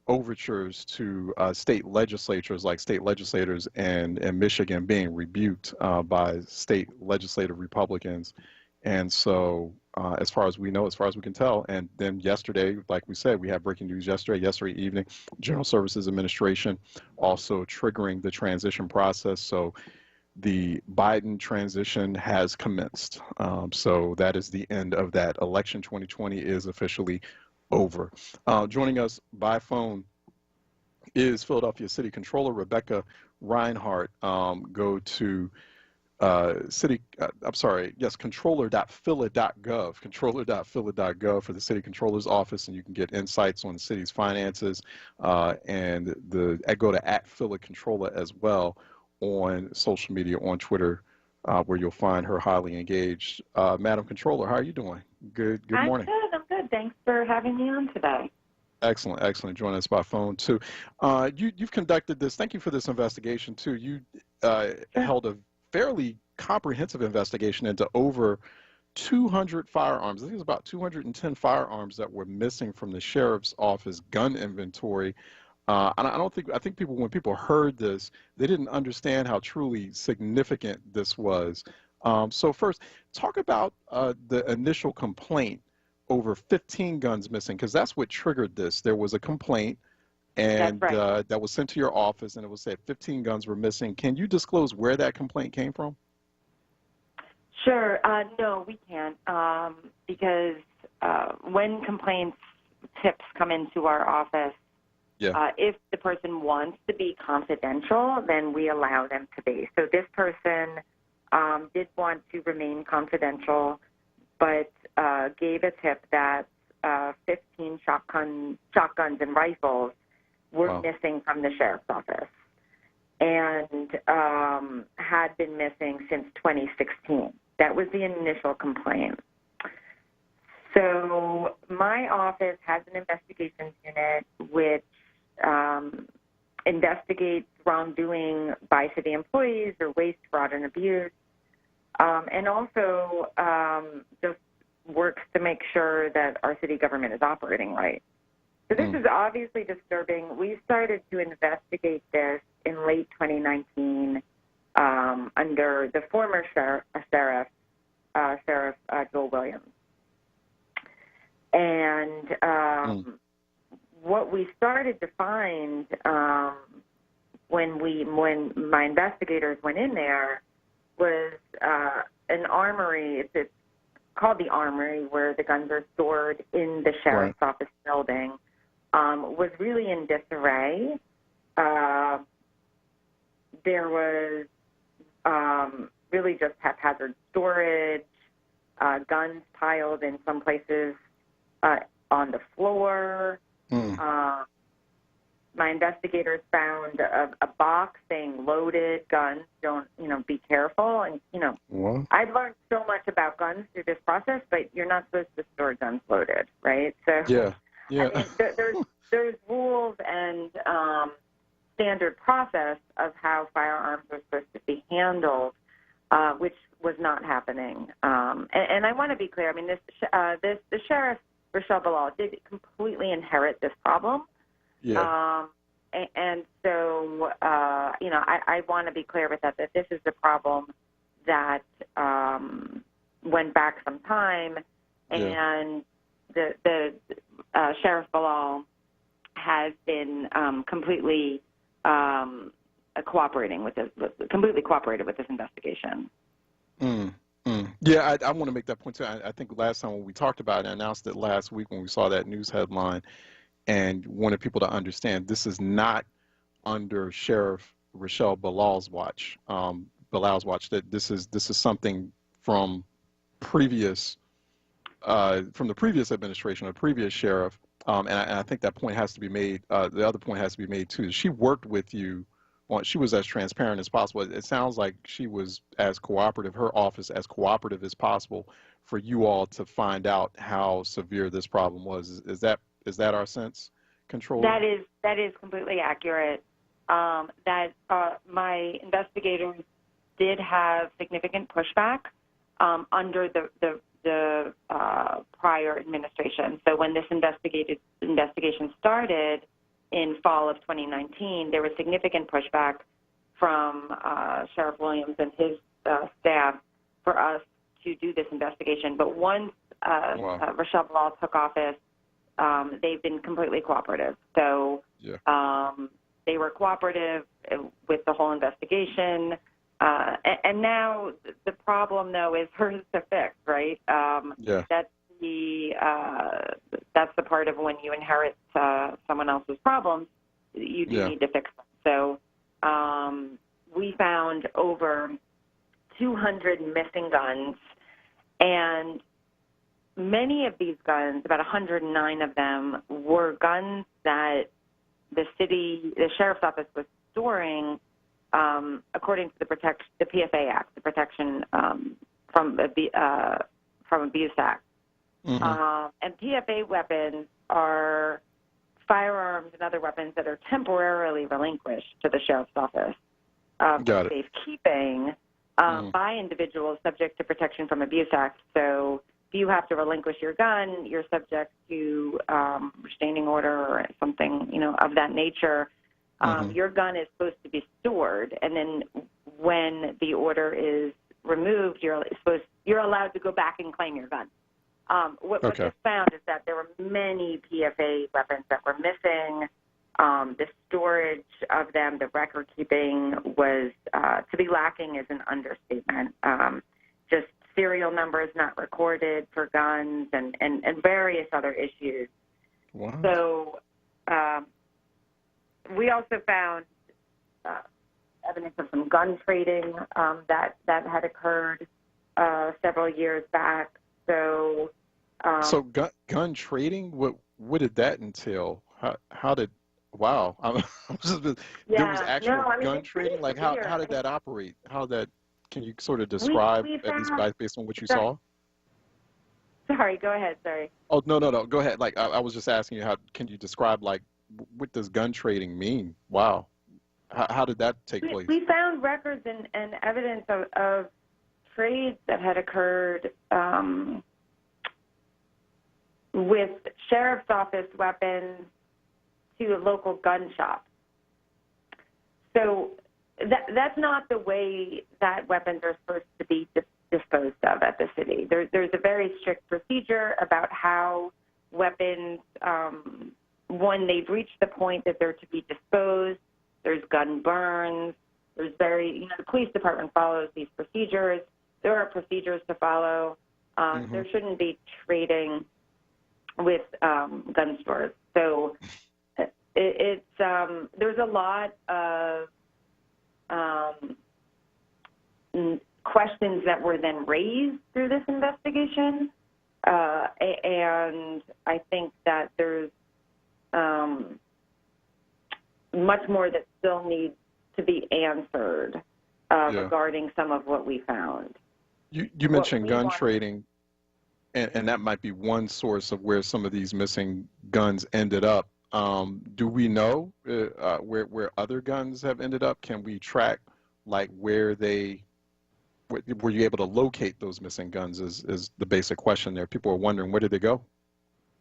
overtures to state legislatures, like state legislators in Michigan, being rebuked by state legislative Republicans. And so as far as we know, as far as we can tell, and then yesterday, like we said, we had breaking news yesterday evening, General Services Administration also triggering the transition process. So the Biden transition has commenced. So that is the end of that. Election 2020 is officially over. Joining us by phone is Philadelphia City Controller Rebecca Reinhardt. Go to controller.phila.gov, controller.phila.gov for the City Controller's Office, and you can get insights on the city's finances. And go to @PhilaController as well on social media, on Twitter, where you'll find her highly engaged. Madam Controller, how are you doing? Good morning. I'm good. Thanks for having me on today. Excellent. Joining us by phone, too. You've conducted this. Thank you for this investigation, too. You held a fairly comprehensive investigation into over 200 firearms. I think it was about 210 firearms that were missing from the sheriff's office gun inventory. And I think people, when people heard this, they didn't understand how truly significant this was. So first, talk about the initial complaint over 15 guns missing, because that's what triggered this. There was a complaint, and that was sent to your office, and it was said 15 guns were missing. Can you disclose where that complaint came from? Sure. No, we can't, because when complaints, tips come into our office, if the person wants to be confidential, then we allow them to be. So this person did want to remain confidential, but gave a tip that 15 shotguns and rifles were missing from the sheriff's office, and had been missing since 2016. That was the initial complaint. So my office has an investigations unit which investigates wrongdoing by city employees or waste, fraud, and abuse, and also just works to make sure that our city government is operating right. So this is obviously disturbing. We started to investigate this in late 2019 under the former Sheriff Joel Williams. And what we started to find when my investigators went in there was an armory. It's called the Armory, where the guns are stored in the sheriff's office building, was really in disarray. There was really just haphazard storage, guns piled in some places on the floor. My investigators found a box saying loaded guns, don't, be careful. And, I've learned so much about guns through this process, but you're not supposed to store guns loaded, right? So I mean, there's rules and standard process of how firearms are supposed to be handled, which was not happening. And I want to be clear. I mean, the sheriff, Rochelle Bilal, did completely inherit this problem. And so, I want to be clear with that this is the problem that went back some time, and the Sheriff Bilal has been completely cooperating with this, completely cooperated with this investigation. Yeah, I want to make that point too. I think last time when we talked about it, I announced it last week when we saw that news headline, and wanted people to understand this is not under Sheriff Rochelle Bilal's watch. That this is something from the previous administration, or previous sheriff, and I think that point has to be made. The other point has to be made too. She worked with you she was as transparent as possible. It sounds like she was as cooperative, her office as cooperative as possible for you all to find out how severe this problem was. Is that our sense, Controller? That is completely accurate. My investigators did have significant pushback under the prior administration. So when this investigation started in fall of 2019, there was significant pushback from Sheriff Williams and his staff for us to do this investigation. But once Rochelle Ball took office, they've been completely cooperative. So they were cooperative with the whole investigation. And now the problem, though, is hers to fix, right? That's the part of when you inherit someone else's problems, you do need to fix them. So we found over 200 missing guns, and many of these guns, about 109 of them, were guns that the sheriff's office was storing according to the PFA Act, the Protection from Abuse Act. And PFA weapons are firearms and other weapons that are temporarily relinquished to the sheriff's office for safekeeping by individuals subject to Protection from Abuse Act. So if you have to relinquish your gun, you're subject to restraining order or something, of that nature. Your gun is supposed to be stored, and then when the order is removed, you're allowed to go back and claim your gun. What was found is that there were many PFA weapons that were missing. The storage of them, the record keeping was to be lacking is an understatement. Just serial numbers not recorded for guns and various other issues. Wow. So we also found evidence of some gun trading that had occurred several years back. So, gun trading, what did that entail? How did? Wow, there was actual gun trading. Like how did that operate? Can you sort of describe at least based on what you saw? Sorry, go ahead. Sorry. Oh no, go ahead. Like I was just asking you, can you describe what does gun trading mean? Wow, how did that take place? We found records and evidence of trades that had occurred with sheriff's office weapons to local gun shops. So that's not the way that weapons are supposed to be disposed of at the city. There's a very strict procedure about how weapons, when they've reached the point that they're to be disposed, there's gun burns. There's the police department follows these procedures. There are procedures to follow. There shouldn't be trading with gun stores. So it's there's a lot of questions that were then raised through this investigation, and I think that there's much more that still needs to be answered regarding some of what we found. You mentioned gun trading, and that might be one source of where some of these missing guns ended up. Do we know where other guns have ended up? Can we track where were you able to locate those missing guns is the basic question there. People are wondering, where did they go?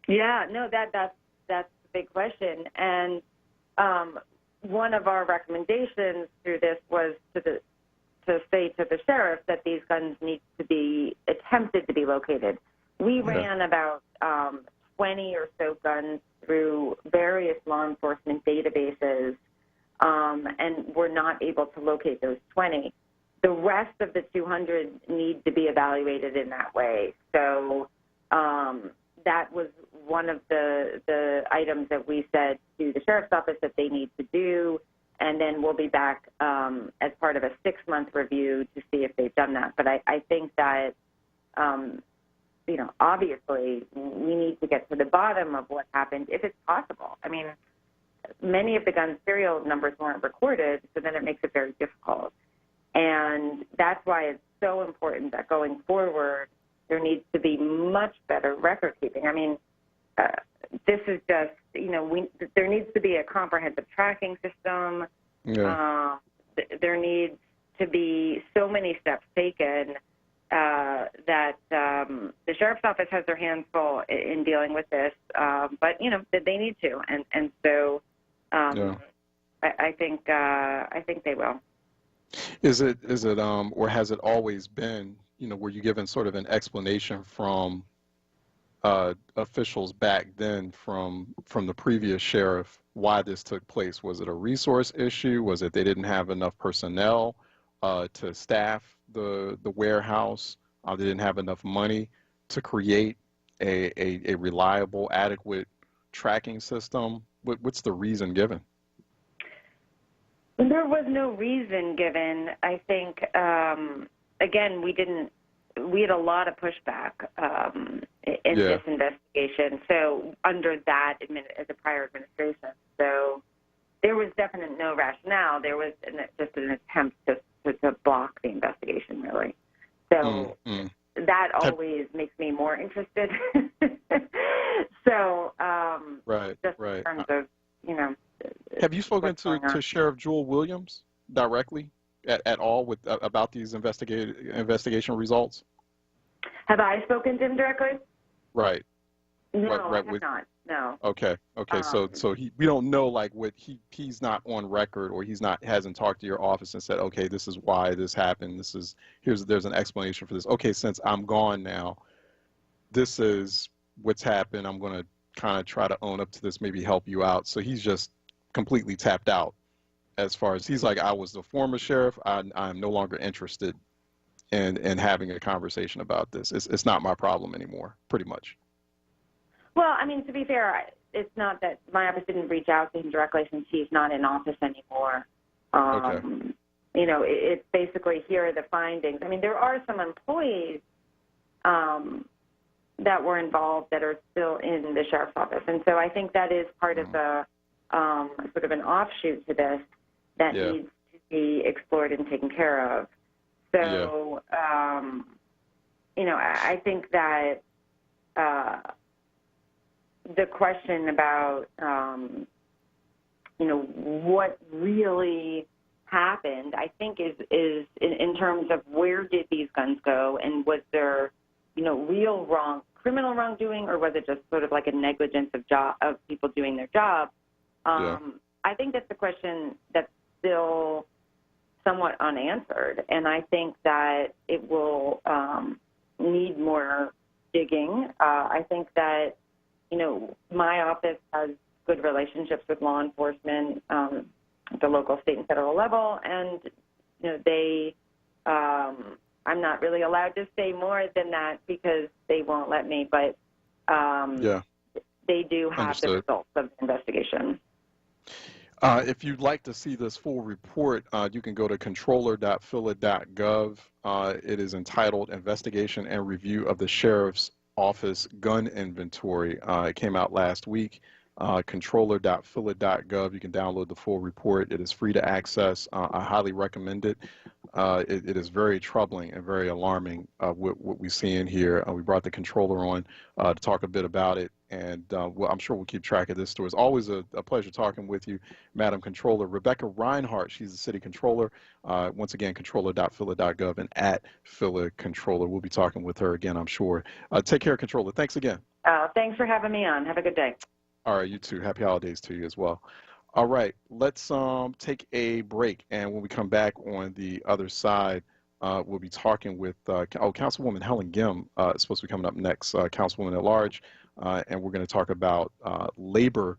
Yeah, no, that's the big question. And one of our recommendations through this was to say to the sheriff that these guns need to be attempted to be located. We ran about 20 or so guns through various law enforcement databases, and we're not able to locate those 20. The rest of the 200 need to be evaluated in that way. So that was one of the items that we said to the sheriff's office that they need to do, and then we'll be back as part of a 6-month review to see if they've done that. But I think that, obviously we need to get to the bottom of what happened if it's possible. I mean, many of the gun serial numbers weren't recorded, so then it makes it very difficult. And that's why it's so important that going forward, there needs to be much better record keeping. I mean, this is just, there needs to be a comprehensive tracking system. Yeah. There needs to be so many steps taken that the sheriff's office has their hands full in dealing with this, but that they need to, and so I think they will. Is it or has it always been, were you given sort of an explanation from officials back then from the previous sheriff why this took place? Was it a resource issue? Was it they didn't have enough personnel to staff the warehouse? They didn't have enough money to create a reliable, adequate tracking system? What's the reason given? There was no reason given. I think, again, we had a lot of pushback in this investigation, so under that, as a prior administration. So there was definitely no rationale. There was just an attempt to block the investigation, really. So that always makes me more interested. So just in terms of, have you spoken to Sheriff Jewel Williams directly at all about these investigation results? Have I spoken to him directly? Right. No, I have not. No. Okay. So we don't know what he's not on record, or hasn't talked to your office and said, okay, this is why this happened. There's an explanation for this. Okay, since I'm gone now, this is what's happened. I'm going to kind of try to own up to this, maybe help you out. So he's just completely tapped out as far as he's like, I was the former sheriff. I'm no longer interested in having a conversation about this. It's not my problem anymore, pretty much. Well, I mean, to be fair, it's not that my office didn't reach out to him directly since he's not in office anymore. Okay. It's basically, here are the findings. I mean, there are some employees that were involved that are still in the sheriff's office. And so I think that is part of the sort of an offshoot to this that needs to be explored and taken care of. So, I think that the question about, what really happened, I think is in terms of where did these guns go, and was there, real criminal wrongdoing, or was it just sort of like a negligence of people doing their job? I think that's the question that's still somewhat unanswered, and I think that it will need more digging. I think that, my office has good relationships with law enforcement at the local, state, and federal level, and, they, I'm not really allowed to say more than that because they won't let me, but they do have the results of the investigation. If you'd like to see this full report, you can go to controller.phila.gov. It is entitled Investigation and Review of the Sheriff's Office Gun Inventory. It came out last week. Controller.phila.gov. You can download the full report. It is free to access. I highly recommend it. It is very troubling and very alarming what we see in here. We brought the controller on to talk a bit about it, and I'm sure we'll keep track of this story. It's always a pleasure talking with you, Madam Controller. Rebecca Reinhart, she's the City Controller. Once again, controller.phila.gov and at Phila Controller. We'll be talking with her again, I'm sure. Take care, Controller. Thanks again. Thanks for having me on. Have a good day. All right, you too. Happy holidays to you as well. All right, let's take a break, and when we come back on the other side, we'll be talking with Councilwoman Helen Gim is supposed to be coming up next, Councilwoman at Large, and we're going to talk about labor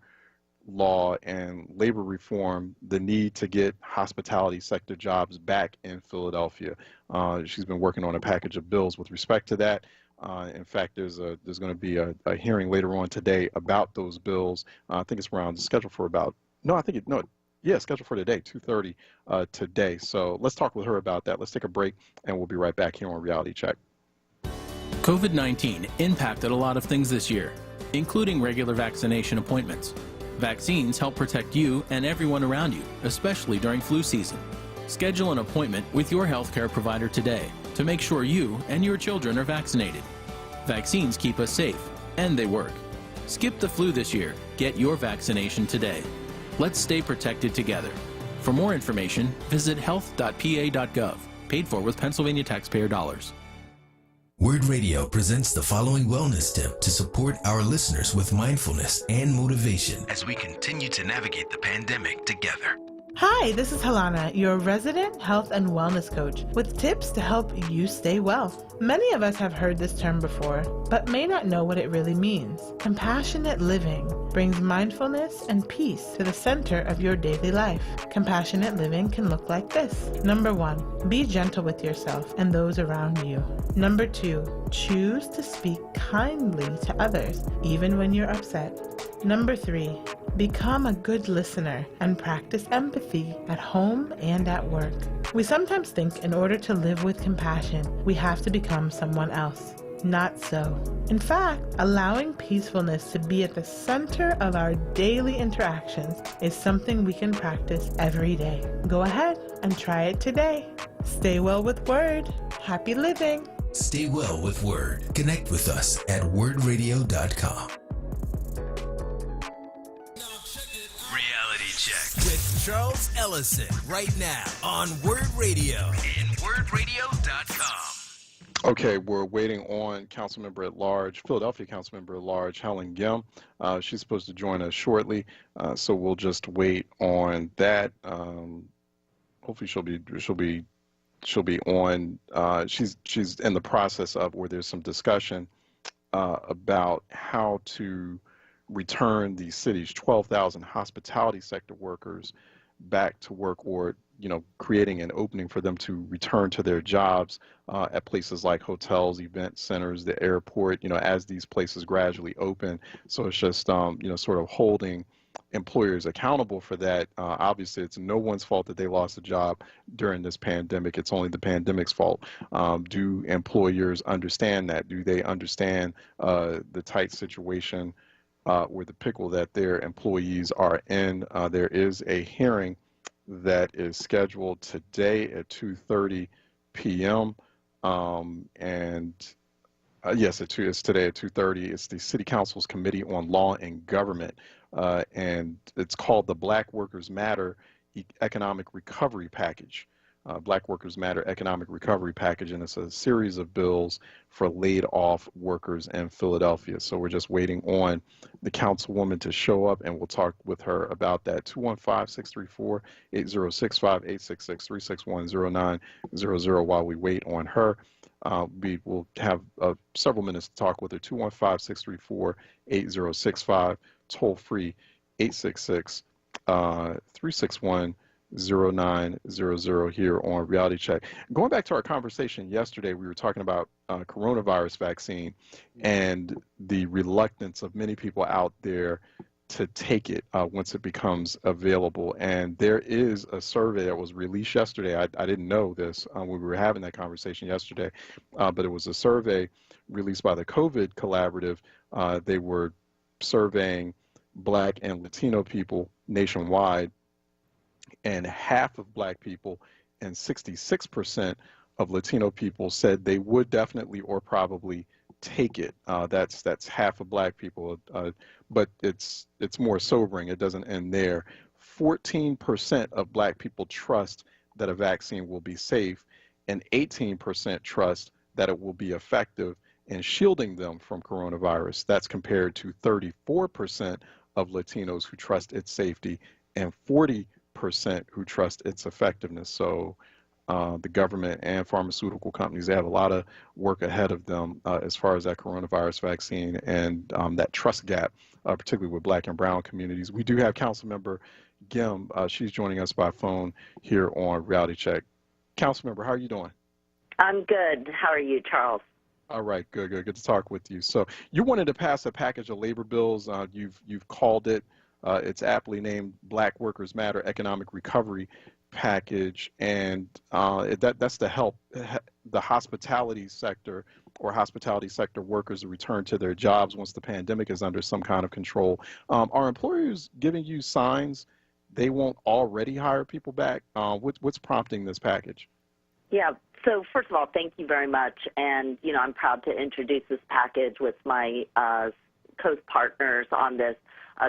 law and labor reform, the need to get hospitality sector jobs back in Philadelphia. She's been working on a package of bills with respect to that. In fact, there's going to be a hearing later on today about those bills. I think it's scheduled for scheduled for today, 2:30 today. So let's talk with her about that. Let's take a break, and we'll be right back here on Reality Check. COVID-19 impacted a lot of things this year, including regular vaccination appointments. Vaccines help protect you and everyone around you, especially during flu season. Schedule an appointment with your healthcare provider today to make sure you and your children are vaccinated. Vaccines keep us safe, and they work. Skip the flu this year. Get your vaccination today. Let's stay protected together. For more information, visit health.pa.gov, paid for with Pennsylvania taxpayer dollars. WURD Radio presents the following wellness tip to support our listeners with mindfulness and motivation as we continue to navigate the pandemic together. Hi, this is Helana, your resident health and wellness coach, with tips to help you stay well. Many of us have heard this term before, but may not know what it really means. Compassionate living brings mindfulness and peace to the center of your daily life. Compassionate living can look like this. Number 1, be gentle with yourself and those around you. Number 2, choose to speak kindly to others, even when you're upset. Number 3, become a good listener and practice empathy at home and at work. We sometimes think in order to live with compassion, we have to become someone else. Not so. In fact, allowing peacefulness to be at the center of our daily interactions is something we can practice every day. Go ahead and try it today. Stay well with WURD. Happy living. Stay well with WURD. Connect with us at wordradio.com. With Charles Ellison right now on WURD Radio and wordradio.com. Okay, we're waiting on Councilmember at Large, Philadelphia Councilmember at Large, Helen Gim. She's supposed to join us shortly, so we'll just wait on that. Hopefully, she'll be on. She's in the process of where there's some discussion about how to return the city's 12,000 hospitality sector workers back to work, or creating an opening for them to return to their jobs at places like hotels, event centers, the airport, as these places gradually open. So it's just sort of holding employers accountable for that. Obviously, it's no one's fault that they lost a job during this pandemic. It's only the pandemic's fault. Do employers understand that? Do they understand the tight situation or the pickle that their employees are in? There is a hearing that is scheduled today at 2:30 p.m. Yes, it's today at 2:30. It's the City Council's Committee on Law and Government, and it's called the Black Workers Matter Economic Recovery Package. Black Workers Matter Economic Recovery Package, and it's a series of bills for laid off workers in Philadelphia. So we're just waiting on the councilwoman to show up, and we'll talk with her about that. 215-634-8065, 866-361-0900 while we wait on her. We will have several minutes to talk with her. 215-634-8065, toll free 866-361-0900 here on Reality Check. Going back to our conversation yesterday, we were talking about coronavirus vaccine and the reluctance of many people out there to take it once it becomes available. And there is a survey that was released yesterday. I didn't know this when we were having that conversation yesterday, but it was a survey released by the COVID Collaborative. They were surveying Black and Latino people nationwide, and half of Black people and 66% of Latino people said they would definitely or probably take it. That's half of Black people, but it's more sobering. It doesn't end there. 14% of Black people trust that a vaccine will be safe, and 18% trust that it will be effective in shielding them from coronavirus. That's compared to 34% of Latinos who trust its safety and 40% who trust its effectiveness. So the government and pharmaceutical companies, they have a lot of work ahead of them as far as that coronavirus vaccine and that trust gap, particularly with Black and brown communities. We do have Councilmember Gim. She's joining us by phone here on Reality Check. Councilmember, how are you doing? I'm good. How are you, Charles? All right, good to talk with you. So you wanted to pass a package of labor bills. You've called it, it's aptly named Black Workers Matter Economic Recovery Package, and that's to help the hospitality sector or hospitality sector workers to return to their jobs once the pandemic is under some kind of control. Are employers giving you signs they won't already hire people back? What's prompting this package? Yeah. So first of all, thank you very much. And, I'm proud to introduce this package with my co-partners on this,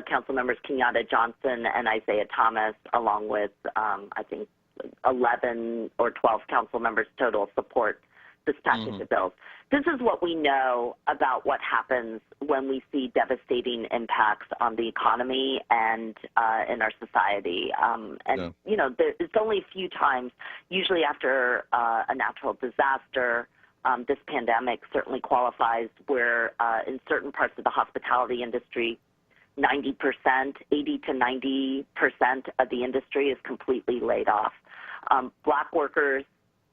Council members Kenyatta Johnson and Isaiah Thomas, along with, I think, 11 or 12 council members total support this package of bills. This is what we know about what happens when we see devastating impacts on the economy and in our society. It's only a few times, usually after a natural disaster. This pandemic certainly qualifies where in certain parts of the hospitality industry, 80 to 90% of the industry is completely laid off. Black workers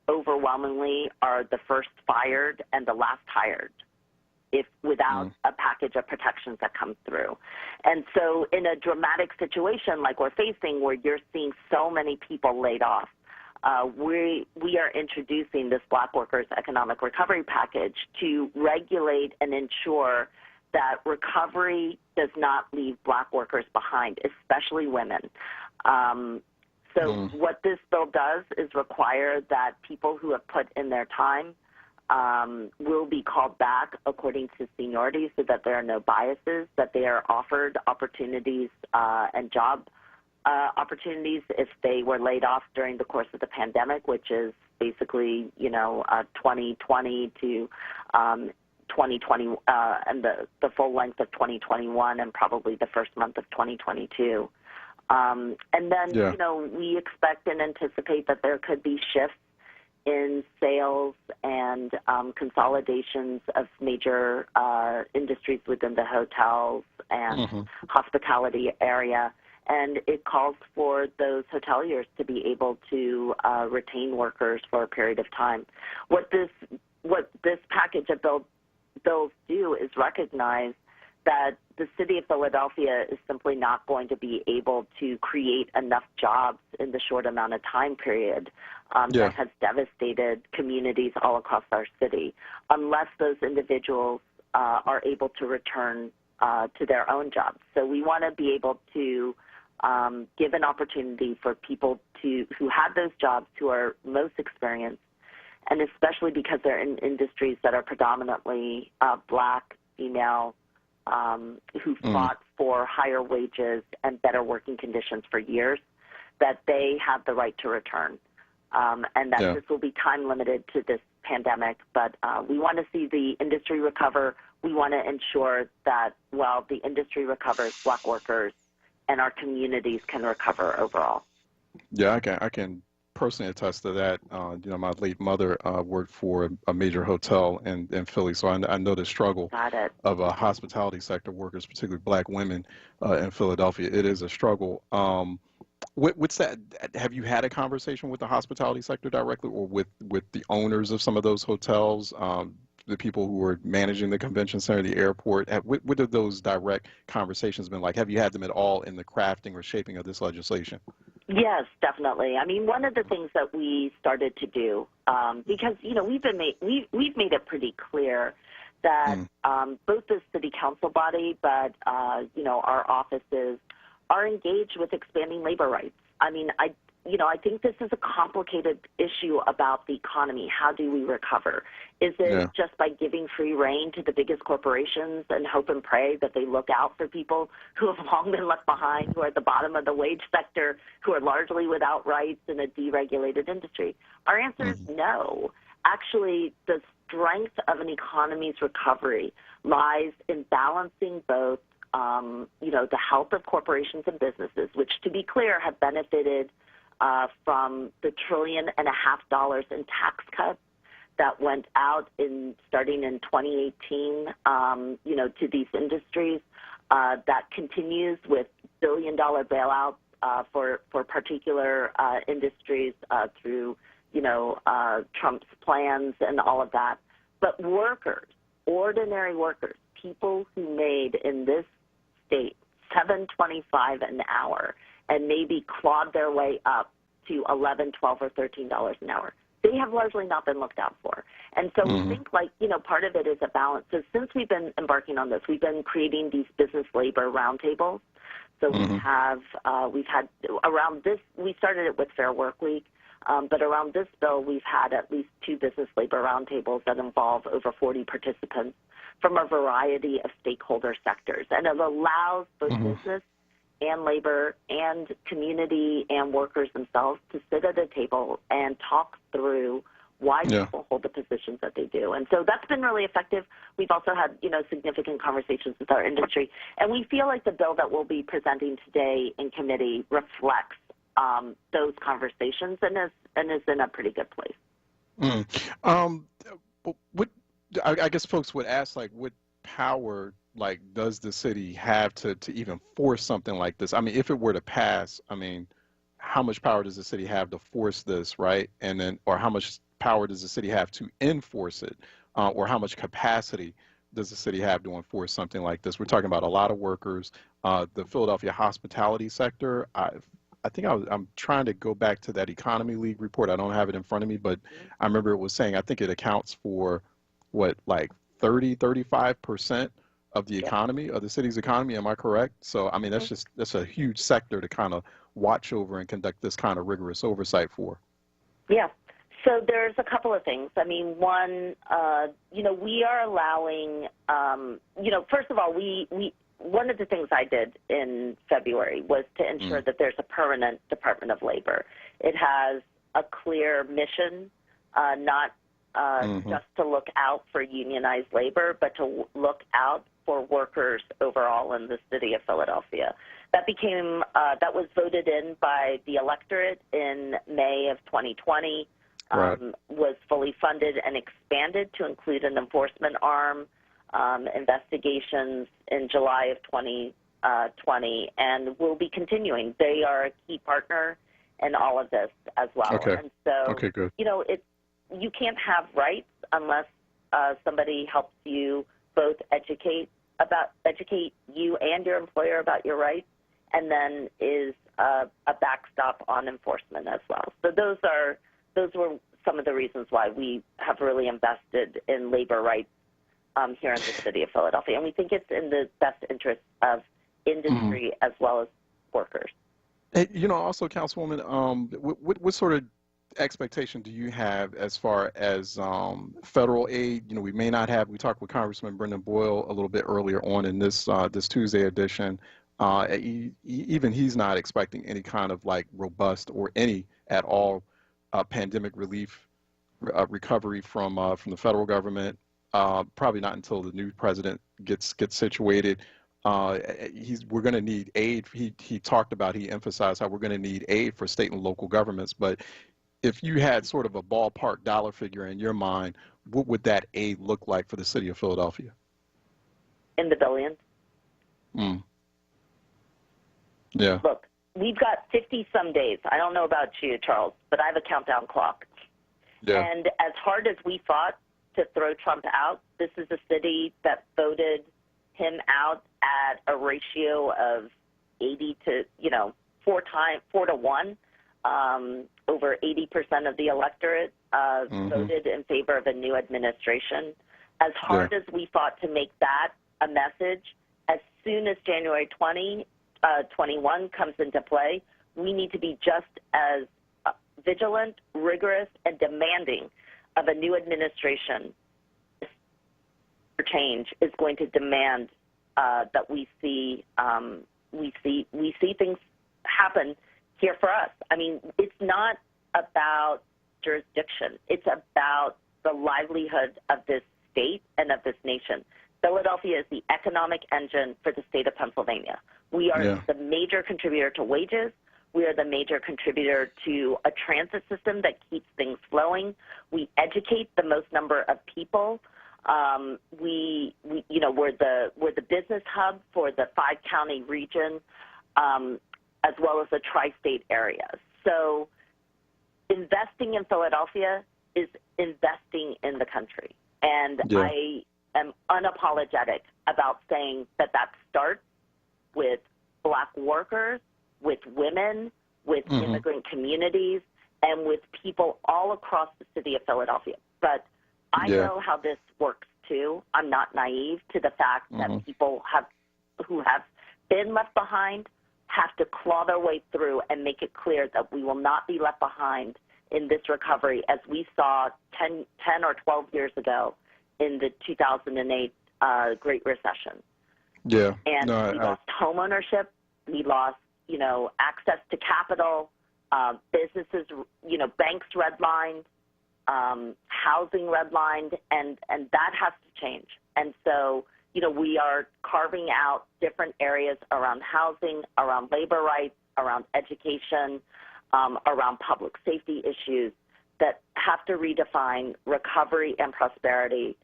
overwhelmingly are the first fired and the last hired without a package of protections that comes through. And so in a dramatic situation like we're facing where you're seeing so many people laid off, we are introducing this Black Workers Economic Recovery Package to regulate and ensure that recovery does not leave Black workers behind, especially women. What this bill does is require that people who have put in their time will be called back according to seniority so that there are no biases, that they are offered opportunities and job opportunities if they were laid off during the course of the pandemic, which is basically, 2020 to 2020 and the full length of 2021 and probably the first month of 2022. And then, we expect and anticipate that there could be shifts in sales and consolidations of major industries within the hotels and hospitality area. And it calls for those hoteliers to be able to retain workers for a period of time. What this package of bills do is recognize that the city of Philadelphia is simply not going to be able to create enough jobs in the short amount of time period that has devastated communities all across our city unless those individuals are able to return to their own jobs. So we want to be able to give an opportunity for people who had those jobs who are most experienced, and especially because they're in industries that are predominantly Black, female, who fought for higher wages and better working conditions for years, that they have the right to return. And that this will be time limited to this pandemic. But we want to see the industry recover. We want to ensure that while the industry recovers, Black workers and our communities can recover overall. Yeah, I can personally attest to that. My late mother worked for a major hotel in Philly, so I know the struggle of hospitality sector workers, particularly Black women in Philadelphia. It is a struggle. What's that? Have you had a conversation with the hospitality sector directly, or with the owners of some of those hotels, the people who are managing the convention center, the airport? What have those direct conversations been like? Have you had them at all in the crafting or shaping of this legislation? Yes, definitely. I mean, one of the things that we started to do, because we've made it pretty clear that both the city council body, but our offices are engaged with expanding labor rights. I mean, I think this is a complicated issue about the economy. How do we recover? Is it just by giving free rein to the biggest corporations and hope and pray that they look out for people who have long been left behind, who are at the bottom of the wage sector, who are largely without rights in a deregulated industry? Our answer is no. Actually, the strength of an economy's recovery lies in balancing both the health of corporations and businesses, which, to be clear, have benefited from the $1.5 trillion in tax cuts that went out starting in 2018, to these industries. That continues with billion-dollar bailouts for particular industries through, Trump's plans and all of that. But workers, ordinary workers, people who made in this state $7.25 an hour and maybe clawed their way up to $11, $12, or $13 an hour. they have largely not been looked out for. And so we think, like, you know, part of it is a balance. So since we've been embarking on this, we've been creating these business labor roundtables. So we've had around this, we started it with Fair Work Week, but around this bill, we've had at least 2 business labor roundtables that involve over 40 participants from a variety of stakeholder sectors. And it allows both business and labor and community and workers themselves to sit at a table and talk through why people hold the positions that they do. And so that's been really effective. We've also had, you know, significant conversations with our industry. And we feel like the bill that we'll be presenting today in committee reflects those conversations and is in a pretty good place. I guess folks would ask, like, what power, like, does the city have to even force something like this? I mean, if it were to pass, I mean, how much power does the city have to force this, right? And then, or how much power does the city have to enforce it? Or how much capacity does the city have to enforce something like this? We're talking about a lot of workers. The Philadelphia hospitality sector, I think I'm trying to go back to that Economy League report. I don't have it in front of me, but I remember it was saying, I think it accounts for, what, like 35% of the economy, of the city's economy. Am I correct? So, I mean, that's a huge sector to kind of watch over and conduct this kind of rigorous oversight for. Yeah. So there's a couple of things. I mean, one, you know, we are allowing, you know, first of all, one of the things I did in February was to ensure that there's a permanent Department of Labor. It has a clear mission, not just to look out for unionized labor, but to look out for workers overall in the city of Philadelphia. That became, that was voted in by the electorate in May of 2020, was fully funded and expanded to include an enforcement arm, investigations in July of 2020, and will be continuing. They are a key partner in all of this as well. And so, you know, you can't have rights unless somebody helps you both educate you and your employer about your rights, and then is a backstop on enforcement as well. So those were some of the reasons why we have really invested in labor rights here in the city of Philadelphia, and we think it's in the best interest of industry as well as workers. Hey, you know, also, Councilwoman, what sort of expectation do you have as far as federal aid? You know, we may not have. We talked with Congressman Brendan Boyle a little bit earlier on in this this Tuesday edition. Even he's not expecting any kind of like robust or any at all pandemic relief recovery from the federal government. Probably not until the new president gets situated. We're going to need aid. He talked about, he emphasized how we're going to need aid for state and local governments. But if you had sort of a ballpark dollar figure in your mind, what would that aid look like for the city of Philadelphia? In the billions. Yeah. Look, we've got 50-some days. I don't know about you, Charles, but I have a countdown clock. Yeah. And as hard as we fought to throw Trump out, this is a city that voted him out at a ratio of 80 to, 4 to 1. Over 80% of the electorate voted in favor of a new administration. As hard as we fought to make that a message, as soon as January 2021 comes into play, we need to be just as vigilant, rigorous, and demanding of a new administration. Change is going to demand that we see things happen here for us. I mean, it's not about jurisdiction. It's about the livelihood of this state and of this nation. Philadelphia is the economic engine for the state of Pennsylvania. We are the major contributor to wages. We are the major contributor to a transit system that keeps things flowing. We educate the most number of people. We're the business hub for the 5-county region, as well as the tri-state area. So investing in Philadelphia is investing in the country. And I am unapologetic about saying that starts with Black workers, with women, with immigrant communities, and with people all across the city of Philadelphia. But I know how this works too. I'm not naive to the fact that people who have been left behind have to claw their way through and make it clear that we will not be left behind in this recovery, as we saw 10 or 12 years ago in the 2008 Great Recession. Yeah. And we lost home ownership. We lost, access to capital, businesses, banks redlined, housing redlined, and that has to change. And so, we are carving out different areas around housing, around labor rights, around education, around public safety issues that have to redefine recovery and prosperity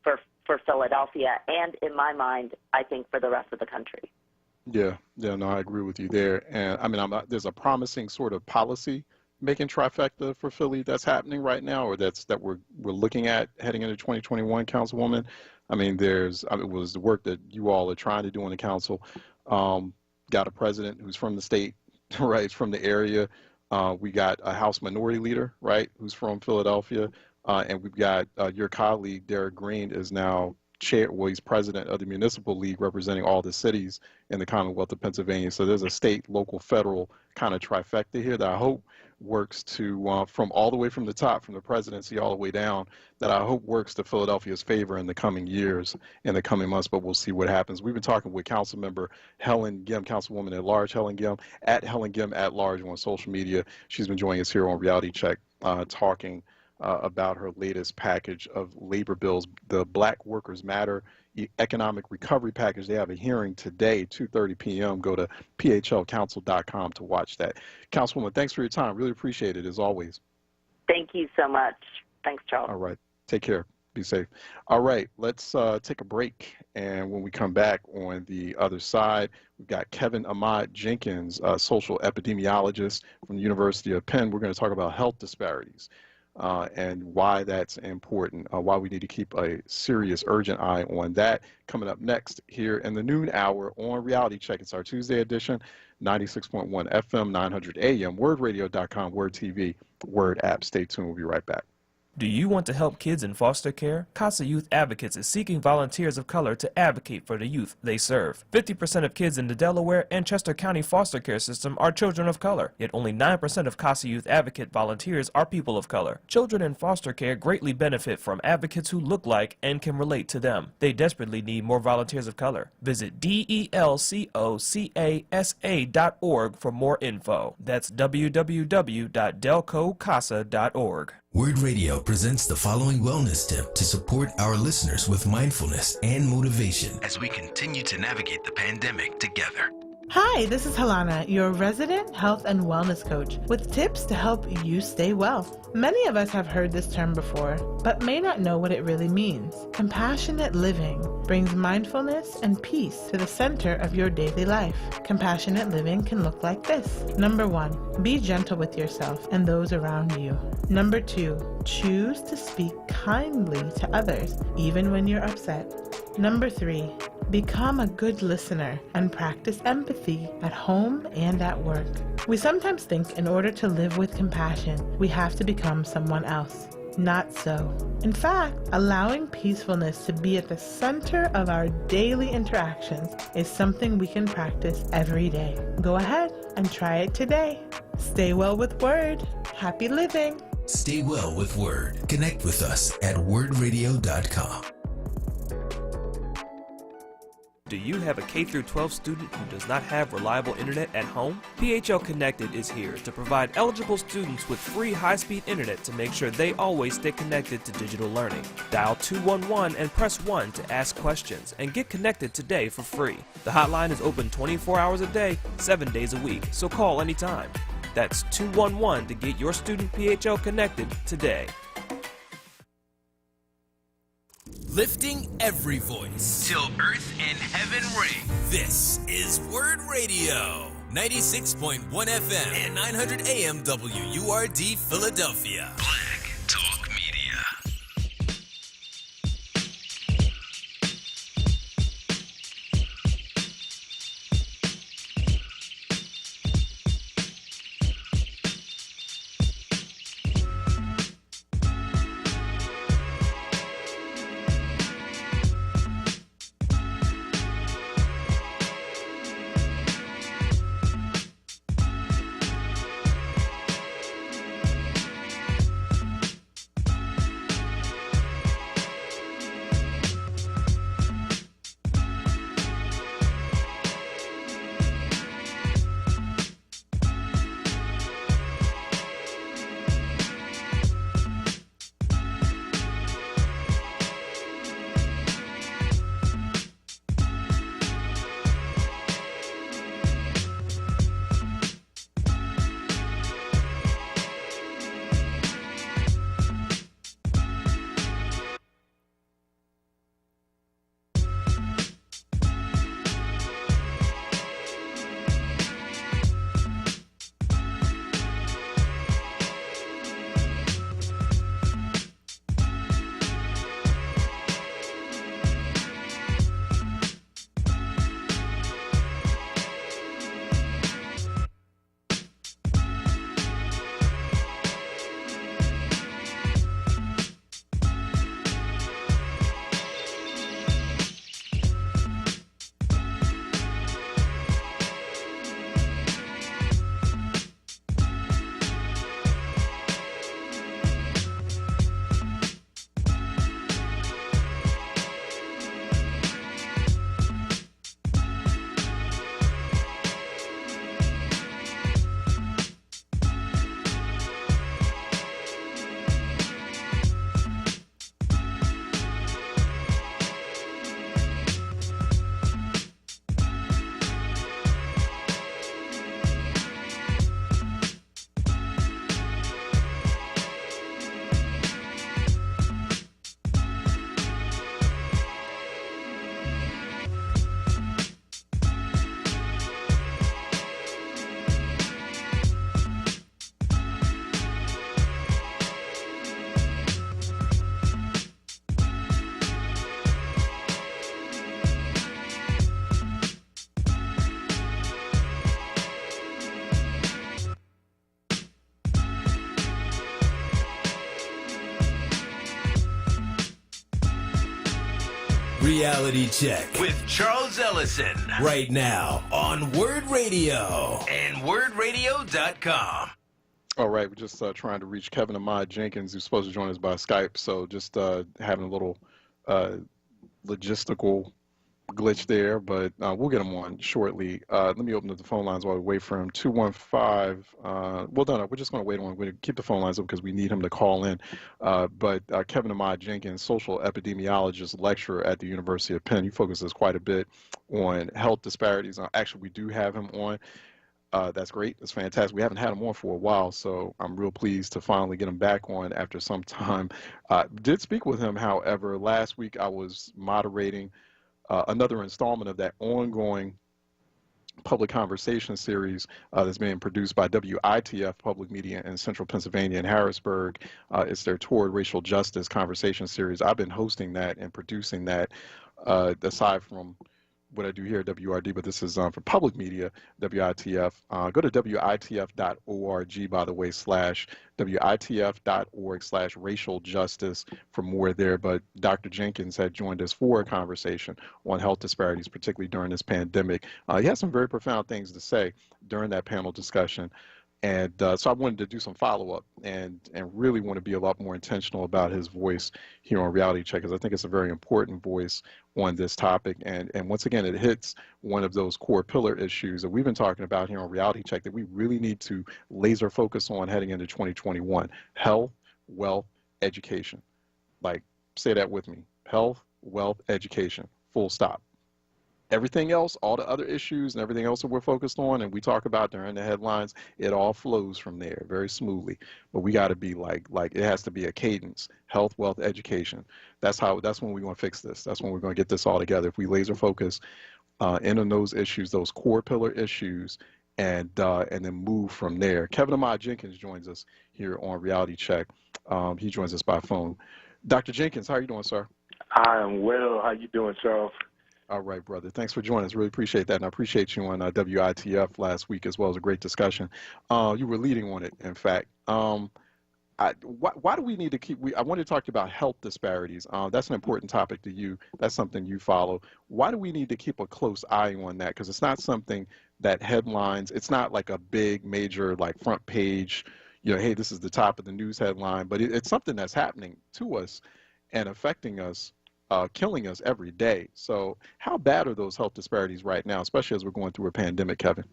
for Philadelphia, and in my mind, I think for the rest of the country. Yeah, no, I agree with you there. And I mean, there's a promising sort of policy making trifecta for Philly that's happening right now, or that we're looking at heading into 2021, Councilwoman. I mean, it was the work that you all are trying to do in the council. Got a president who's from the state, right, from the area. We got a House Minority Leader, right, who's from Philadelphia. And we've got your colleague, Derek Green, is now he's president of the Municipal League, representing all the cities in the Commonwealth of Pennsylvania. So there's a state, local, federal kind of trifecta here that I hope works to, from all the way from the top, from the presidency all the way down, that I hope works to Philadelphia's favor in the coming years, in the coming months, but we'll see what happens. We've been talking with Councilmember Helen Gim, Councilwoman at Large Helen Gim, at Helen Gim at Large on social media. She's been joining us here on Reality Check, talking about her latest package of labor bills, the Black Workers Matter Economic Recovery Package. They have a hearing today, 2:30 p.m. Go to phlcouncil.com to watch that. Councilwoman, thanks for your time. Really appreciate it, as always. Thank you so much. Thanks, Charles. All right. Take care. Be safe. All right. Let's take a break. And when we come back on the other side, we've got Kevin Ahmad Jenkins, a social epidemiologist from the University of Penn. We're going to talk about health disparities. And why that's important, why we need to keep a serious, urgent eye on that. Coming up next here in the noon hour on Reality Check. It's our Tuesday edition, 96.1 FM, 900 AM, WURDradio.com, WURD TV, WURD app. Stay tuned. We'll be right back. Do you want to help kids in foster care? CASA Youth Advocates is seeking volunteers of color to advocate for the youth they serve. 50% of kids in the Delaware and Chester County foster care system are children of color, yet only 9% of CASA Youth Advocate volunteers are people of color. Children in foster care greatly benefit from advocates who look like and can relate to them. They desperately need more volunteers of color. Visit delcocasa.org for more info. That's www.delcocasa.org. WURD Radio presents the following wellness tip to support our listeners with mindfulness and motivation as we continue to navigate the pandemic together. Hi, this is Helana, your resident health and wellness coach, with tips to help you stay well. Many of us have heard this term before, but may not know what it really means. Compassionate living brings mindfulness and peace to the center of your daily life. Compassionate living can look like this. Number 1, be gentle with yourself and those around you. Number 2, choose to speak kindly to others, even when you're upset. Number 3, become a good listener and practice empathy at home and at work. We sometimes think in order to live with compassion, we have to become someone else. Not so. In fact, allowing peacefulness to be at the center of our daily interactions is something we can practice every day. Go ahead and try it today. Stay well with WURD. Happy living. Stay well with WURD. Connect with us at WURDradio.com. Do you have a K-12 student who does not have reliable internet at home? PHL Connected is here to provide eligible students with free high-speed internet to make sure they always stay connected to digital learning. Dial 211 and press 1 to ask questions and get connected today for free. The hotline is open 24 hours a day, 7 days a week, so call anytime. That's 211 to get your student PHL connected today. Lifting every voice till earth and heaven ring. This is WURD Radio, 96.1 FM and 900 AM WURD Philadelphia. Black Talk Media. Reality Check with Charles Ellison right now on WURD Radio and WURDradio.com. All right, we're just trying to reach Kevin Ahmad Jenkins, who's supposed to join us by Skype. So just having a little logistical glitch there, but we'll get him on shortly. Let me open up the phone lines while we wait for him. 215. Well, no, we're just going to wait on. We're going to keep the phone lines up because we need him to call in. But Kevin Ahmad Jenkins, social epidemiologist, lecturer at the University of Penn, he focuses quite a bit on health disparities. Actually, we do have him on. That's great. That's fantastic. We haven't had him on for a while, so I'm real pleased to finally get him back on after some time. Did speak with him, however, last week. I was moderating another installment of that ongoing public conversation series that's being produced by WITF Public Media in Central Pennsylvania and Harrisburg. It's their Toward Racial Justice conversation series. I've been hosting that and producing that, aside from what I do here at WRD, but this is for public media, WITF. Go to WITF.org, by the way, /WITF.org/racial justice for more there. But Dr. Jenkins had joined us for a conversation on health disparities, particularly during this pandemic. He had some very profound things to say during that panel discussion. And so I wanted to do some follow-up and really want to be a lot more intentional about his voice here on Reality Check, because I think it's a very important voice on this topic. And once again, it hits one of those core pillar issues that we've been talking about here on Reality Check that we really need to laser focus on heading into 2021. Health, wealth, education. Like, say that with me. Health, wealth, education. Full stop. Everything else, all the other issues and everything else that we're focused on and we talk about during the headlines, it all flows from there very smoothly. But we got to be like it has to be a cadence. Health, wealth, education. That's when we're going to fix this. That's when we're going to get this all together. If we laser focus in on those issues, those core pillar issues, and then move from there. Kevin Ahmad Jenkins joins us here on Reality Check. He joins us by phone. Dr. Jenkins, how are you doing, sir? I am well. How you doing, Charles? All right, brother. Thanks for joining us. Really appreciate that. And I appreciate you on WITF last week as well. It was a great discussion. You were leading on it, in fact. Why do we need to keep, I wanted to talk to you about health disparities. That's an important topic to you. That's something you follow. Why do we need to keep a close eye on that? Because it's not something that headlines, it's not like a big major like front page, hey, this is the top of the news headline, but it's something that's happening to us and affecting us. Killing us every day. So how bad are those health disparities right now, especially as we're going through a pandemic, Kevin?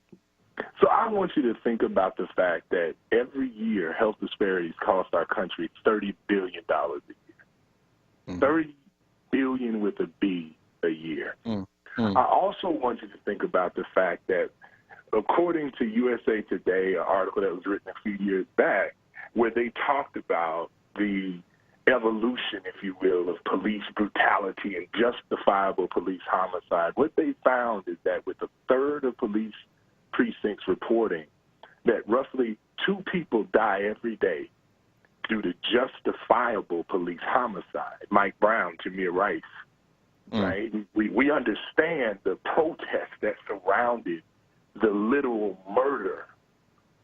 So I want you to think about the fact that every year health disparities cost our country $30 billion a year. Mm-hmm. $30 billion with a B a year. Mm-hmm. I also want you to think about the fact that according to USA Today, an article that was written a few years back, where they talked about the evolution, if you will, of police brutality and justifiable police homicide. What they found is that with a third of police precincts reporting that roughly 2 people die every day due to justifiable police homicide. Mike Brown, Jameer Rice, right? We understand the protest that surrounded the literal murder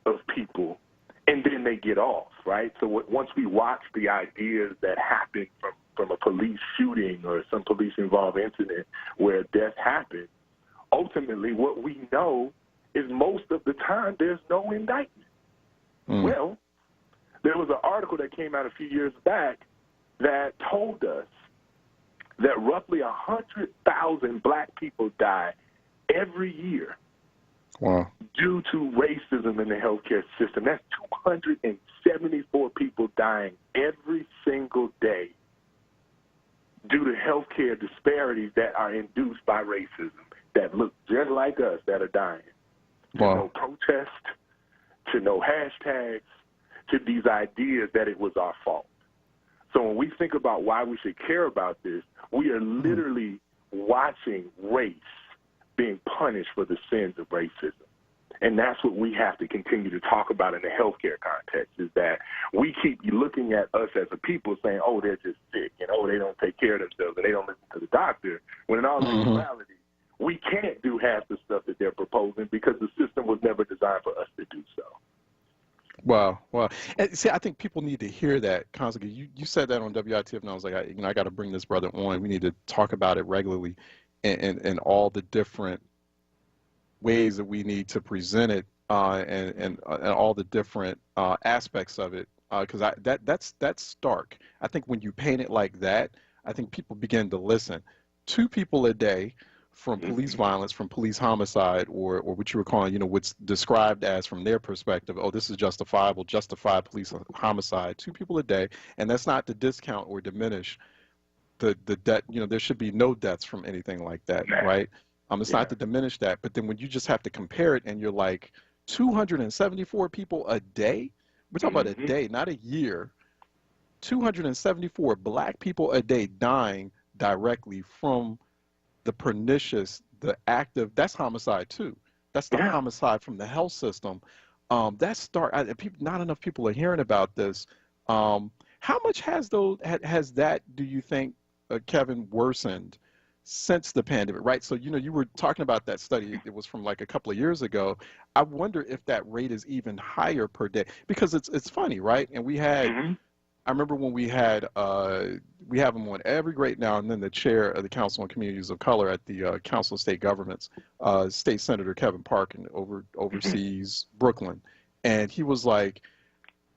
of people, and then they get off, right? So once we watch the ideas that happen from a police shooting or some police-involved incident where death happened, ultimately what we know is most of the time there's no indictment. Well, there was an article that came out a few years back that told us that roughly 100,000 black people die every year. Wow. Due to racism in the healthcare system. That's 274 people dying every single day due to healthcare disparities that are induced by racism, that look just like us, that are dying. Wow. To no protest, to no hashtags, to these ideas that it was our fault. So when we think about why we should care about this, we are literally watching race being punished for the sins of racism. And that's what we have to continue to talk about in the healthcare context, is that we keep looking at us as a people saying, oh, they're just sick, and oh, they don't take care of themselves, and they don't listen to the doctor, when in all actuality, we can't do half the stuff that they're proposing because the system was never designed for us to do so. Wow, wow. And see, I think people need to hear that constantly. You said that on WITF, and I was like, I got to bring this brother on. We need to talk about it regularly, and all the different ways that we need to present it, and all the different aspects of it. Because that's stark. I think when you paint it like that, I think people begin to listen. 2 people a day from police violence, from police homicide, or what you were calling, what's described as from their perspective, oh, this is justifiable, justified police homicide, 2 people a day, and that's not to discount or diminish the death. There should be no deaths from anything like that, right? It's not to diminish that, but then when you just have to compare it, and you're like, 274 people a day. We're talking about a day, not a year. 274 black people a day dying directly from the pernicious, the active, that's homicide too. That's the homicide from the health system. That's not enough people are hearing about this. How much has that, do you think, Kevin, worsened since the pandemic, right? So, you were talking about that study. It was from like a couple of years ago. I wonder if that rate is even higher per day, because it's funny, right? And we had, I remember when we had, we have him on every great now and then, the chair of the Council on Communities of Color at the Council of State Governments, State Senator Kevin Parkin oversees Brooklyn. And he was like,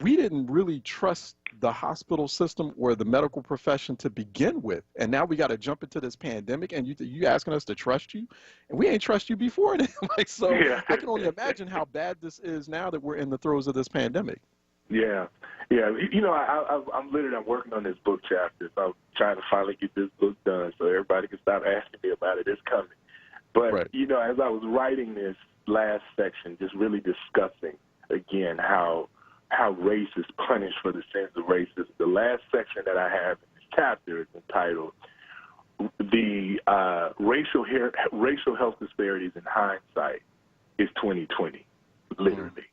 we didn't really trust the hospital system or the medical profession to begin with. And now we got to jump into this pandemic, and you asking us to trust you? And we ain't trust you before then. I can only imagine how bad this is now that we're in the throes of this pandemic. Yeah. I'm working on this book chapter, so I'm trying to finally get this book done so everybody can stop asking me about it. It's coming. But, as I was writing this last section, just really discussing, again, how race is punished for the sins of racism, the last section that I have in this chapter is entitled The Racial Health Disparities in Hindsight is 2020, literally.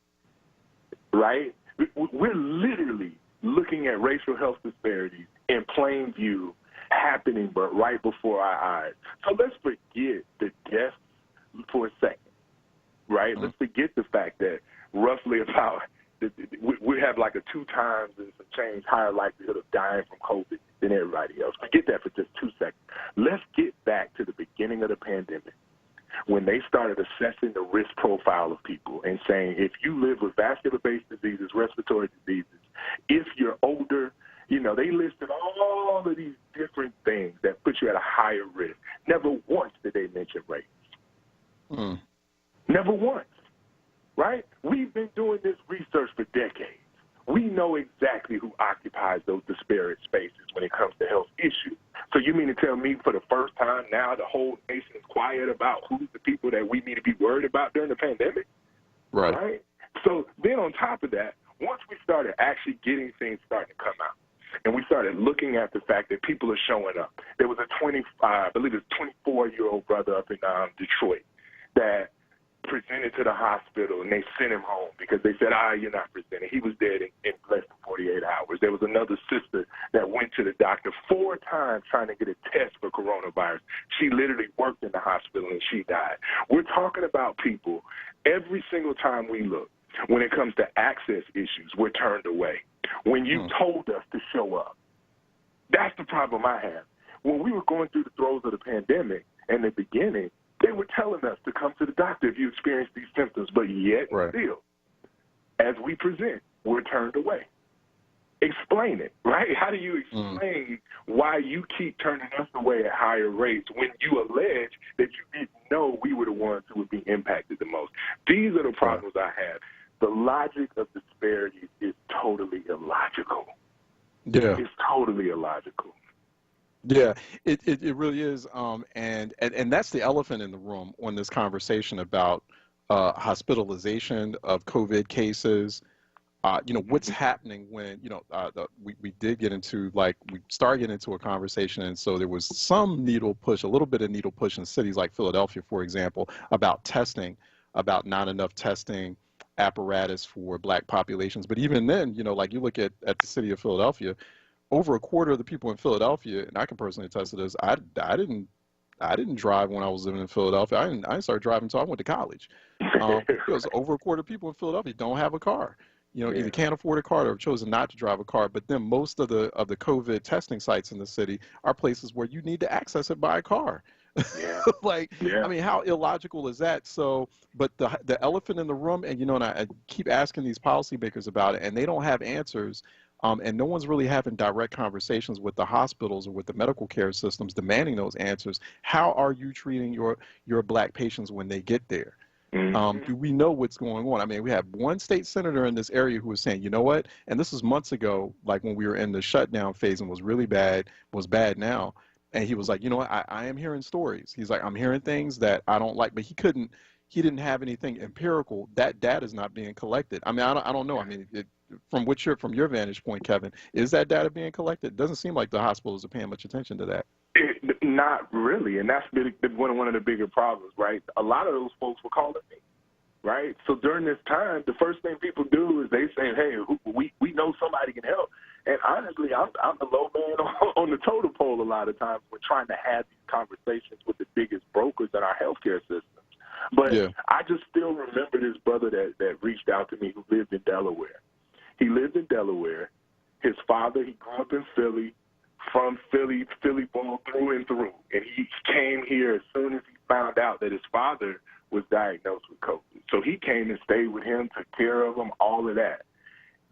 Right? We're literally looking at racial health disparities in plain view happening but right before our eyes. So let's forget the deaths for a second, right? Let's forget the fact that roughly about, we have like a 2 times and some change higher likelihood of dying from COVID than everybody else. Forget that for just 2 seconds. Let's get back to the beginning of the pandemic, when they started assessing the risk profile of people and saying, if you live with vascular-based diseases, respiratory diseases, if you're older, they listed all of these different things that put you at a higher risk. Never once did they mention race. Never once, right? We've been doing this research for decades. We know exactly who occupies those disparate spaces when it comes to health issues. So you mean to tell me for the first time now the whole nation is quiet about who's the people that we need to be worried about during the pandemic? Right? So then on top of that, once we started actually getting things starting to come out, and we started looking at the fact that people are showing up. There was a 24-year-old brother up in Detroit that presented to the hospital, and they sent him home because they said, you're not presenting. He was dead in less than 48 hours. There was another sister that went to the doctor 4 times trying to get a test for coronavirus. She literally worked in the hospital, and she died. We're talking about people every single time we look. When it comes to access issues, we're turned away. When you told us to show up, that's the problem I have. When we were going through the throes of the pandemic in the beginning, they were telling us to come to the doctor if you experience these symptoms, but yet still, as we present, we're turned away. Explain it, right? How do you explain why you keep turning us away at higher rates when you allege that you didn't know we were the ones who would be impacted the most? These are the problems I have. The logic of disparities is totally illogical. Yeah. It's totally illogical. Yeah, it really is. And that's the elephant in the room on this conversation about hospitalization of COVID cases. What's happening when, we did get into, we started getting into a conversation, and so there was some needle push, a little bit of needle push in cities like Philadelphia, for example, about testing, about not enough testing apparatus for black populations. But even then, you look at the city of Philadelphia, over a quarter of the people in Philadelphia, and I can personally attest to this, I didn't drive when I was living in Philadelphia. I didn't start driving until I went to college. Because over a quarter of people in Philadelphia don't have a car. you know, either can't afford a car or have chosen not to drive a car. But then most of the COVID testing sites in the city are places where you need to access it by a car. Like, I mean, how illogical is that? So, but the elephant in the room, and you know, and I keep asking these policymakers about it, and they don't have answers. And no one's really having direct conversations with the hospitals or with the medical care systems demanding those answers. How are you treating your black patients when they get there? Do we know what's going on? I mean, we have one state senator in this area who was saying, you know what? And this was months ago, like when we were in the shutdown phase and was really bad, was bad now. And he was like, you know what? I am hearing stories. He's like, I'm hearing things that I don't like, but he didn't have anything empirical. That data is not being collected. I mean, I don't know. I mean, from your vantage point, Kevin, is that data being collected? It doesn't seem like the hospitals are paying much attention to that. Not really, and that's one of the bigger problems, right? A lot of those folks were calling me, right? So during this time, the first thing people do is they say, hey, we know somebody can help. And honestly, I'm the low man on the totem pole a lot of times when trying to have these conversations with the biggest brokers in our healthcare systems. But I just still remember this brother that reached out to me who lived in Delaware. He lived in Delaware. His father, he grew up in Philly. From Philly born through and through. And he came here as soon as he found out that his father was diagnosed with COVID. So he came and stayed with him, took care of him, all of that.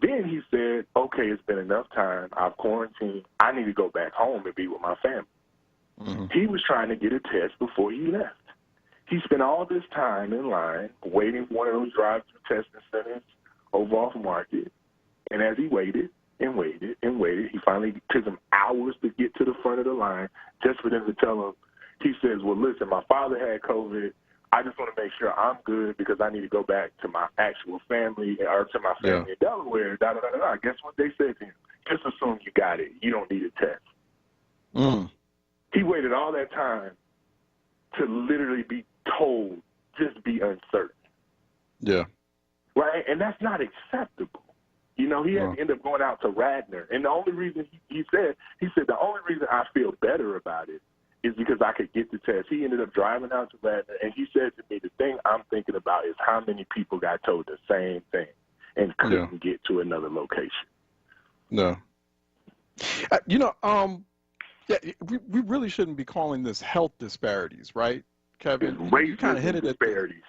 Then he said, okay, it's been enough time. I've quarantined. I need to go back home and be with my family. He was trying to get a test before he left. He spent all this time in line waiting for one of those drive-through testing centers over off Market. And as he waited, and waited and waited. He finally took him hours to get to the front of the line just for them to tell him. He says, well, listen, my father had COVID. I just want to make sure I'm good because I need to go back to my actual family or to my family in Delaware. Guess what they said to him? Just assume you got it. You don't need a test. He waited all that time to literally be told, just be uncertain. Yeah. Right? And that's not acceptable. You know, he had to end up going out to Radnor. And the only reason he said the only reason I feel better about it is because I could get the test. He ended up driving out to Radnor, and he said to me, the thing I'm thinking about is how many people got told the same thing and couldn't get to another location. No. You know, we really shouldn't be calling this health disparities, right, Kevin? You kind of hinted at disparities.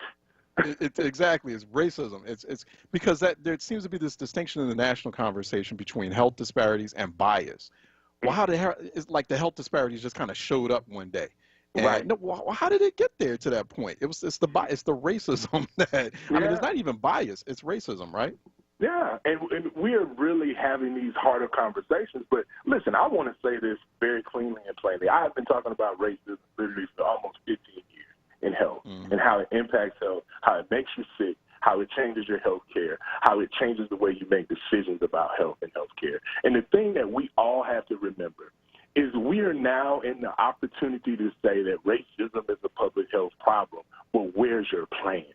Exactly, it's racism. It's because there seems to be this distinction in the national conversation between health disparities and bias. Well, it's like the health disparities just kind of showed up one day. And right. No, how did it get there to that point? It's the racism that I mean, it's not even bias. It's racism, right? Yeah, and we're really having these harder conversations. But listen, I want to say this very cleanly and plainly. I have been talking about racism literally for almost 15 years. In health and how it impacts health, how it makes you sick, how it changes your health care, how it changes the way you make decisions about health and health care. And the thing that we all have to remember is we are now in the opportunity to say that racism is a public health problem, but where's your plan?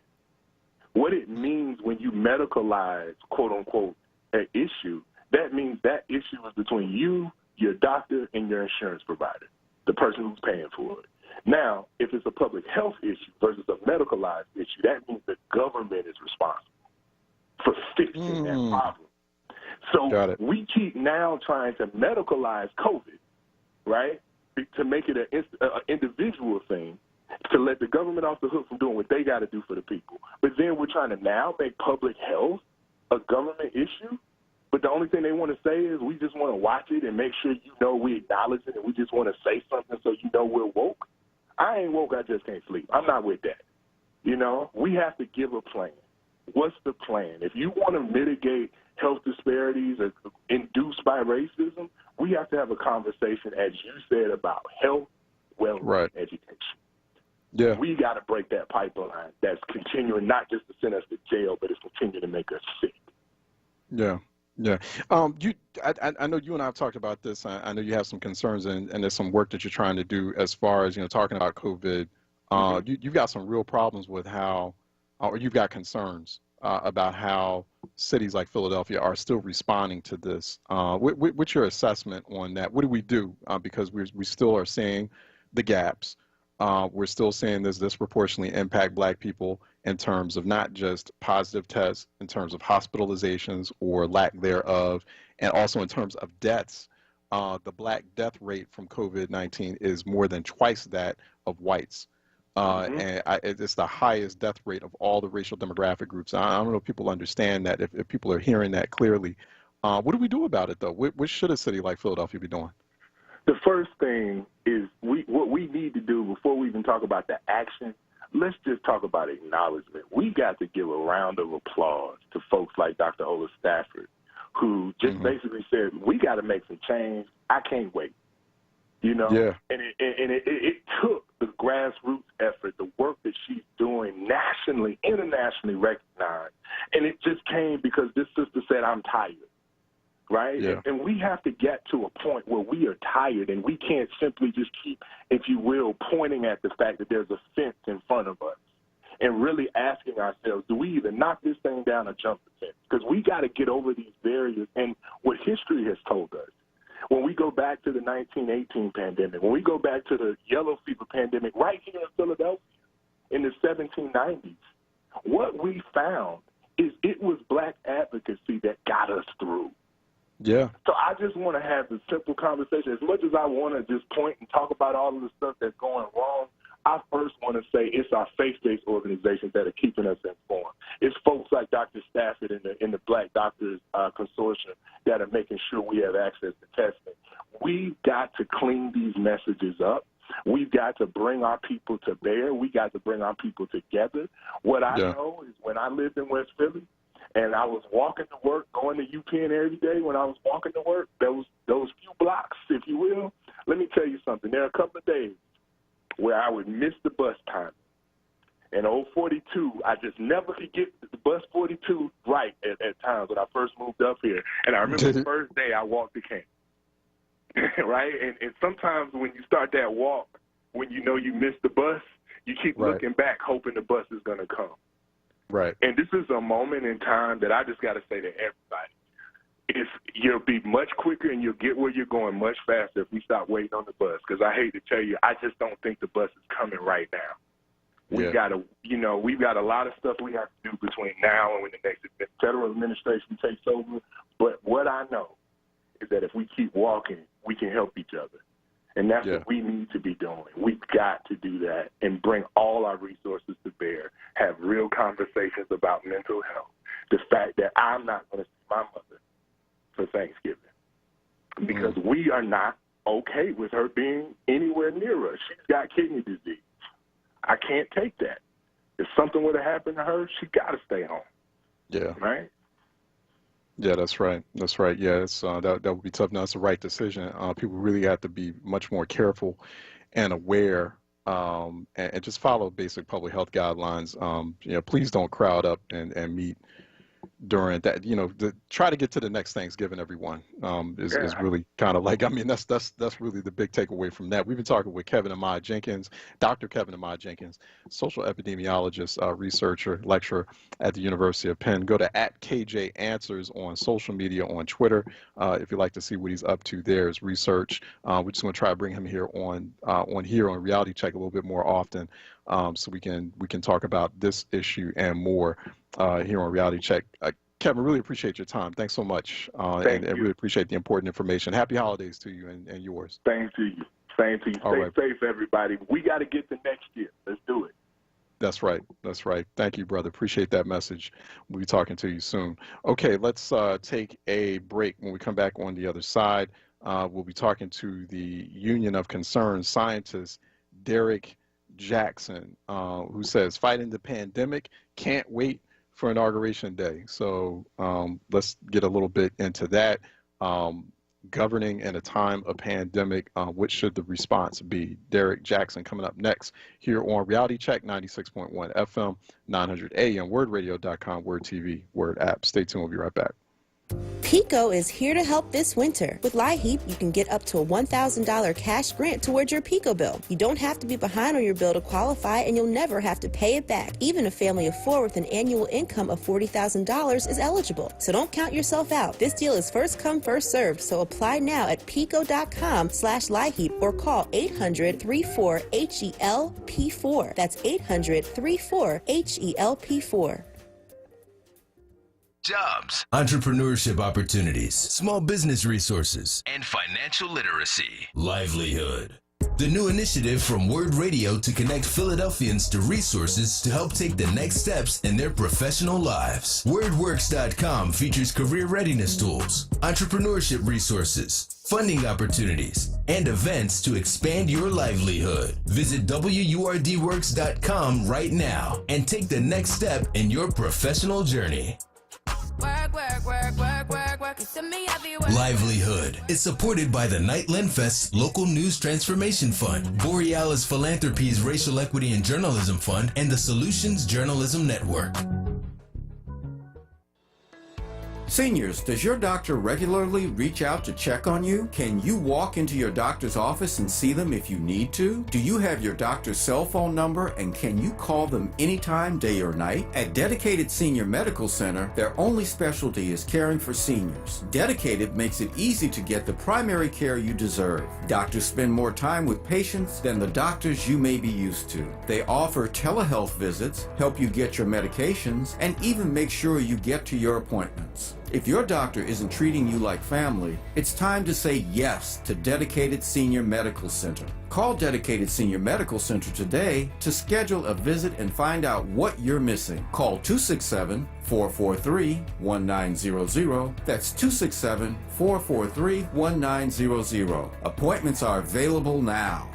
What it means when you medicalize, quote unquote, an issue, that means that issue is between you, your doctor, and your insurance provider, the person who's paying for it. Now, if it's a public health issue versus a medicalized issue, that means the government is responsible for fixing that problem. So we keep now trying to medicalize COVID, right, to make it an individual thing, to let the government off the hook from doing what they got to do for the people. But then we're trying to now make public health a government issue. But the only thing they want to say is we just want to watch it and make sure you know we acknowledge it, and we just want to say something so you know we're woke. I ain't woke, I just can't sleep. I'm not with that. You know, we have to give a plan. What's the plan? If you want to mitigate health disparities induced by racism, we have to have a conversation, as you said, about health, wealth, and education. Yeah. We got to break that pipeline that's continuing not just to send us to jail, but it's continuing to make us sick. Yeah. Yeah. I know you and I have talked about this. I know you have some concerns and there's some work that you're trying to do as far as, you know, talking about COVID. You've got some real problems with how, or you've got concerns about how cities like Philadelphia are still responding to this. What's your assessment on that? What do we do? Because we still are seeing the gaps. we're still seeing this disproportionately impact Black people in terms of not just positive tests, in terms of hospitalizations or lack thereof, and also in terms of deaths. The Black death rate from COVID-19 is more than twice that of whites. And it's the highest death rate of all the racial demographic groups. I don't know if people understand that, if people are hearing that clearly. What do we do about it, though? What should a city like Philadelphia be doing? The first thing is what we need to do before we even talk about the action, let's just talk about acknowledgement. We got to give a round of applause to folks like Dr. Ola Stafford, who just basically said, we got to make some change. I can't wait. You know? Yeah. And it took the grassroots effort, the work that she's doing nationally, internationally recognized. And it just came because this sister said, I'm tired. Right? Yeah. And we have to get to a point where we are tired and we can't simply just keep, if you will, pointing at the fact that there's a fence in front of us and really asking ourselves, do we either knock this thing down or jump the fence? Because we got to get over these barriers. And what history has told us, when we go back to the 1918 pandemic, when we go back to the yellow fever pandemic right here in Philadelphia in the 1790s, what we found is it was Black advocacy that got us through. Yeah. So I just want to have the simple conversation. As much as I want to just point and talk about all of the stuff that's going wrong, I first want to say it's our faith-based organizations that are keeping us informed. It's folks like Dr. Stafford in the Black Doctors Consortium that are making sure we have access to testing. We've got to clean these messages up. We've got to bring our people to bear. We got to bring our people together. What I know is when I lived in West Philly, and I was walking to work, going to UPenn every day. When I was walking to work, those few blocks, if you will, let me tell you something. There are a couple of days where I would miss the bus time. And old 42, I just never could get the bus 42 right at times when I first moved up here. And I remember the first day I walked to camp, right? And sometimes when you start that walk, when you know you missed the bus, you keep looking back, hoping the bus is going to come. Right. And this is a moment in time that I just got to say to everybody, you'll be much quicker and you'll get where you're going much faster if we stop waiting on the bus. Because I hate to tell you, I just don't think the bus is coming right now. We've got a lot of stuff we have to do between now and when the next federal administration takes over. But what I know is that if we keep walking, we can help each other. And that's what we need to be doing. We've got to do that and bring all our resources to bear, have real conversations about mental health. The fact that I'm not going to see my mother for Thanksgiving because we are not okay with her being anywhere near us. She's got kidney disease. I can't take that. If something would have happened to her, she got to stay home. Yeah. Right? Yeah, that's right. That's right. Yeah, it's, that would be tough. Now, it's the right decision. People really have to be much more careful and aware and just follow basic public health guidelines. Please don't crowd up and meet during that. Try to get to the next Thanksgiving, everyone, is really kind of like, that's really the big takeaway from that. We've been talking with Kevin Ahmad Jenkins, Dr. Kevin Ahmad Jenkins, social epidemiologist, researcher, lecturer at the University of Penn. Go to @KJ Answers on social media, on Twitter, if you'd like to see what he's up to there, his research. We're just going to try to bring him here on Reality Check a little bit more often, so we can talk about this issue and more here on Reality Check. Kevin, really appreciate your time. Thanks so much. And really appreciate the important information. Happy holidays to you and yours. Same to you. Same to you. Stay safe, everybody. We got to get to next year. Let's do it. That's right. That's right. Thank you, brother. Appreciate that message. We'll be talking to you soon. Okay, let's take a break. When we come back on the other side, we'll be talking to the Union of Concerned Scientists, Derek Jackson, who says, fighting the pandemic, can't wait for Inauguration Day. So let's get a little bit into that. Governing in a time of pandemic, what should the response be? Derek Jackson coming up next here on Reality Check 96.1 FM, 900 AM, wordradio.com, WURD TV, WURD app. Stay tuned. We'll be right back. PECO is here to help this winter. With LIHEAP, you can get up to a $1,000 cash grant towards your PECO bill. You don't have to be behind on your bill to qualify, and you'll never have to pay it back. Even a family of 4 with an annual income of $40,000 is eligible. So don't count yourself out. This deal is first come, first served, so apply now at PECO.com/LIHEAP or call 800-34-HELP4. That's 800-34-HELP4. Jobs, entrepreneurship opportunities, small business resources, and financial literacy. Livelihood. The new initiative from WURD Radio to connect Philadelphians to resources to help take the next steps in their professional lives. WordWorks.com features career readiness tools, entrepreneurship resources, funding opportunities, and events to expand your livelihood. Visit WURDworks.com right now and take the next step in your professional journey. Livelihood is supported by the Nightland Fest's Local News Transformation Fund, Borealis Philanthropies Racial Equity and Journalism Fund, and the Solutions Journalism Network. Seniors, does your doctor regularly reach out to check on you? Can you walk into your doctor's office and see them if you need to? Do you have your doctor's cell phone number, and can you call them anytime, day or night? At Dedicated Senior Medical Center, their only specialty is caring for seniors. Dedicated makes it easy to get the primary care you deserve. Doctors spend more time with patients than the doctors you may be used to. They offer telehealth visits, help you get your medications, and even make sure you get to your appointments. If your doctor isn't treating you like family, it's time to say yes to Dedicated Senior Medical Center. Call Dedicated Senior Medical Center today to schedule a visit and find out what you're missing. Call 267-443-1900. That's 267-443-1900. Appointments are available now.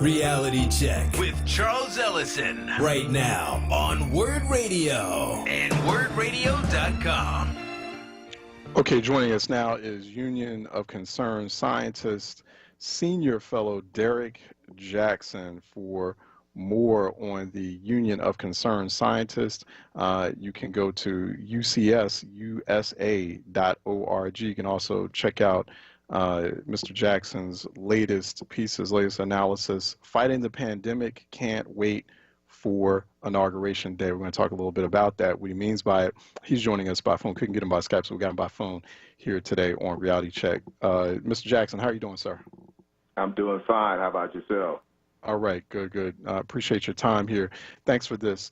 Reality Check with Charles Ellison right now on WURD Radio and WURDradio.com. Okay, joining us now is Union of Concerned Scientists Senior Fellow Derek Jackson for more on the Union of Concerned Scientists. You can go to ucsusa.org. You can also check out Mr. Jackson's latest pieces, latest analysis, Fighting the Pandemic, Can't Wait for Inauguration Day. We're going to talk a little bit about that, what he means by it. He's joining us by phone. Couldn't get him by Skype, so we got him by phone here today on Reality Check. Mr. Jackson, how are you doing, sir? I'm doing fine. How about yourself? All right, good. Appreciate your time here. Thanks for this.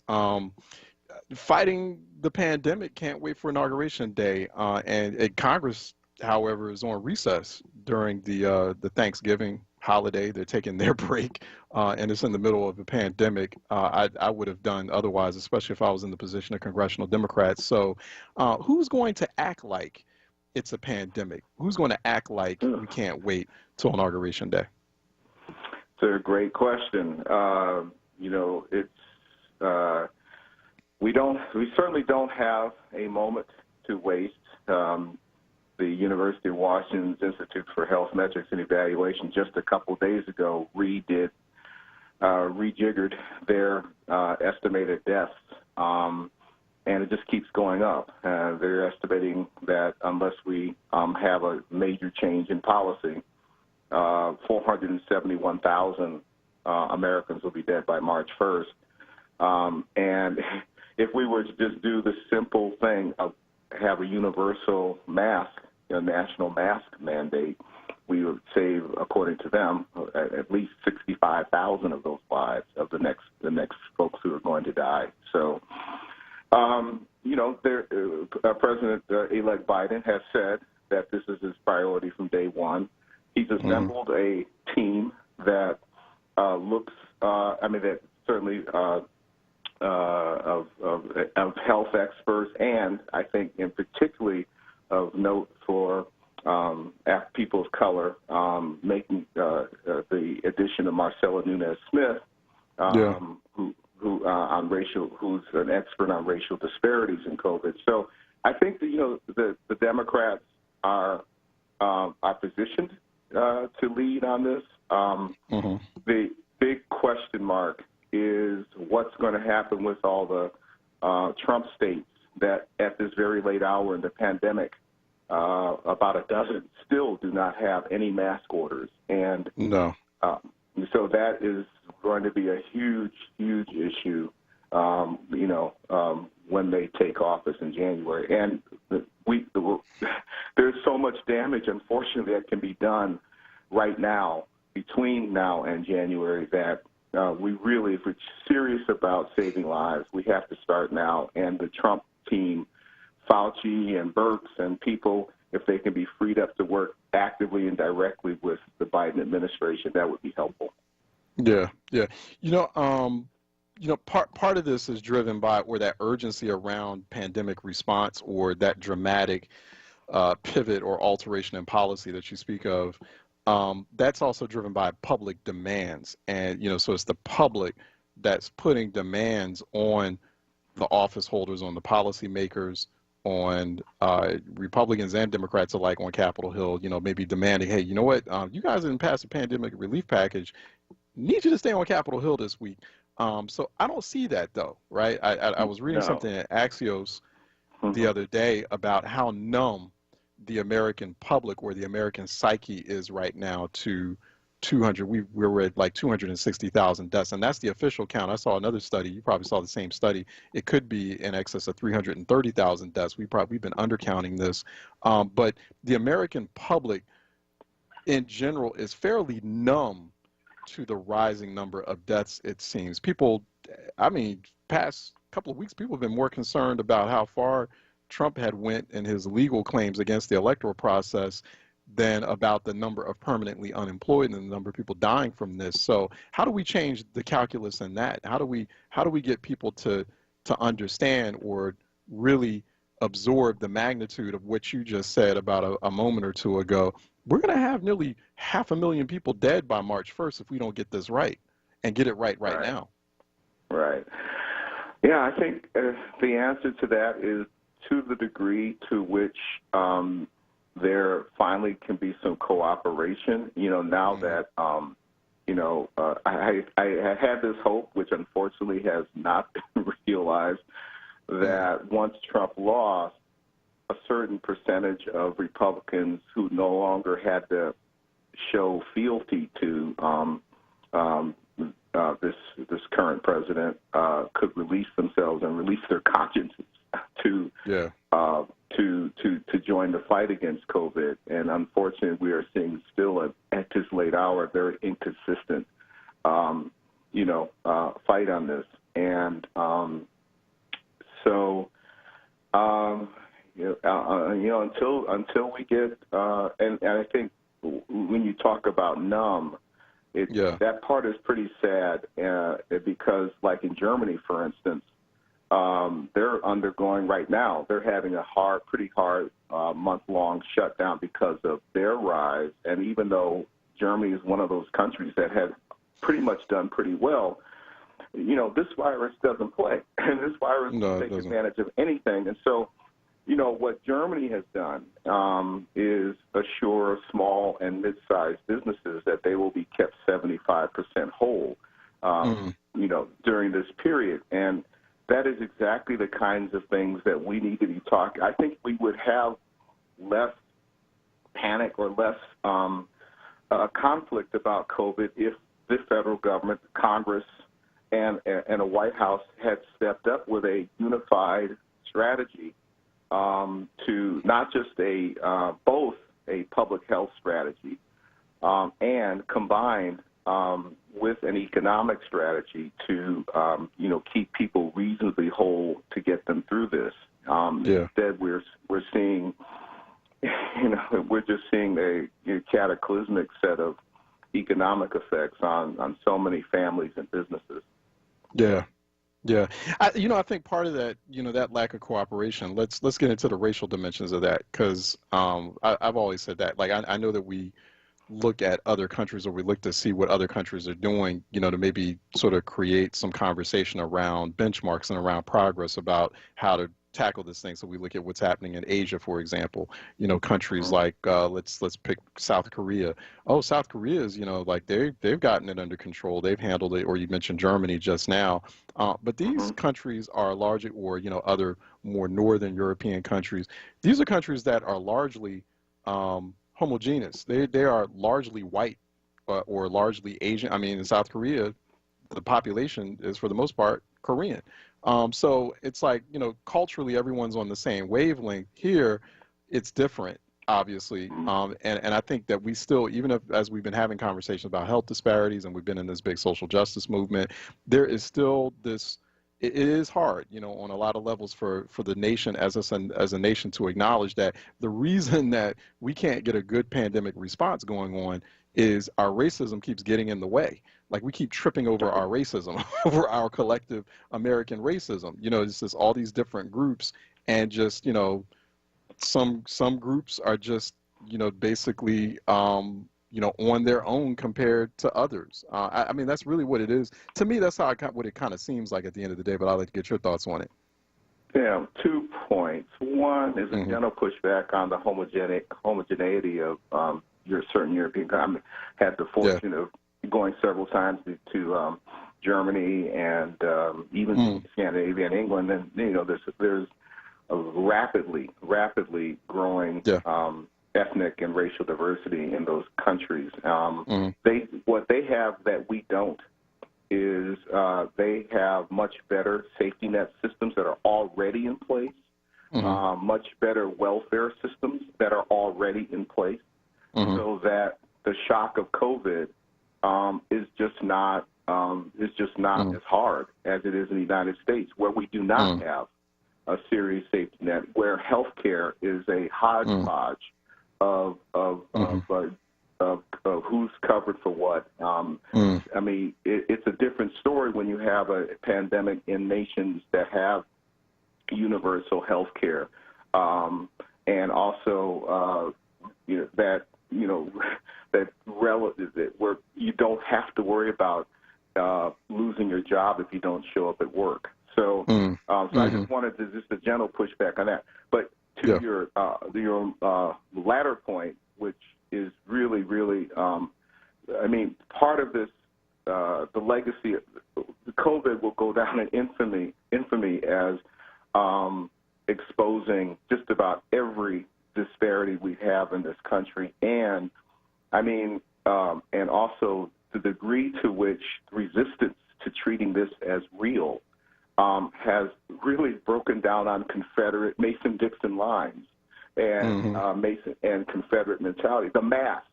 Fighting the pandemic, can't wait for Inauguration Day. And Congress, however, is on recess during the Thanksgiving holiday. They're taking their break, and it's in the middle of a pandemic. I would have done otherwise, especially if I was in the position of congressional Democrats. So who's going to act like it's a pandemic? Who's going to act like we can't wait till Inauguration Day? It's a great question. We certainly don't have a moment to waste. The University of Washington's Institute for Health Metrics and Evaluation just a couple of days ago rejiggered their estimated deaths, and it just keeps going up. They're estimating that unless we have a major change in policy, 471,000 Americans will be dead by March 1st. And if we were to just do the simple thing of have a universal mask, a national mask mandate, we would save, according to them, at least 65,000 of those lives of the next folks who are going to die. So, President-elect Biden has said that this is his priority from day one. He's assembled a team that that certainly of health experts, and I think in particularly of note for people of color, making the addition of Marcella Nunez-Smith, who's an expert on racial disparities in COVID. So I think that, the Democrats are positioned to lead on this. The big question mark is what's going to happen with all the Trump states that at this very late hour in the pandemic, about a dozen still do not have any mask orders. And so that is going to be a huge, huge issue, when they take office in January. And there's so much damage, unfortunately, that can be done right now, between now and January, that we really, if we're serious about saving lives, we have to start now. And the Trump team, Fauci and Birx and people, if they can be freed up to work actively and directly with the Biden administration, that would be helpful. Yeah. Part of this is driven by that urgency around pandemic response, or that dramatic pivot or alteration in policy that you speak of. That's also driven by public demands. And, so it's the public that's putting demands on the office holders, on the policymakers, on Republicans and Democrats alike on Capitol Hill, maybe demanding, hey, you know what, you guys didn't pass a pandemic relief package, need you to stay on Capitol Hill this week. So I don't see that, though, right? I was reading something at Axios the other day about how numb the American public or the American psyche is right now to 200. We're at like 260,000 deaths, and that's the official count. I saw another study. You probably saw the same study. It could be in excess of 330,000 deaths. We've been undercounting this, but the American public in general is fairly numb to the rising number of deaths. It seems past couple of weeks, people have been more concerned about how far Trump had went in his legal claims against the electoral process than about the number of permanently unemployed and the number of people dying from this. So how do we change the calculus in that? How do we get people to understand or really absorb the magnitude of what you just said about a moment or two ago? We're going to have nearly 500,000 people dead by March 1st if we don't get this right and get it right now. Right. Yeah, I think the answer to that is to the degree to which there finally can be some cooperation. Now that I had this hope, which unfortunately has not been realized, that once Trump lost, a certain percentage of Republicans who no longer had to show fealty to this current president could release themselves and release their consciences to join the fight against COVID. And unfortunately, we are seeing still at this late hour a very inconsistent, fight on this. And until we get, and I think when you talk about numb, that part is pretty sad because, like in Germany, for instance, they're undergoing right now, they're having a pretty hard month-long shutdown because of their rise. And even though Germany is one of those countries that has pretty much done pretty well, this virus doesn't play. And this virus takes advantage of anything. And so, what Germany has done is assure small and mid-sized businesses that they will be kept 75% whole, during this period. And that is exactly the kinds of things that we need to be talking. I think we would have less panic or less conflict about COVID if the federal government, Congress, and a White House had stepped up with a unified strategy to not just both a public health strategy and combined with an economic strategy to keep people reasonably whole to get them through this. Instead, we're seeing we're just seeing a cataclysmic set of economic effects on so many families and businesses. Yeah. I think part of that, that lack of cooperation, let's get into the racial dimensions of that, because I've always said that. Like, I know that we look at other countries, or we look to see what other countries are doing, to maybe sort of create some conversation around benchmarks and around progress about how to tackle this thing. So we look at what's happening in Asia, for example, countries like, let's pick South Korea. Oh, South Korea is, like they've gotten it under control. They've handled it. Or you mentioned Germany just now. But these countries are largely, or, other more northern European countries, these are countries that are largely homogeneous. They are largely white or largely Asian. I mean, in South Korea, the population is for the most part Korean. So it's like, culturally everyone's on the same wavelength. Here, it's different, obviously. And I think that we still, even as we've been having conversations about health disparities and we've been in this big social justice movement, there is still this, it is hard, on a lot of levels for the nation as a nation to acknowledge that the reason that we can't get a good pandemic response going on is our racism keeps getting in the way. Like, we keep tripping over our racism, over our collective American racism. It's just all these different groups, and just, some groups are just, basically, on their own compared to others. I mean, that's really what it is. To me, that's what it kind of seems like at the end of the day, but I'd like to get your thoughts on it. Yeah, 2 points. One is a general pushback on the homogeneity of your certain European countries. I had the fortune of going several times to Germany and even Scandinavia and England, and there's a rapidly growing ethnic and racial diversity in those countries. What they have that we don't is they have much better safety net systems that are already in place, much better welfare systems that are already in place, so that the shock of COVID is just not as hard as it is in the United States, where we do not have a serious safety net, where healthcare is a hodgepodge of who's covered for what. I mean, it's a different story when you have a pandemic in nations that have universal health care, and also where you don't have to worry about losing your job if you don't show up at work. So, I just wanted to just a general pushback on that. But to your latter point, which is really, I mean, part of this, the legacy of COVID will go down in infamy as exposing just about every disparity we have in this country, and I mean, and also the degree to which resistance to treating this as real has really broken down on Confederate Mason-Dixon lines and Mason and Confederate mentality. The mask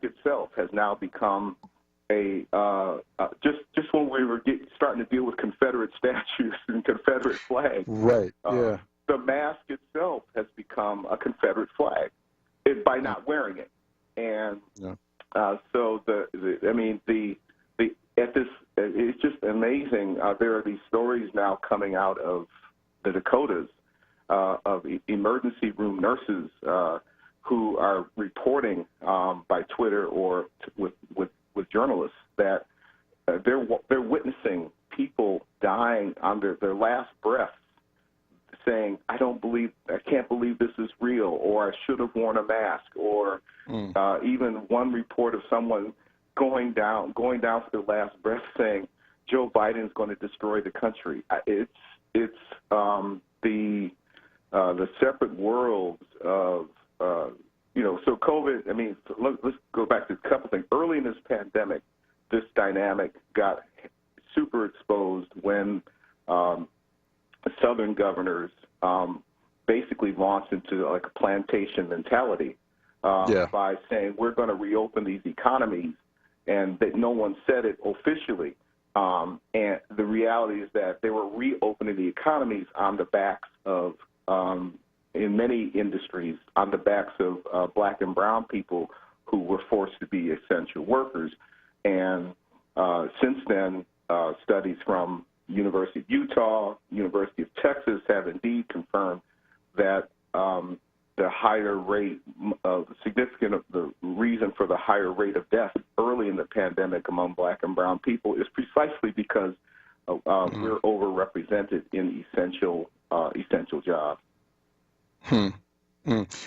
itself has now become a just when we were starting to deal with Confederate statues and Confederate flags. Right. Yeah. The mask itself has become a Confederate flag by not wearing it, and so it's just amazing. There are these stories now coming out of the Dakotas of emergency room nurses who are reporting by Twitter or with journalists that they're witnessing people dying under their last breath, saying, "I can't believe this is real," or "I should have worn a mask," or even one report of someone going down to their last breath saying, "Joe Biden's going to destroy the country." It's the separate worlds of So COVID. I mean, let's go back to a couple things. Early in this pandemic, this dynamic got super exposed when Southern governors basically launched into like a plantation mentality by saying we're going to reopen these economies, and that no one said it officially. And the reality is that they were reopening the economies on the backs of, in many industries, on the backs of black and brown people who were forced to be essential workers. And since then, studies from University of Utah, University of Texas have indeed confirmed that the higher rate of the reason for the higher rate of death early in the pandemic among black and brown people is precisely because we're overrepresented in essential jobs.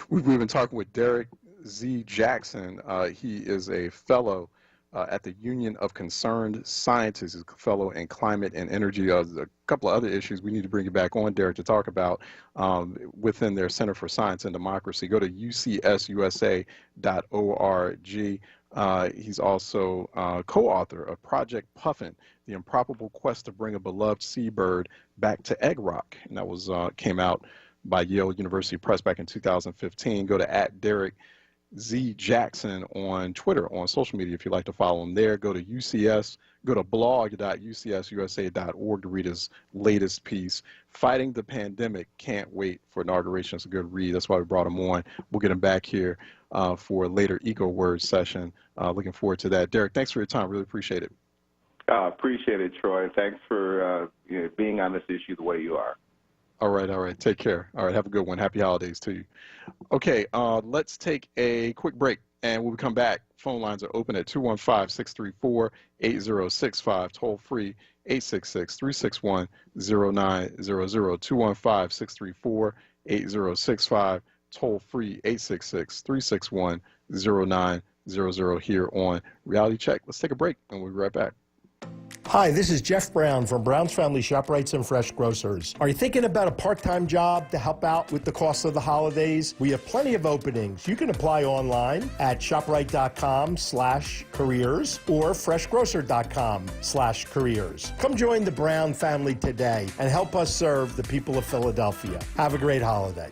We've been talking with Derek Z. Jackson. He is a fellow at the Union of Concerned Scientists. He's a fellow in climate and energy. A couple of other issues we need to bring you back on, Derek, to talk about within their Center for Science and Democracy. Go to ucsusa.org. He's also co-author of Project Puffin, The Improbable Quest to Bring a Beloved Seabird Back to Egg Rock. And that was came out by Yale University Press back in 2015. Go to @Derek Z. Jackson on Twitter, on social media, if you'd like to follow him there. Go to blog.ucsusa.org to read his latest piece, Fighting the Pandemic, Can't Wait for Inauguration. It's a good read. That's why we brought him on. We'll get him back here for a later EcoWord session. Looking forward to that. Derek, thanks for your time. Really appreciate it. Appreciate it, Troy. Thanks for being on this issue the way you are. All right. Take care. All right, have a good one. Happy holidays to you. Okay, let's take a quick break, and when we come back, phone lines are open at 215-634-8065, toll free 866-361-0900, 215-634-8065, toll free 866-361-0900 here on Reality Check. Let's take a break, and we'll be right back. Hi, this is Jeff Brown from Brown's Family ShopRites and Fresh Grocers. Are you thinking about a part-time job to help out with the cost of the holidays? We have plenty of openings. You can apply online at shoprite.com/careers or freshgrocer.com/careers. Come join the Brown family today and help us serve the people of Philadelphia. Have a great holiday.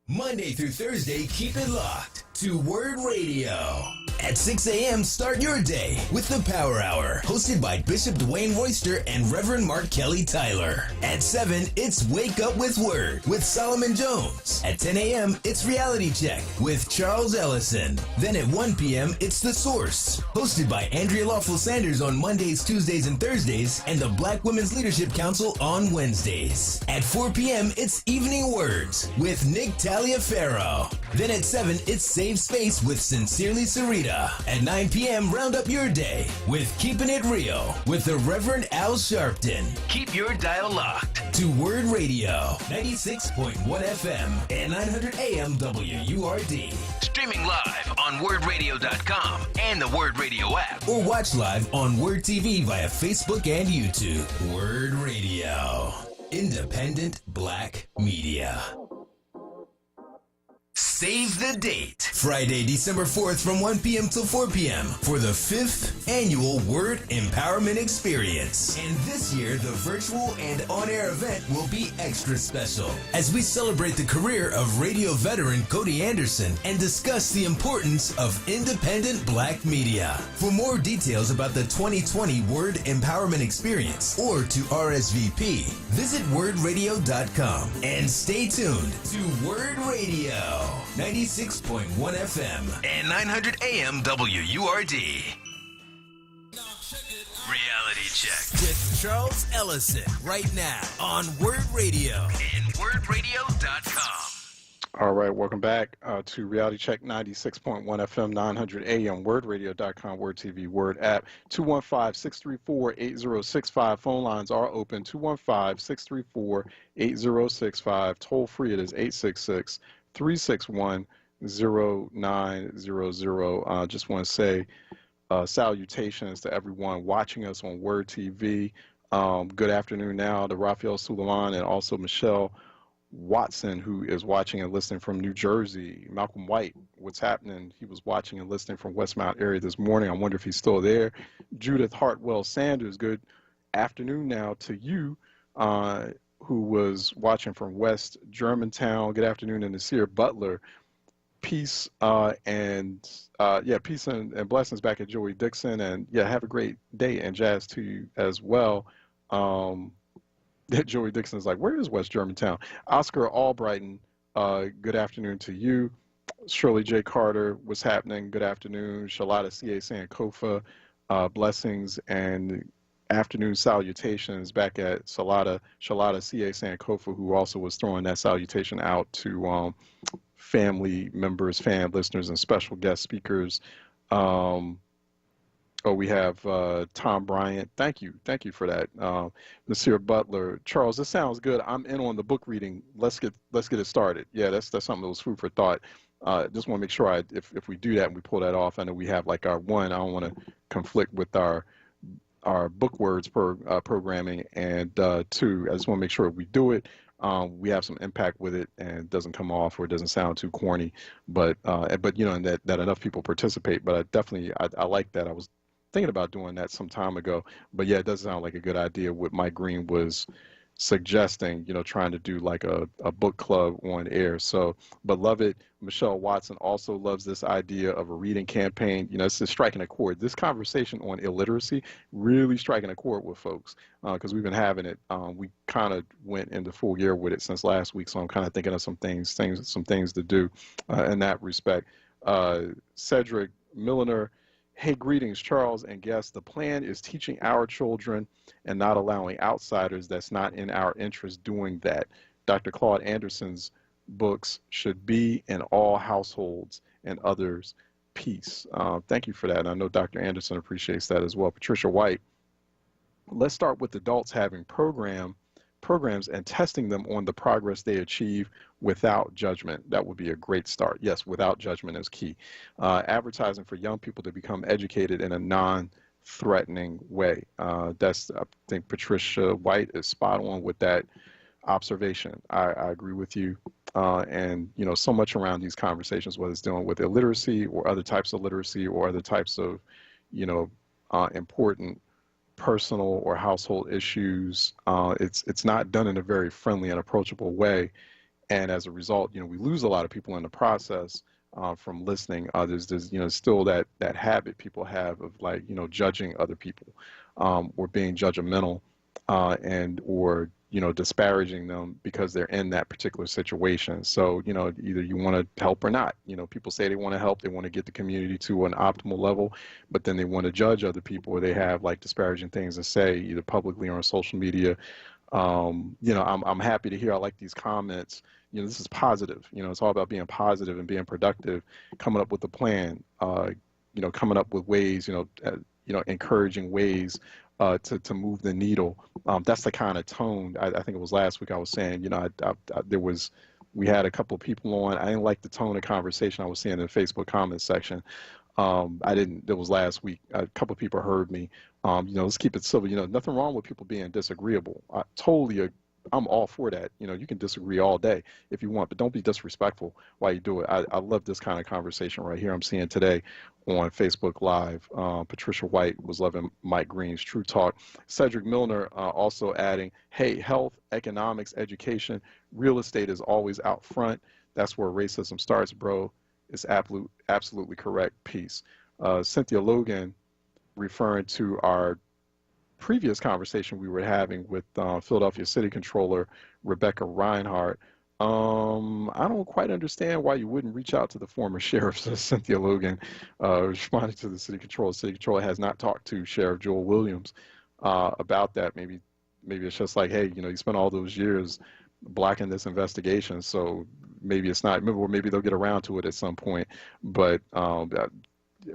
Monday through Thursday, keep it locked to WURD Radio. At 6 a.m., start your day with the Power Hour, hosted by Bishop Dwayne Royster and Reverend Mark Kelly Tyler. At 7, it's Wake Up with WURD with Solomon Jones. At 10 a.m., it's Reality Check with Charles Ellison. Then at 1 p.m., it's The Source, hosted by Andrea Lawful Sanders on Mondays, Tuesdays, and Thursdays, and the Black Women's Leadership Council on Wednesdays. At 4 p.m., it's Evening Words with Nick Taliaferro. Then at 7, it's Save Space with Sincerely Sarita. At 9 p.m., round up your day with Keeping It Real with the Reverend Al Sharpton. Keep your dial locked to WURD Radio, 96.1 FM and 900 AM WURD. Streaming live on WURDradio.com and the WURD Radio app. Or watch live on WURD TV via Facebook and YouTube. WURD Radio. Independent Black Media. Save the date. Friday, December 4th from 1 p.m. till 4 p.m. for the 5th annual WURD Empowerment Experience. And this year, the virtual and on-air event will be extra special as we celebrate the career of radio veteran Cody Anderson and discuss the importance of independent black media. For more details about the 2020 WURD Empowerment Experience or to RSVP, visit wordradio.com and stay tuned to WURD Radio, 96.1 FM and 900 AM WURD. Reality Check with Charles Ellison right now on WURD Radio and wordradio.com. All right, welcome back to Reality Check 96.1 FM, 900 AM, wordradio.com, WURD TV, WURD app, 215-634-8065. Phone lines are open, 215-634-8065. Toll free, it is 866-361-0900. Just want to say salutations to everyone watching us on WURD TV. Good afternoon now to Raphael Suleiman and also Michelle Watson, who is watching and listening from New Jersey. Malcolm White, what's happening? He was watching and listening from Westmount area this morning. I wonder if he's still there. Judith Hartwell Sanders, good afternoon now to you, who was watching from West Germantown. Good afternoon, and Nasir Butler. Peace peace and blessings back at Joey Dixon, and yeah, have a great day and jazz to you as well. Joey Dixon is like, where is West Germantown? Oscar Albrighton, good afternoon to you. Shirley J. Carter, what's happening? Good afternoon. Shalata C.A. Sankofa, blessings and afternoon salutations back at Shalata C.A. Sankofa, who also was throwing that salutation out to family members, fan listeners, and special guest speakers. We have Tom Bryant. Thank you for that. Nasir Butler. Charles, this sounds good. I'm in on the book reading. Let's get it started. Yeah, that's something that was food for thought. Just want to make sure if we do that and we pull that off, I know we have like our one. I don't want to conflict with our book words programming, and two, I just want to make sure if we do it, we have some impact with it and it doesn't come off or it doesn't sound too corny. But you know, and that enough people participate. But I like that. I was thinking about doing that some time ago, but yeah, it does sound like a good idea. What Mike Green was suggesting, you know, trying to do like a book club on air. So, but love it. Michelle Watson also loves this idea of a reading campaign. You know, this is striking a chord. This conversation on illiteracy really striking a chord with folks because we've been having it. We kind of went into full gear with it since last week, so I'm kind of thinking of some things to do in that respect. Cedric Milliner. Hey, greetings, Charles and guests. The plan is teaching our children and not allowing outsiders that's not in our interest doing that. Dr. Claude Anderson's books should be in all households and others. Peace. Thank you for that. And I know Dr. Anderson appreciates that as well. Patricia White, let's start with adults having programs and testing them on the progress they achieve without judgment. That would be a great start. Yes, without judgment is key. Advertising for young people to become educated in a non-threatening way. I think Patricia White is spot on with that observation. I agree with you. And, you know, so much around these conversations, whether it's dealing with illiteracy or other types of literacy or other types of, you know, important personal or household issues, it's not done in a very friendly and approachable way, and as a result, you know, we lose a lot of people in the process from listening. There's you know, still that habit people have of, like, you know, judging other people or being judgmental and or, you know, disparaging them because they're in that particular situation. So, you know, either you want to help or not. You know, people say they want to help, they want to get the community to an optimal level, but then they want to judge other people, or they have like disparaging things to say either publicly or on social media. You know, I'm happy to hear, I like these comments. You know, this is positive. You know, it's all about being positive and being productive, coming up with a plan, you know, coming up with ways, you know, encouraging ways to move the needle. That's the kind of tone. I think it was last week I was saying, you know, we had a couple of people on. I didn't like the tone of conversation I was seeing in the Facebook comment section. It was last week. A couple of people heard me. You know, let's keep it civil. You know, nothing wrong with people being disagreeable. I totally I'm all for that. You know, you can disagree all day if you want, but don't be disrespectful while you do it. I love this kind of conversation right here. I'm seeing today on Facebook Live. Patricia White was loving Mike Green's True Talk. Cedric Milner also adding, hey, health, economics, education, real estate is always out front. That's where racism starts, bro. It's absolutely correct. Peace. Cynthia Logan, referring to our previous conversation we were having with Philadelphia City Controller Rebecca Reinhardt. I don't quite understand why you wouldn't reach out to the former sheriff, says Cynthia Logan, responding to the city controller. City controller has not talked to Sheriff Joel Williams about that. Maybe it's just like, hey, you know, you spent all those years blocking this investigation, so maybe it's not, or maybe they'll get around to it at some point. But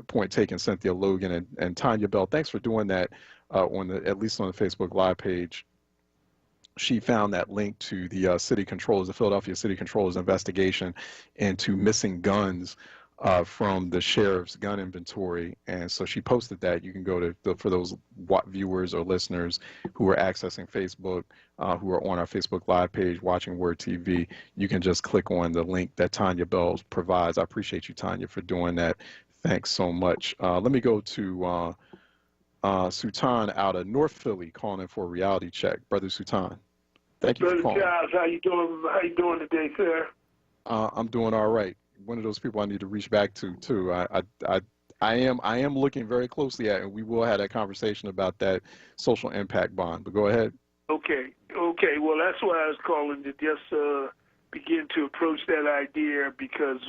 point taken, Cynthia Logan and Tanya Bell. Thanks for doing that. At least on the Facebook Live page, she found that link to the the Philadelphia City Controller's investigation into missing guns from the sheriff's gun inventory, and so she posted that. You can go to for those viewers or listeners who are accessing Facebook, who are on our Facebook Live page watching WURD TV. You can just click on the link that Tanya Bell provides. I appreciate you, Tanya, for doing that. Thanks so much. Let me go to Sultan out of North Philly calling in for a reality check. Brother Sultan, thank you for calling. Brother Giles, how you doing? How you doing today, sir? I'm doing all right. One of those people I need to reach back to too. I am looking very closely at, and we will have that conversation about that social impact bond. But go ahead. Okay. Well, that's why I was calling to just begin to approach that idea, because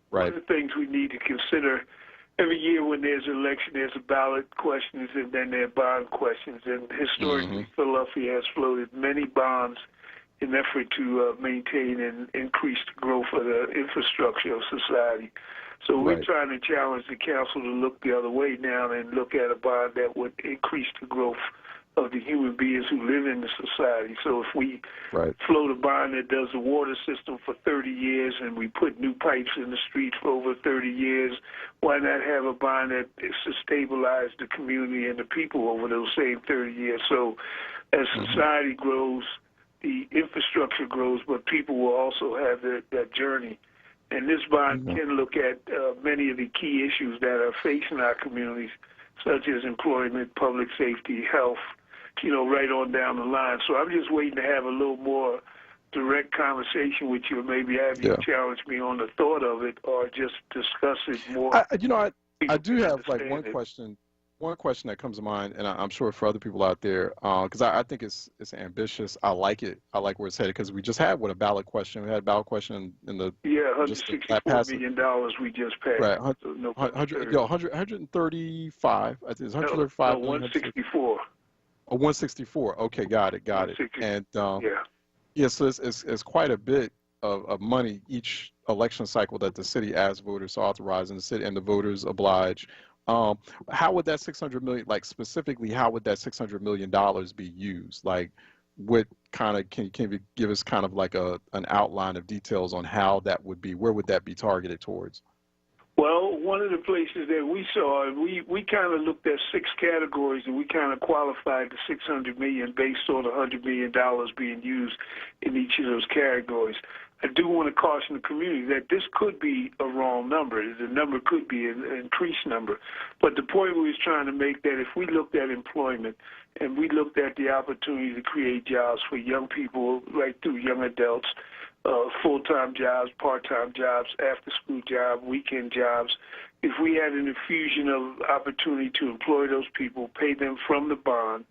one of the things we need to consider. Every year when there's an election, there's a ballot questions and then there are bond questions. And historically, Philadelphia has floated many bonds in an effort to maintain and increase the growth of the infrastructure of society. So we're trying to challenge the council to look the other way now and look at a bond that would increase the growth of the human beings who live in the society. So if we float a bond that does the water system for 30 years and we put new pipes in the street for over 30 years, why not have a bond that is to stabilize the community and the people over those same 30 years? So as society grows, the infrastructure grows, but people will also have that journey. And this bond can look at many of the key issues that are facing our communities, such as employment, public safety, health, right on down the line. So I'm just waiting to have a little more direct conversation with you, or maybe have you challenge me on the thought of it, or just discuss it more. I do have like one question that comes to mind, and I'm sure for other people out there, because I think it's ambitious. I like it. I like where it's headed, because we just had a ballot question. We had a ballot question in the $164 million we just passed. Right, 135. I think it's 135. No, 164. Oh, 164. Okay, got it. And so it's quite a bit of money each election cycle that the city asks voters to authorize, and the city and the voters oblige. How would that 600 million, like specifically, how would that $600 million be used? Like, what kind of can you give us kind of like an outline of details on how that would be? Where would that be targeted towards? Well, one of the places that we saw, we kind of looked at 6 categories, and we kind of qualified the $600 million based on $100 million being used in each of those categories. I do want to caution the community that this could be a wrong number. The number could be an increased number. But the point we was trying to make, that if we looked at employment and we looked at the opportunity to create jobs for young people, right through young adults, full-time jobs, part-time jobs, after-school jobs, weekend jobs, if we had an infusion of opportunity to employ those people, pay them from the bond,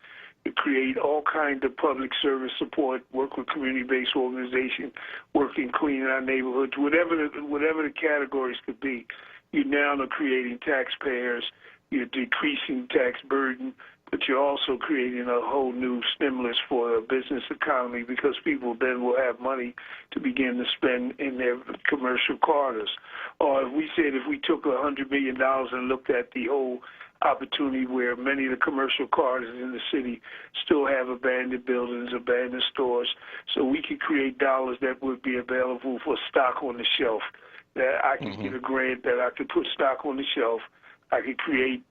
to create all kinds of public service support, work with community-based organizations, work in cleaning our neighborhoods, whatever the categories could be, you now are creating taxpayers, you're decreasing tax burden, but you're also creating a whole new stimulus for the business economy, because people then will have money to begin to spend in their commercial corridors. Or if we took $100 million and looked at the whole opportunity where many of the commercial corridors in the city still have abandoned buildings, abandoned stores, so we could create dollars that would be available for stock on the shelf, that I could get a grant that I could put stock on the shelf. I could create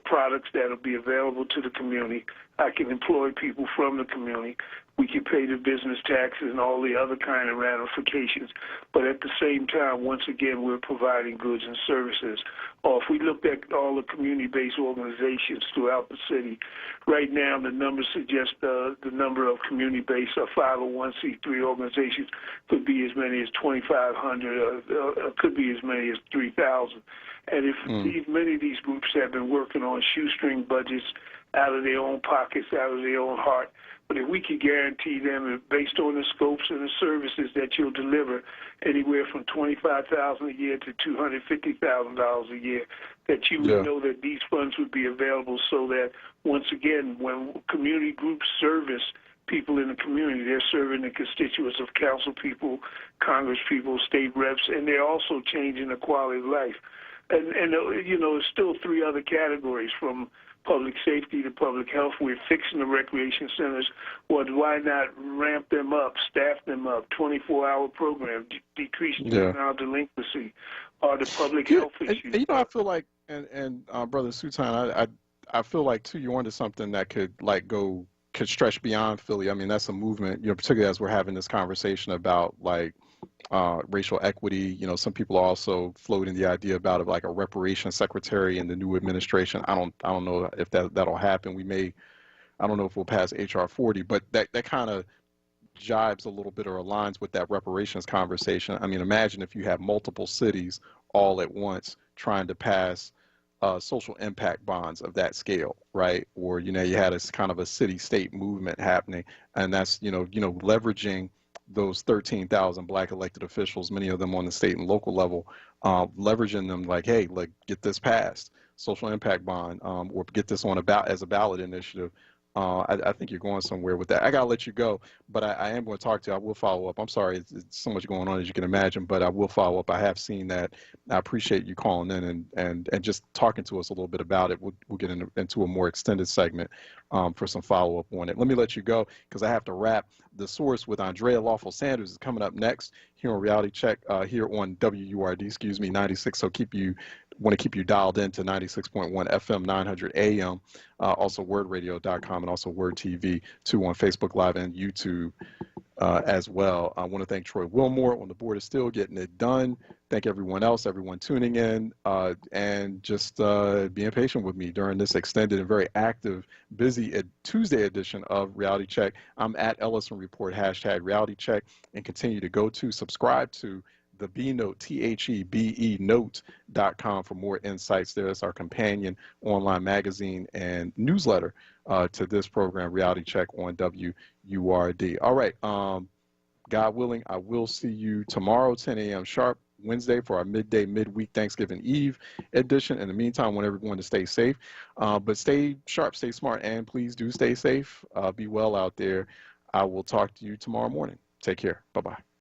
products that will be available to the community. I can employ people from the community. we can pay the business taxes and all the other kind of ramifications. But at the same time, once again, we're providing goods and services. Or if we looked at all the community-based organizations throughout the city, right now the numbers suggest the number of community-based or 501c3 organizations could be as many as 2,500, could be as many as 3,000. And if many of these groups have been working on shoestring budgets out of their own pockets, out of their own heart, but if we could guarantee them, based on the scopes and the services that you'll deliver, anywhere from $25,000 a year to $250,000 a year, that you would know that these funds would be available, so that once again, when community groups service people in the community, they're serving the constituents of council people, Congress people, state reps, and they're also changing the quality of life. And you know, there's still three other categories, from public safety to public health. We're fixing the recreation centers. Well, why not ramp them up, staff them up, 24-hour program, decrease juvenile delinquency, or the public health issues. You know, I feel like, and Brother Sultan, I feel like, too, you're onto something that could, like, could stretch beyond Philly. I mean, that's a movement, you know, particularly as we're having this conversation about, like, racial equity. You know, some people are also floating the idea about like a reparations secretary in the new administration. I don't know if that'll happen. I don't know if we'll pass HR 40, but that kind of jibes a little bit or aligns with that reparations conversation. I mean, imagine if you have multiple cities all at once trying to pass social impact bonds of that scale, right? Or, you know, you had a kind of a city-state movement happening, and that's, you know, leveraging those 13,000 black elected officials, many of them on the state and local level, leveraging them like, hey, like, get this passed, social impact bond, or get this on as a ballot initiative. I think you're going somewhere with that. I got to let you go, but I am going to talk to you. I will follow up. I'm sorry, it's so much going on, as you can imagine, but I will follow up. I have seen that. I appreciate you calling in and just talking to us a little bit about it. We'll get into a more extended segment for some follow-up on it. Let me let you go because I have to wrap. The Source with Andrea Lawful Sanders is coming up next here on Reality Check, here on WURD, 96. So want to keep you dialed in to 96.1 FM, 900 AM, also wordradio.com, and also Word TV, too, on Facebook Live and YouTube as well. I want to thank Troy Wilmore on the board is still getting it done. Thank everyone else, everyone tuning in, and just being patient with me during this extended and very active, busy Tuesday edition of Reality Check. I'm at Ellison Report, #Reality Check, and continue to subscribe to the B Note, THEBE Note.com for more insights there. That's our companion online magazine and newsletter to this program, Reality Check on WURD. All right, God willing, I will see you tomorrow, 10 a.m. sharp, Wednesday, for our midweek Thanksgiving Eve edition. In the meantime, I want everyone to stay safe, but stay sharp, stay smart, and please do stay safe. Be well out there. I will talk to you tomorrow morning. Take care. Bye-bye.